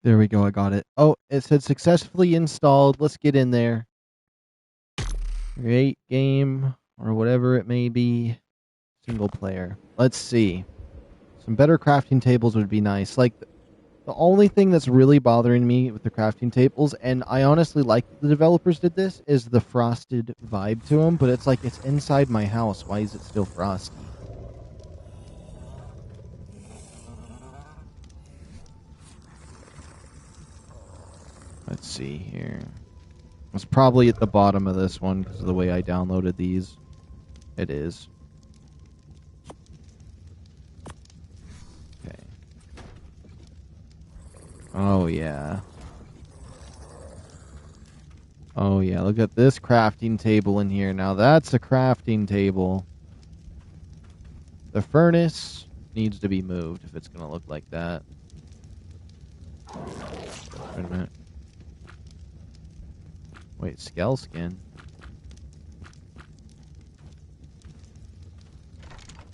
Speaker 1: There we go. I got it. Oh, it said successfully installed. Let's get in there. Create game or whatever it may be. Single player. Let's see. Some better crafting tables would be nice. Like the only thing that's really bothering me with the crafting tables, and I honestly like the developers did this, is the frosted vibe to them. But it's like it's inside my house. Why is it still frosty? Let's see here. It's probably at the bottom of this one because of the way I downloaded these. It is. Okay. Oh, yeah. Oh, yeah. Look at this crafting table in here. Now, that's a crafting table. The furnace needs to be moved if it's going to look like that. Wait a minute. Wait, scale skin.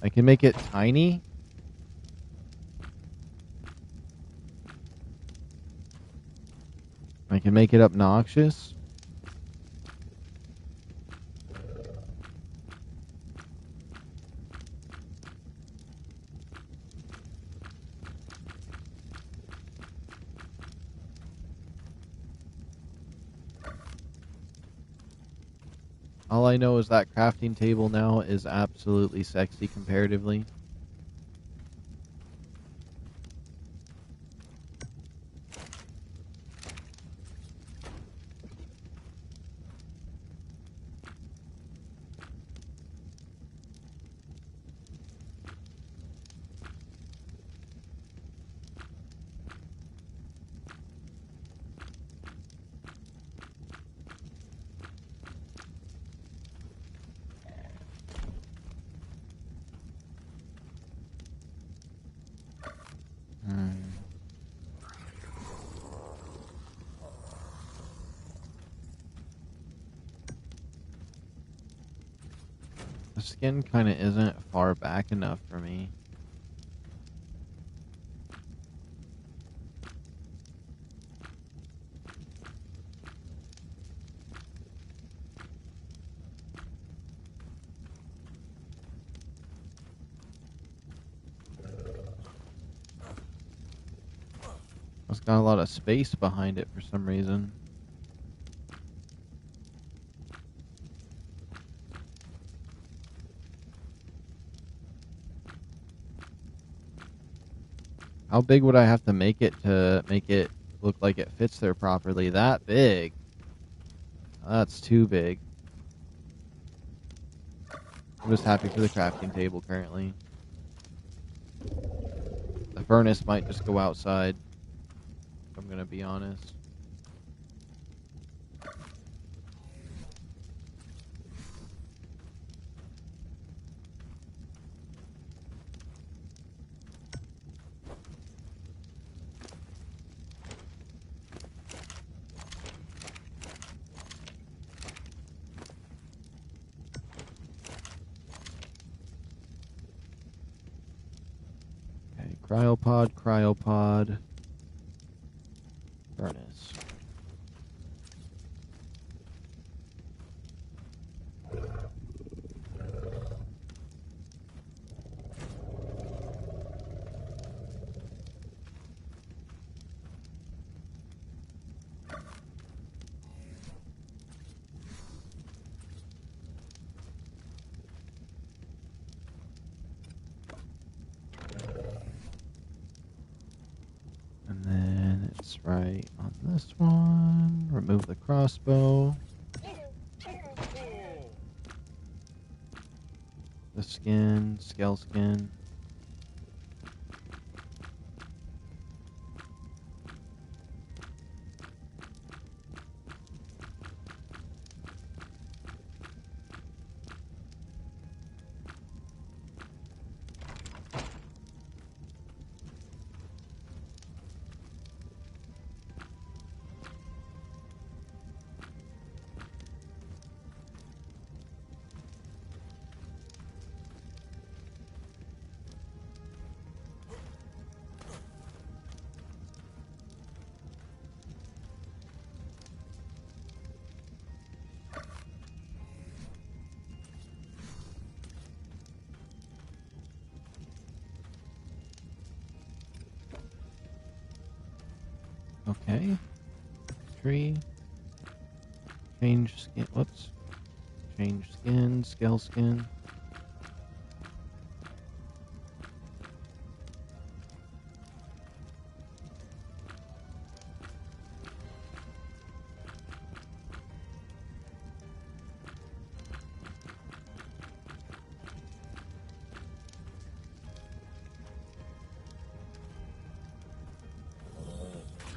Speaker 1: I can make it tiny? I can make it obnoxious? All I know is that crafting table now is absolutely sexy comparatively. The skin kind of isn't far back enough for me. It's got a lot of space behind it for some reason. How big would I have to make it look like it fits there properly? That big? That's too big. I'm just happy for the crafting table currently. The furnace might just go outside, if I'm gonna be honest. Okay, cryopod, furnace. And then it's right on this one. Remove the crossbow. The skin, scale skin. Okay. Tree. Change skin. Whoops. Change skin. Scale skin.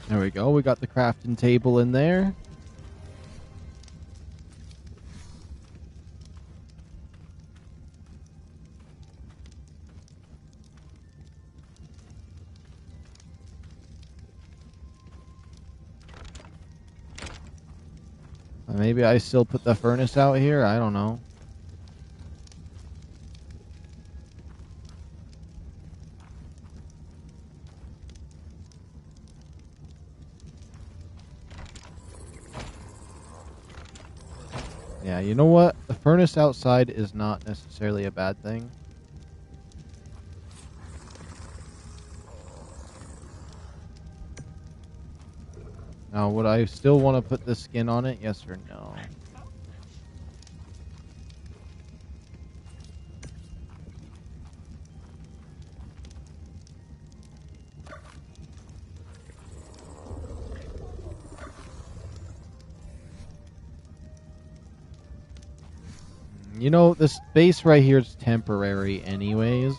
Speaker 1: There we go. We got the crafting table in there. Maybe I still put the furnace out here. I don't know. Yeah, you know what? The furnace outside is not necessarily a bad thing. Now, would I still want to put the skin on it? Yes or no? You know, this base right here is temporary anyways.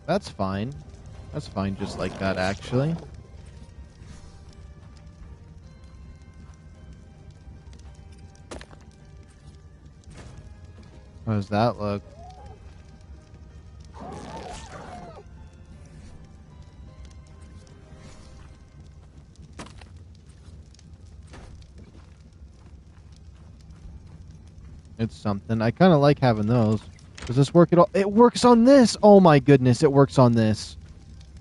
Speaker 1: That's fine. That's fine just like that, actually. How does that look? It's something. I kind of like having those. Does this work at all? It works on this! Oh my goodness, it works on this.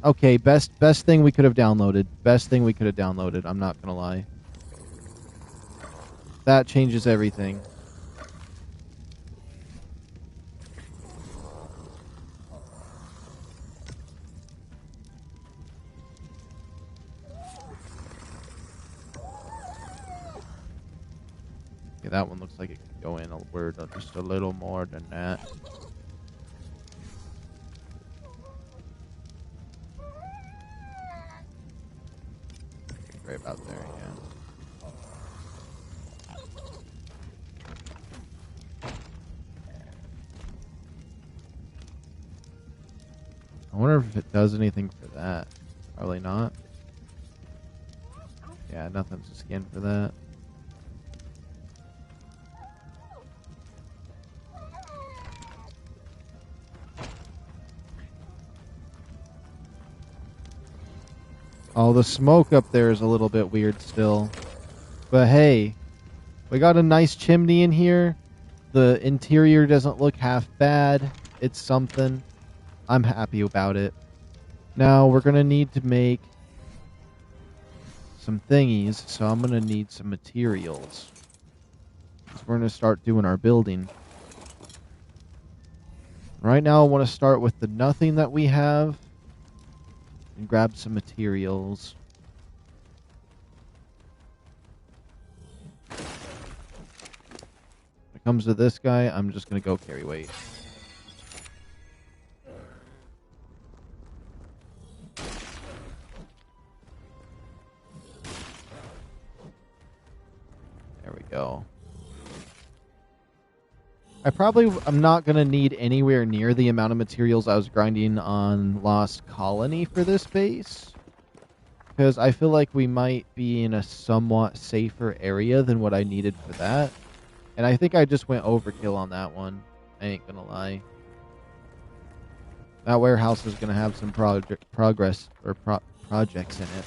Speaker 1: Okay, best thing we could have downloaded. Best thing we could have downloaded. I'm not gonna lie. That changes everything. Okay, that one looks like it could go in a word just a little more than that. Right about there, yeah. I wonder if it does anything for that. Probably not. Yeah, nothing's a skin for that. Oh, the smoke up there is a little bit weird still. But hey, we got a nice chimney in here. The interior doesn't look half bad. It's something. I'm happy about it. Now, we're going to need to make some thingies, so I'm going to need some materials. So we're going to start doing our building. Right now, I want to start with the nothing that we have and grab some materials. When it comes to this guy, I'm just going to go carry weight. There we go. I'm not going to need anywhere near the amount of materials I was grinding on Lost Colony for this base. Because I feel like we might be in a somewhat safer area than what I needed for that. And I think I just went overkill on that one. I ain't going to lie. That warehouse is going to have some projects in it.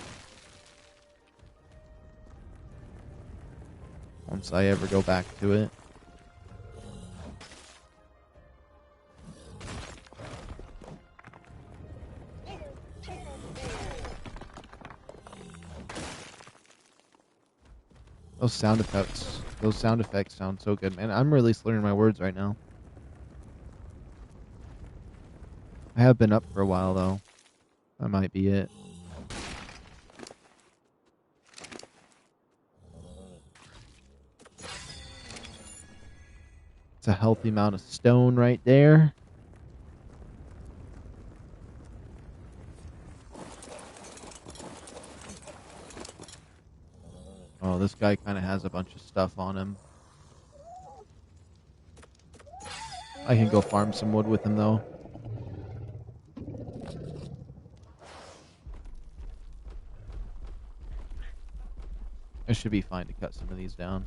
Speaker 1: Once I ever go back to it. Those sound effects sound so good, man. I'm really slurring my words right now. I have been up for a while, though. That might be it. It's a healthy amount of stone right there. Oh, this guy kind of has a bunch of stuff on him. I can go farm some wood with him, though. I should be fine to cut some of these down.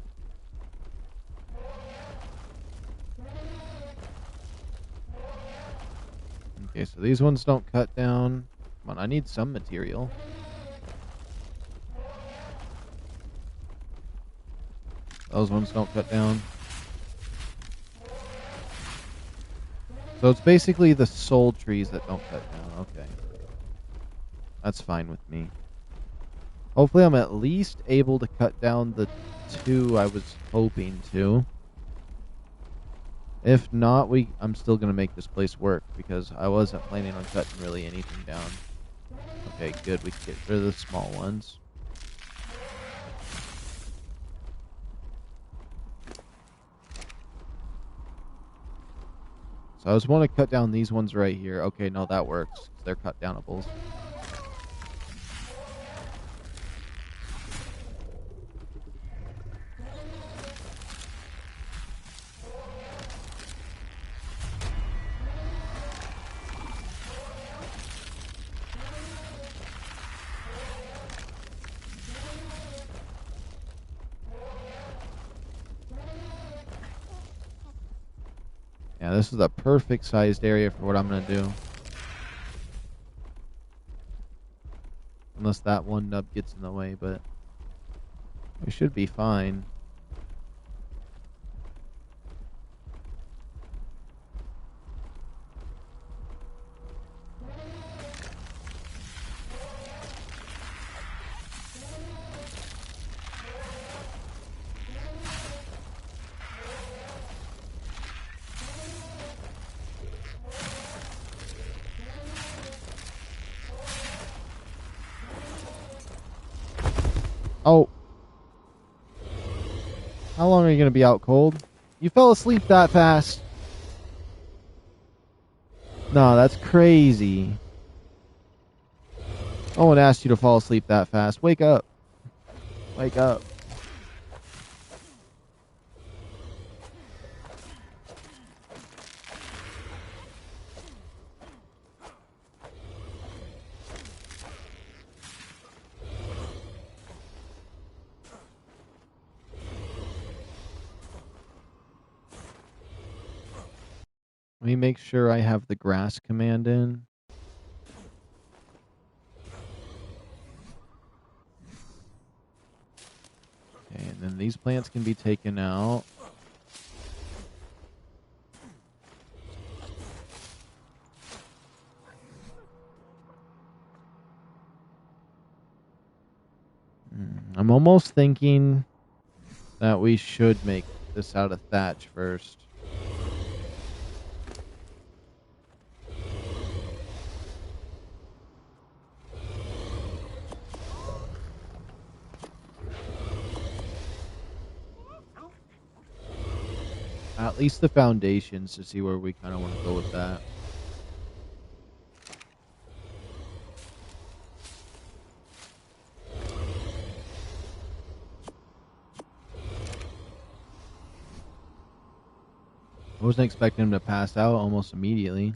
Speaker 1: Okay, so these ones don't cut down. Come on, I need some material. Those ones don't cut down. So it's basically the soul trees that don't cut down. Okay. That's fine with me. Hopefully I'm at least able to cut down the 2 I was hoping to. If not, I'm still going to make this place work because I wasn't planning on cutting really anything down. Okay, good. We can get rid of the small ones. So I just want to cut down these ones right here. Okay, no, that works. They're cut downables. Yeah, this is a perfect sized area for what I'm going to do. Unless that one nub gets in the way, but we should be fine. Oh. How long are you going to be out cold? You fell asleep that fast. No, that's crazy. No one asked you to fall asleep that fast. Wake up. Wake up. Let me make sure I have the grass command in. Okay, and then these plants can be taken out. I'm almost thinking that we should make this out of thatch first. At least the foundations to see where we kind of want to go with that. I wasn't expecting him to pass out almost immediately.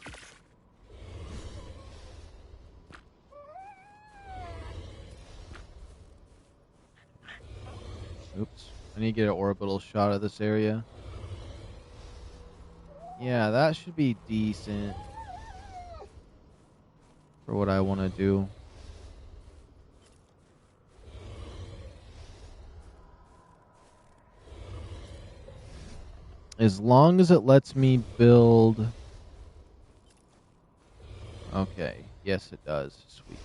Speaker 1: Oops. I need to get an orbital shot of this area. Yeah, that should be decent for what I want to do. As long as it lets me build... Okay. Yes, it does. Sweet.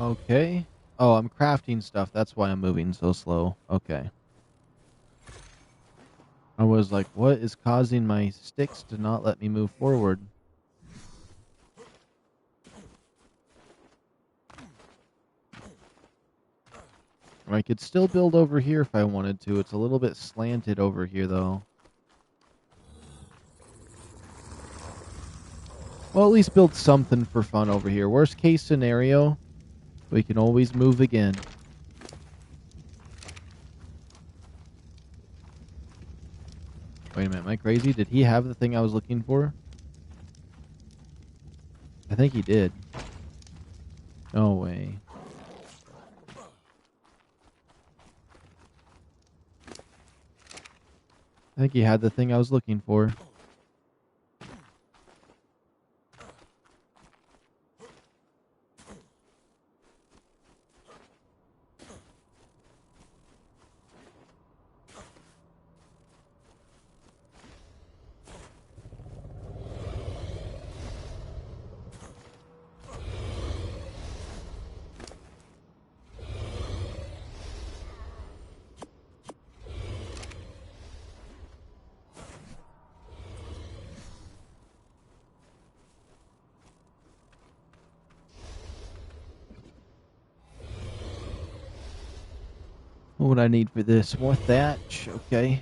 Speaker 1: Okay. Oh, I'm crafting stuff. That's why I'm moving so slow. Okay. I was like, what is causing my sticks to not let me move forward? I could still build over here if I wanted to. It's a little bit slanted over here, though. Well, at least build something for fun over here. Worst case scenario, we can always move again. Wait a minute, am I crazy? Did he have the thing I was looking for? I think he did. No way. I think he had the thing I was looking for. What would I need for this? More thatch? Okay.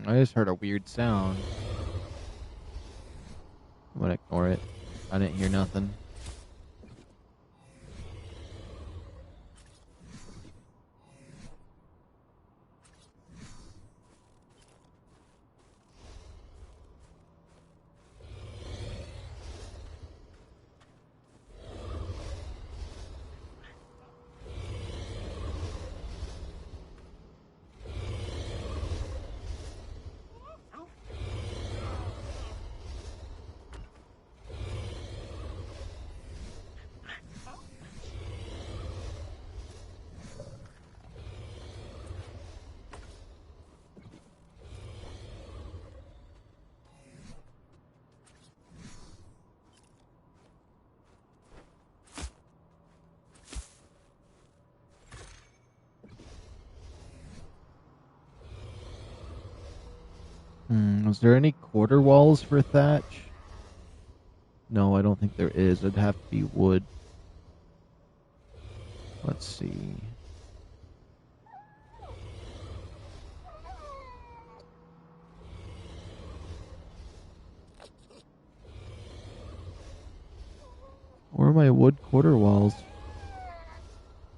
Speaker 1: I just heard a weird sound. I'm gonna ignore it. I didn't hear nothing. Is there any quarter walls for thatch? No, I don't think there is. It'd have to be wood. Let's see. Where are my wood quarter walls?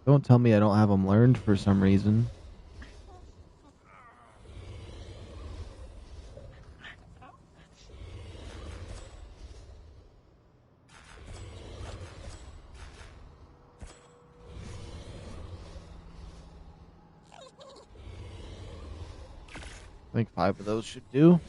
Speaker 1: Don't tell me I don't have them learned for some reason. I think 5 of those should do.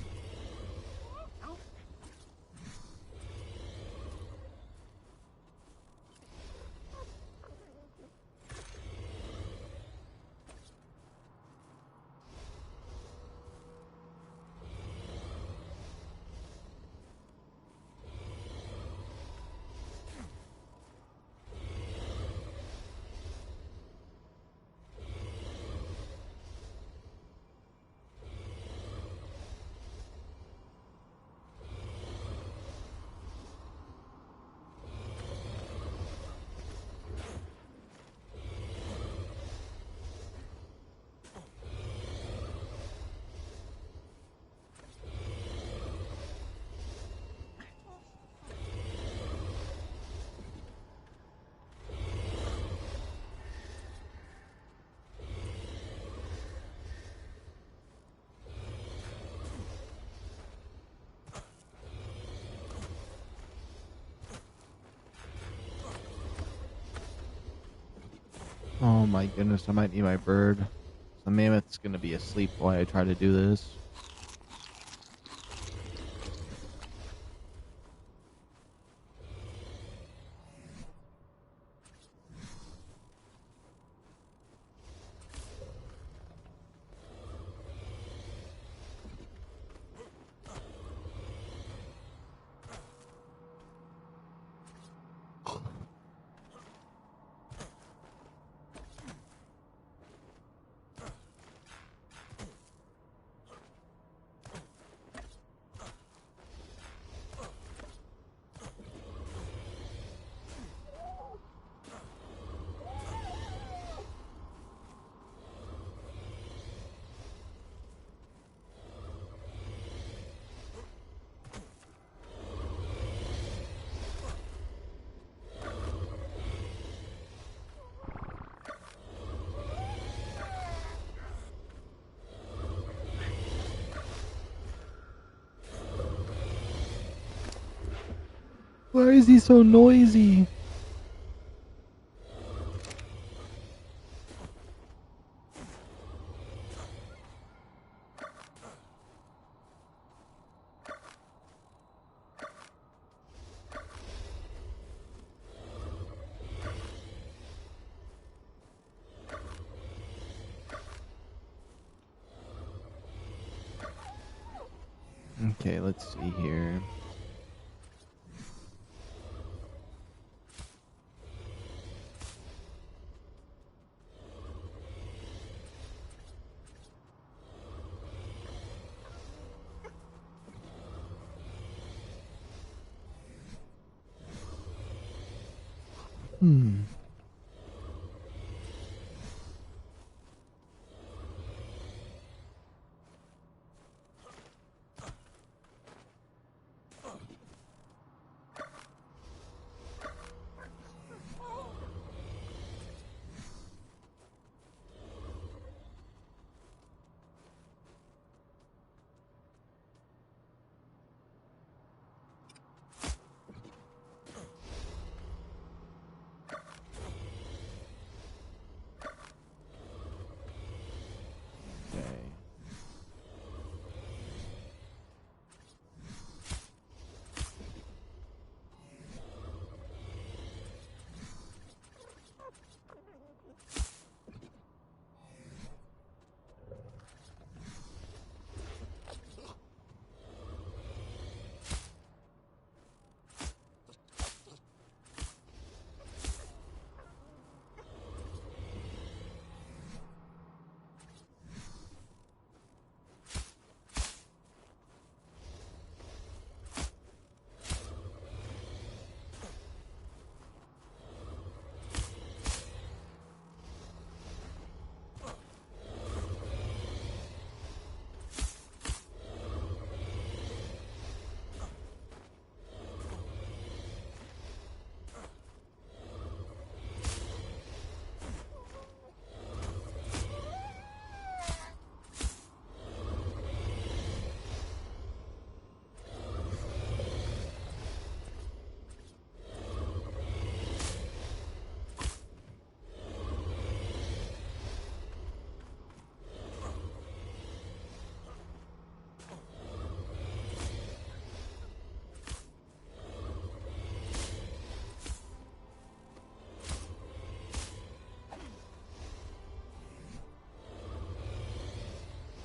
Speaker 1: Oh my goodness, I might need my bird. The mammoth's gonna be asleep while I try to do this. Why is he so noisy? Okay, let's see here. Hmm. Okay.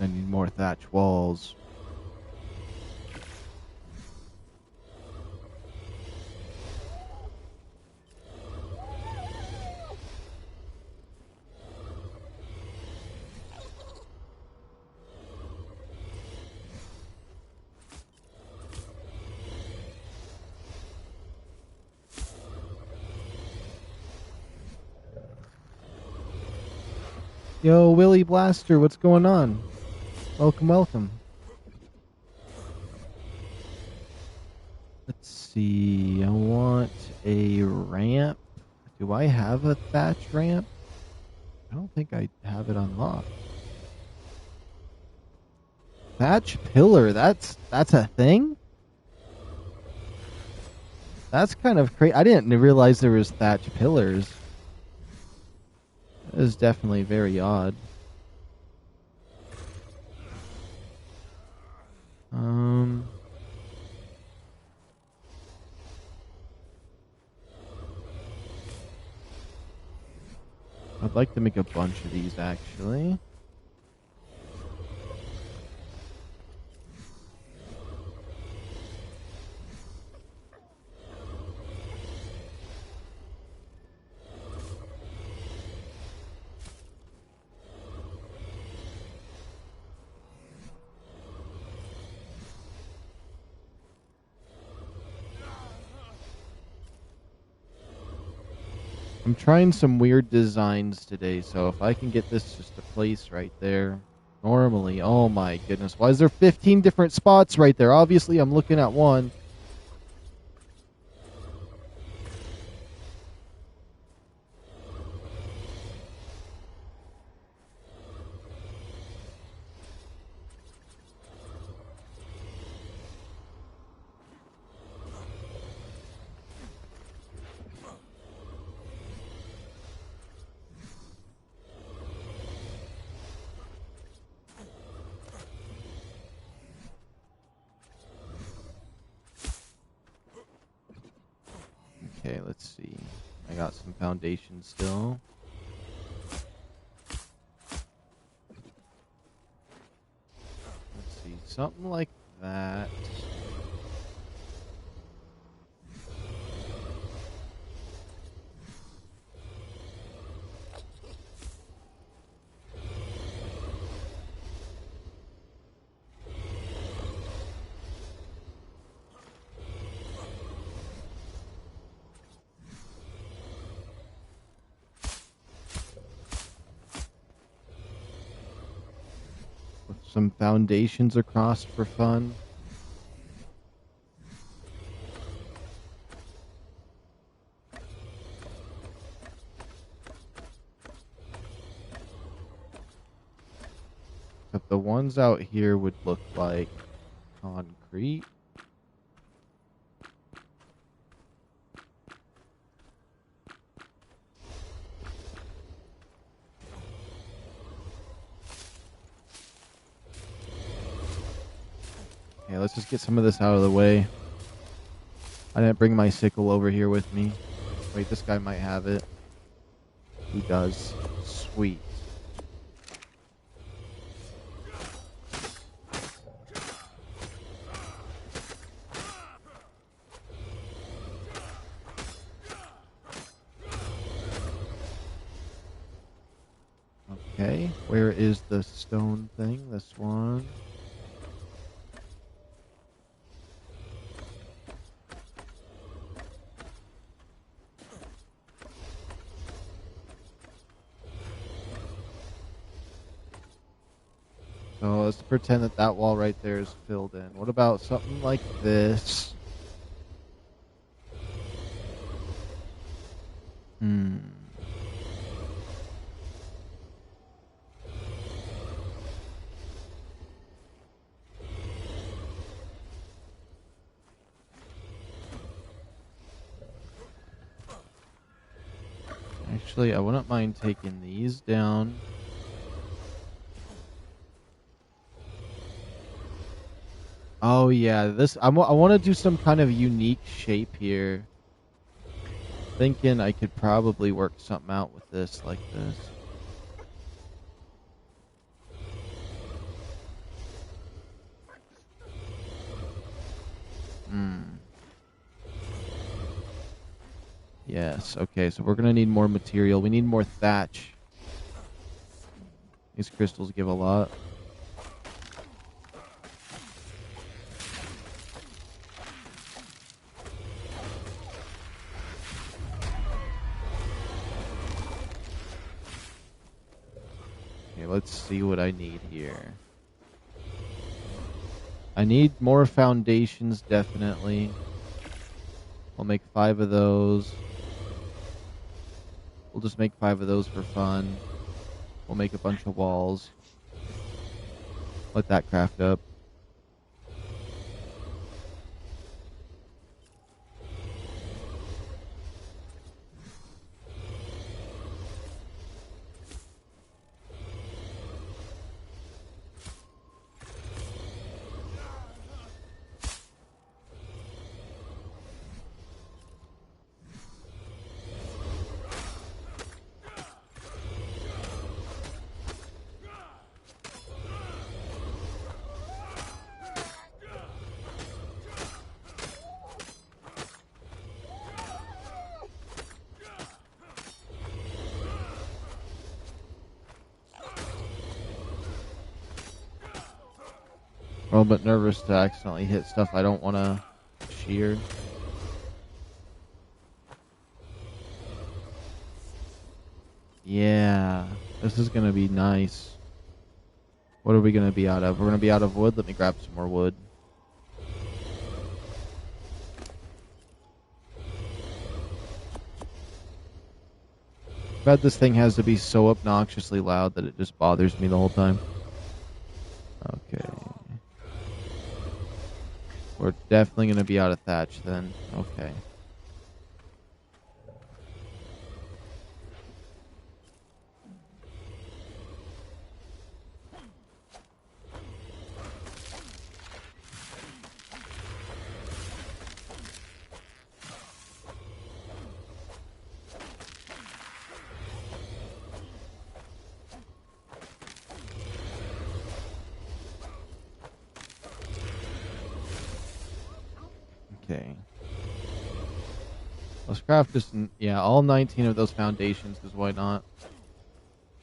Speaker 1: I need more thatch walls. Yo, Willy Blaster, what's going on? Welcome, welcome. Let's see. I want a ramp. Do I have a thatch ramp? I don't think I have it unlocked. Thatch pillar, that's a thing? That's kind of crazy. I didn't realize there was thatch pillars. That is definitely very odd. I'd like to make a bunch of these actually. I'm trying some weird designs today, so if I can get this just a place right there. Normally, oh my goodness, why is there 15 different spots right there? Obviously, I'm looking at one. Okay, let's see. I got some foundation still. Let's see, something like that. Put some foundations across for fun. But the ones out here would look like concrete. Okay, let's just get some of this out of the way. I didn't bring my sickle over here with me. Wait, this guy might have it. He does. Sweet. Okay, where is the stone thing? This one. So let's pretend that that wall right there is filled in. What about something like this? Actually, I wouldn't mind taking these down. Oh yeah, this I want to do some kind of unique shape here. Thinking I could probably work something out with this like this. Yes, okay, so we're gonna need more material. We need more thatch. These crystals give a lot. Okay, let's see what I need here. I need more foundations, definitely. I'll make 5 of those. We'll just make 5 of those for fun. We'll make a bunch of walls. Let that craft up. I'm a little bit nervous to accidentally hit stuff I don't want to shear. Yeah, this is going to be nice. What are we going to be out of? We're going to be out of wood. Let me grab some more wood. I bet this thing has to be so obnoxiously loud that it just bothers me the whole time. Okay. We're definitely going to be out of thatch then. Okay. Okay. Let's craft just, yeah, all 19 of those foundations, because why not?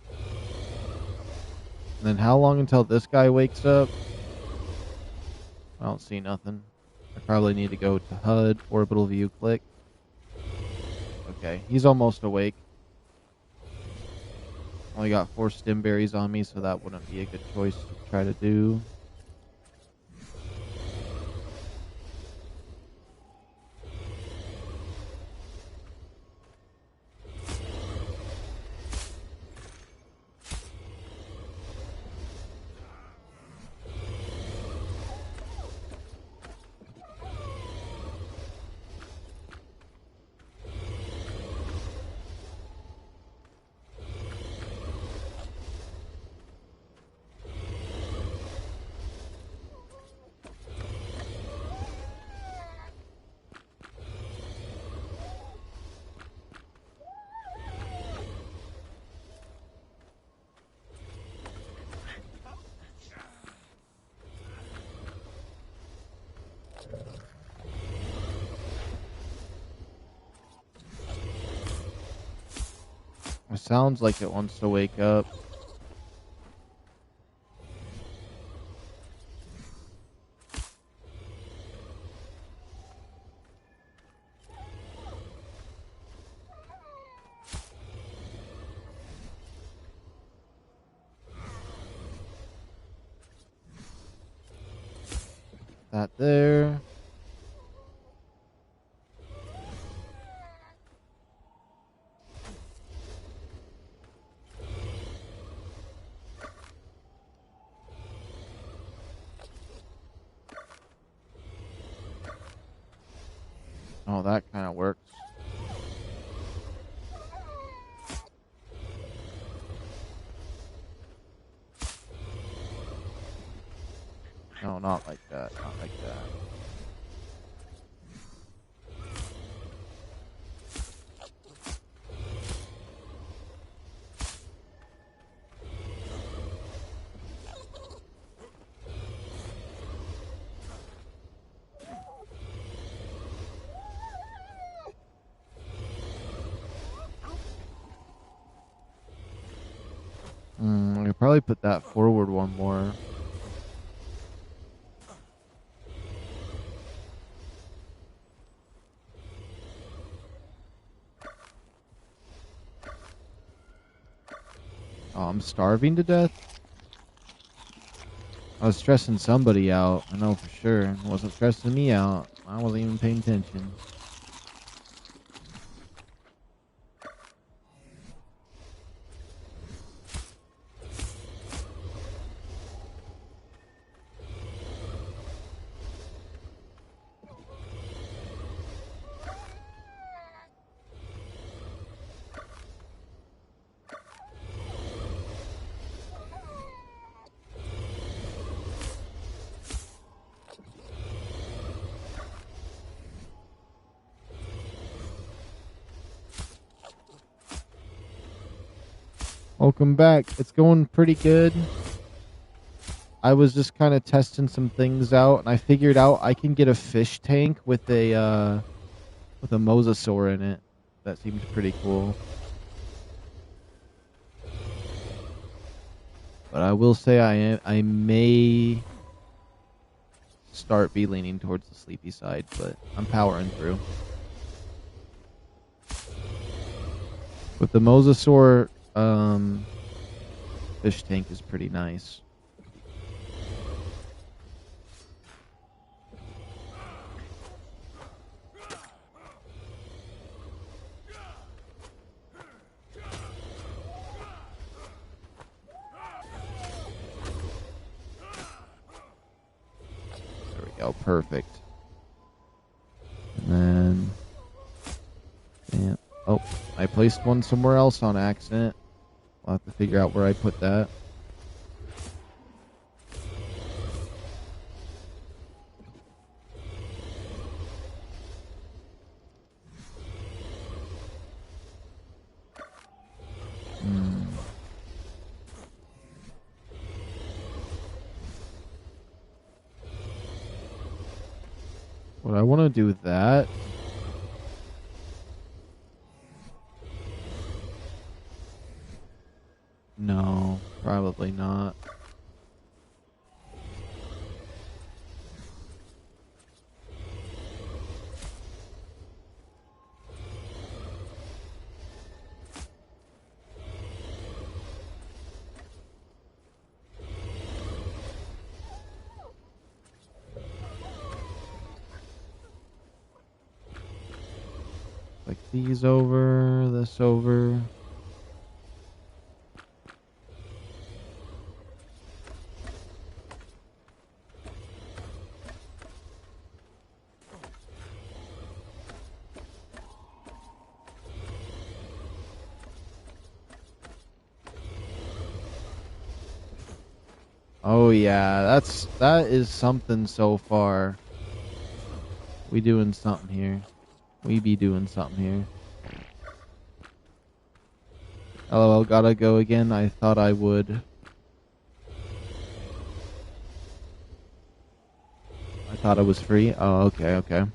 Speaker 1: And then how long until this guy wakes up? I don't see nothing. I probably need to go to HUD, orbital view, click. Okay, he's almost awake. Only got 4 stim berries on me, so that wouldn't be a good choice to try to do. It sounds like it wants to wake up. That there. Oh, that kind of works. No, not like that. Not like that. I could probably put that forward one more. Oh, I'm starving to death? I was stressing somebody out. I know for sure. It wasn't stressing me out. I wasn't even paying attention. Welcome back. It's going pretty good. I was just kind of testing some things out, and I figured out I can get a fish tank with a mosasaur in it. That seems pretty cool. But I will say I may start be leaning towards the sleepy side, but I'm powering through. With the mosasaur, fish tank is pretty nice. There we go, perfect. And then, yeah. Oh, I placed one somewhere else on accident. I'll have to figure out where I put that. Would I want to do that? No, probably not. Like these over, this over. Oh yeah, that is something so far. We doing something here. We be doing something here. LOL, gotta go again. I thought I would. I thought it was free. Oh, okay, okay.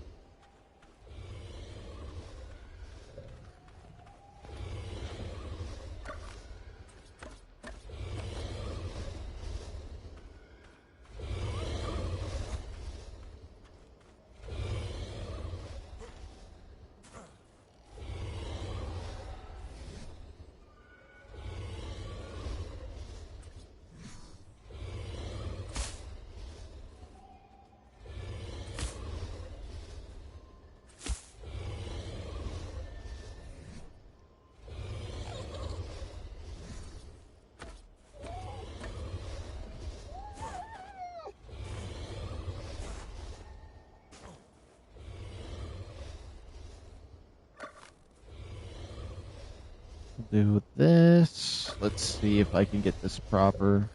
Speaker 1: Do this. Let's see if I can get this proper.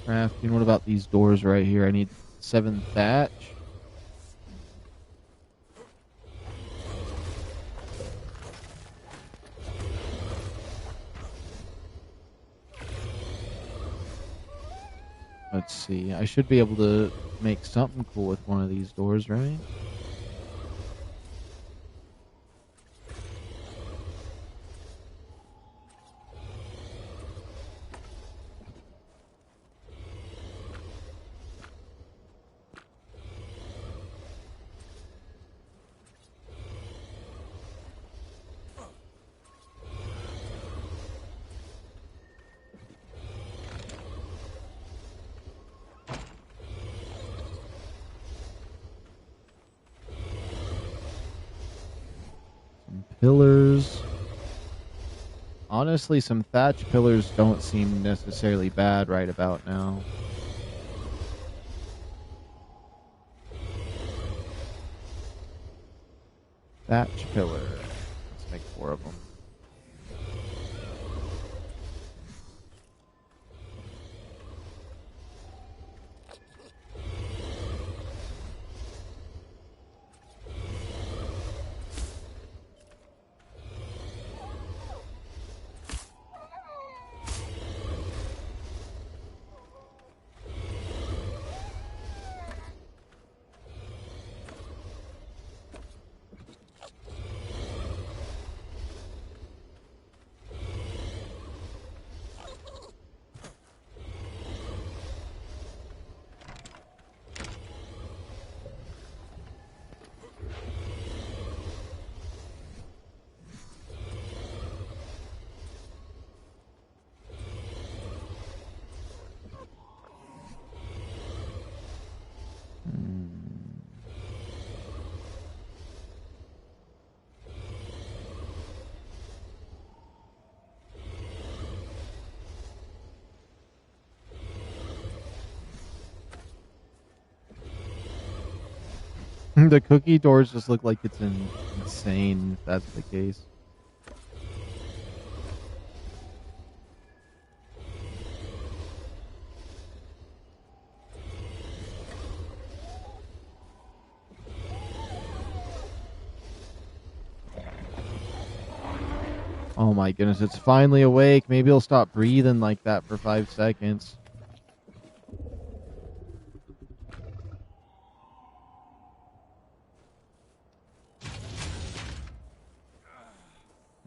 Speaker 1: Crafting. What about these doors right here? I need 7 thatch. Let's see. I should be able to make something cool with one of these doors, right? Pillars. Honestly, some thatch pillars don't seem necessarily bad right about now. Thatch pillar. Let's make 4 of them. The cookie doors just look like it's insane if that's the case. Oh my goodness, it's finally awake. Maybe it'll stop breathing like that for 5 seconds.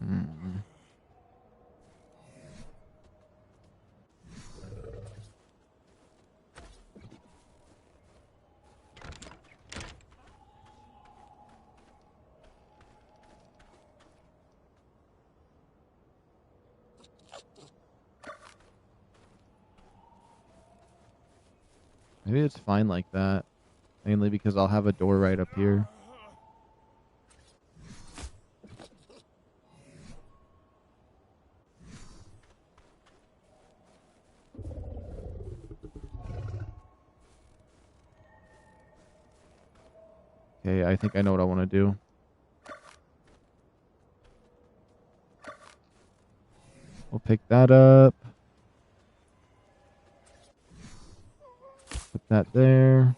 Speaker 1: Mm. Maybe it's fine like that. Mainly because I'll have a door right up here. Okay, I think I know what I want to do. We'll pick that up. Put that there.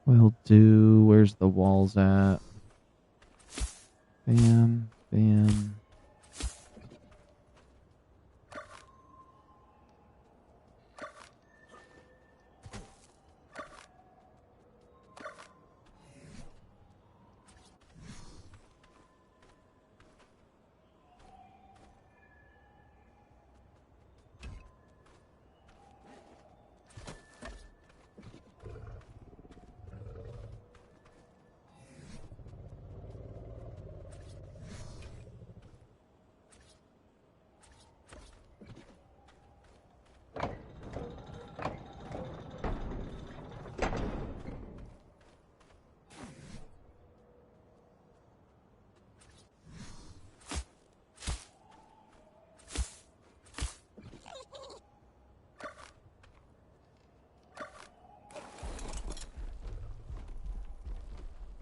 Speaker 1: We'll do... Where's the walls at? Bam, bam.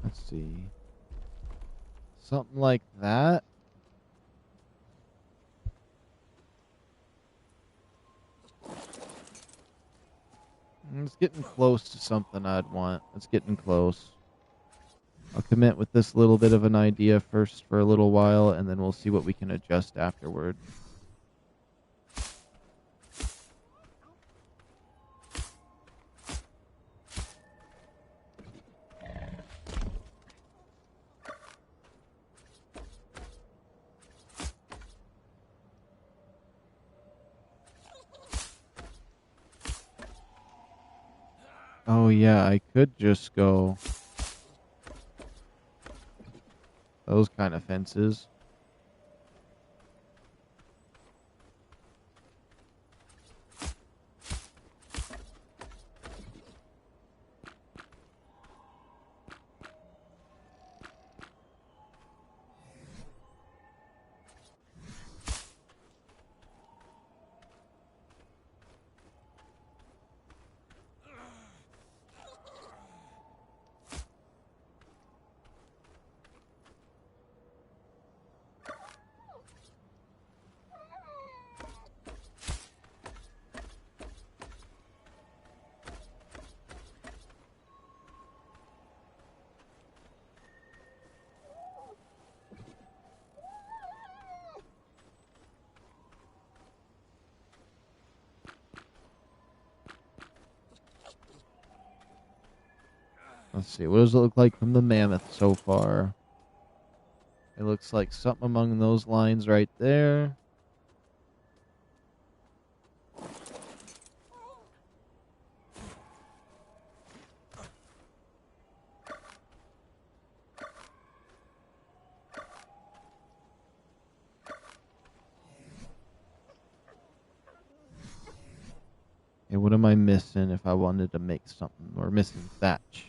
Speaker 1: Let's see. Something like that. It's getting close to something I'd want. It's getting close. I'll commit with this little bit of an idea first for a little while, and then we'll see what we can adjust afterward. Oh yeah, I could just go those kind of fences. Let's see, what does it look like from the mammoth so far? It looks like something among those lines right there. Okay, what am I missing if I wanted to make something? We're missing thatch.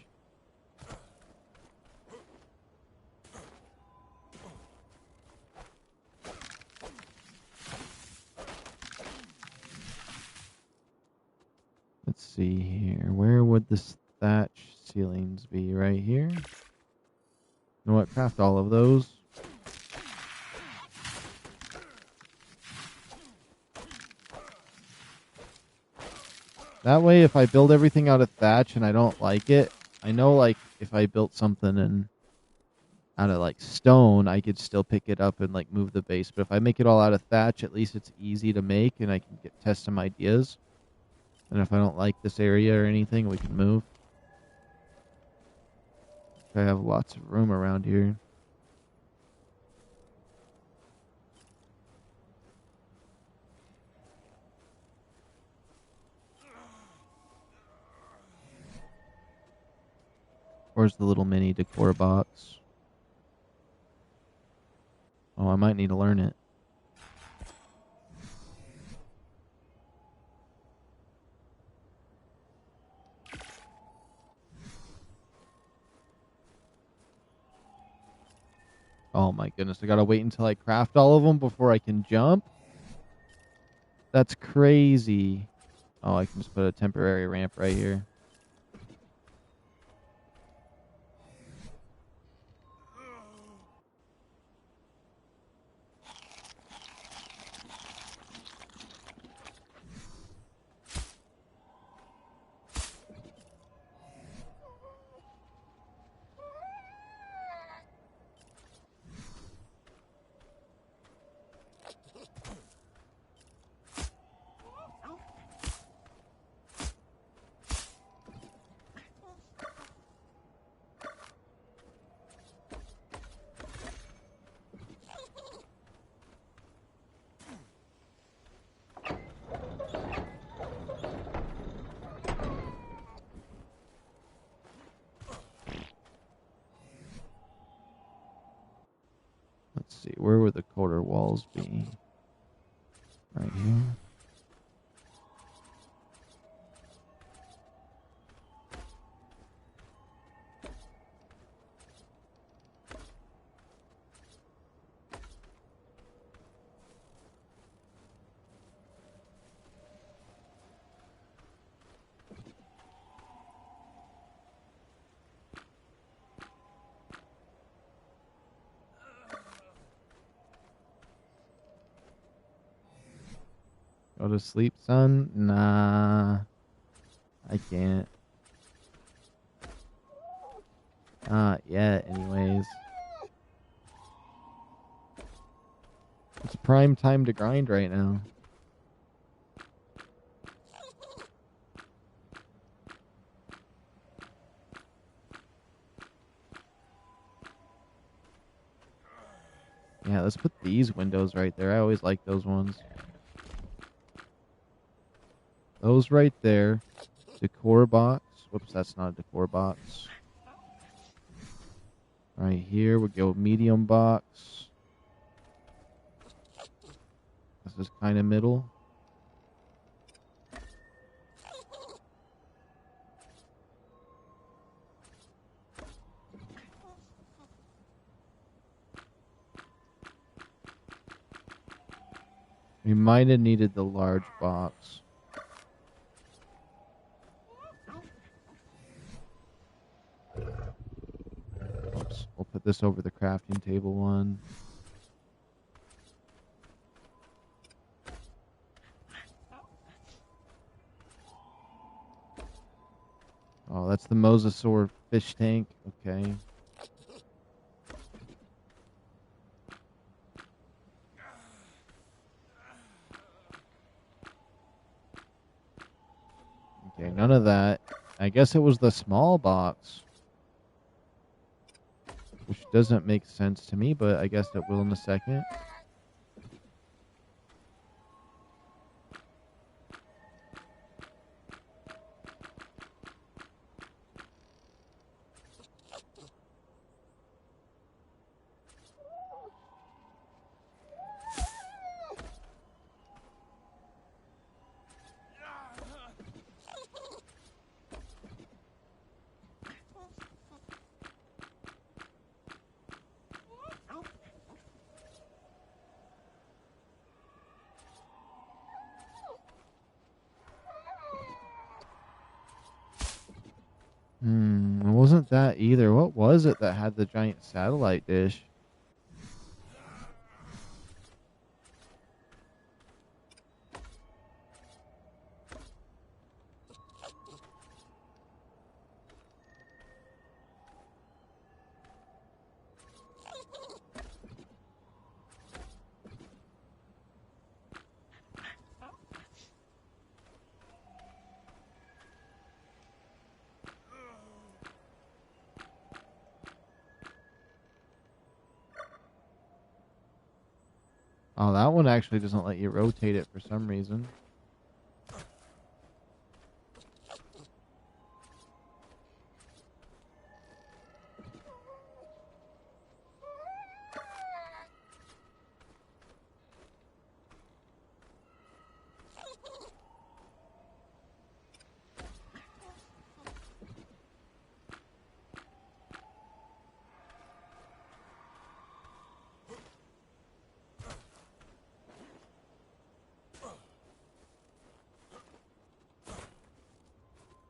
Speaker 1: Let's see here. Where would this thatch ceilings be? Right here? You know what? Craft all of those. That way, if I build everything out of thatch and I don't like it, I know, like, if I built something out of, like, stone, I could still pick it up and, like, move the base. But if I make it all out of thatch, at least it's easy to make and I can test some ideas. And if I don't like this area or anything, we can move. I have lots of room around here. Where's the little mini decor box? Oh, I might need to learn it. Oh my goodness, I gotta wait until I craft all of them before I can jump? That's crazy. Oh, I can just put a temporary ramp right here. Let's see, where would the quarter walls be? Right here. Go to sleep, son? Nah. I can't. Not yet, anyways. It's prime time to grind right now. Yeah, let's put these windows right there. I always like those ones. Those right there. Decor box. Whoops, that's not a decor box. Right here, we go medium box. This is kind of middle. We might have needed the large box. Oops, we'll put this over the crafting table one. Oh, that's the mosasaur fish tank. Okay. Okay, none of that. I guess it was the small box. Which doesn't make sense to me, but I guess it will in a second. that either. What was it that had the giant satellite dish? Oh, that one actually doesn't let you rotate it for some reason.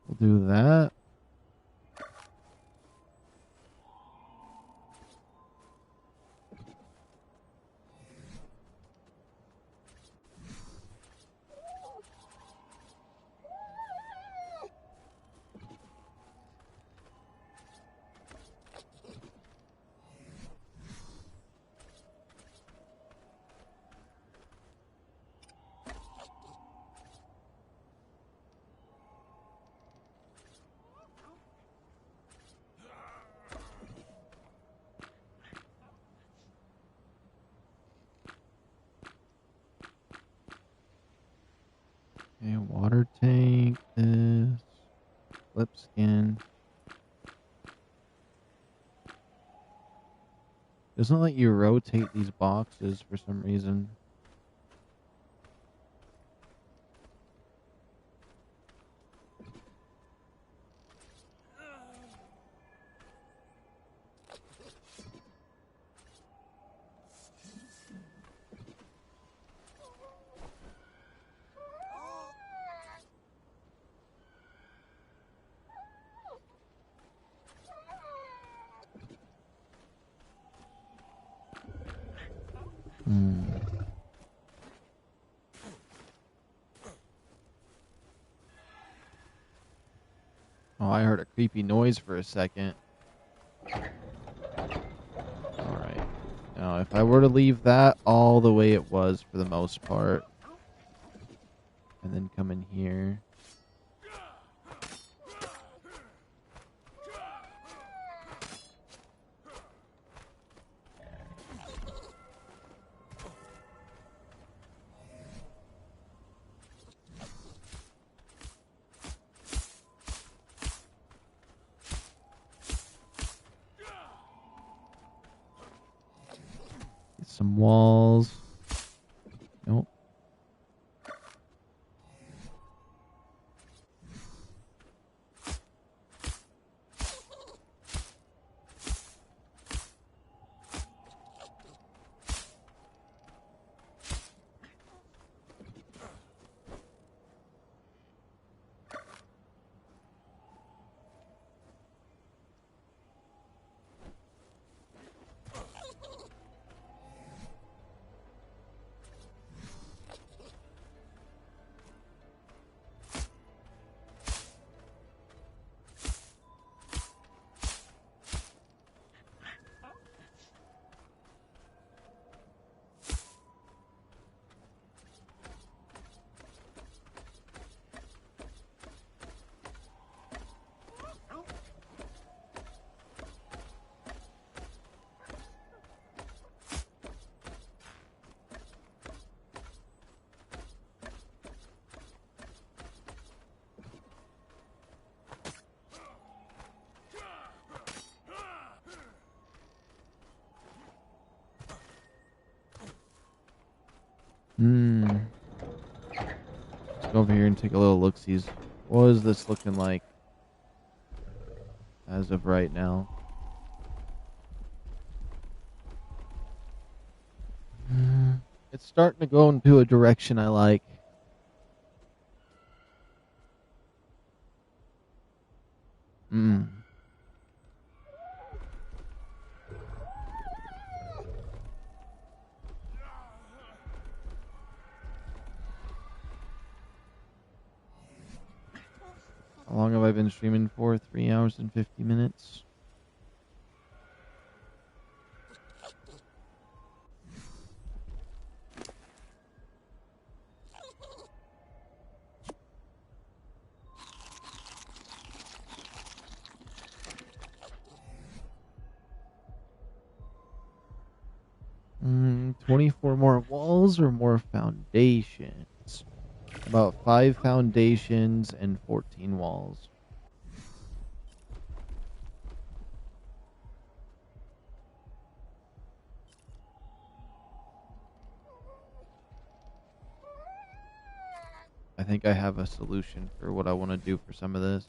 Speaker 1: We'll do that. Okay, water tank, this, flip skin. Doesn't let you rotate these boxes for some reason. Oh, I heard a creepy noise for a second. Alright. Now, if I were to leave that all the way it was for the most part, and then come in here. Get some walls. Nope. Let's go over here and take a little look-sees. What is this looking like as of right now? It's starting to go into a direction I like. How long have I been streaming for? 3 hours and 50 minutes. Mm, 24 more walls or more foundations? About 5 foundations and 14 walls. I think I have a solution for what I want to do for some of this.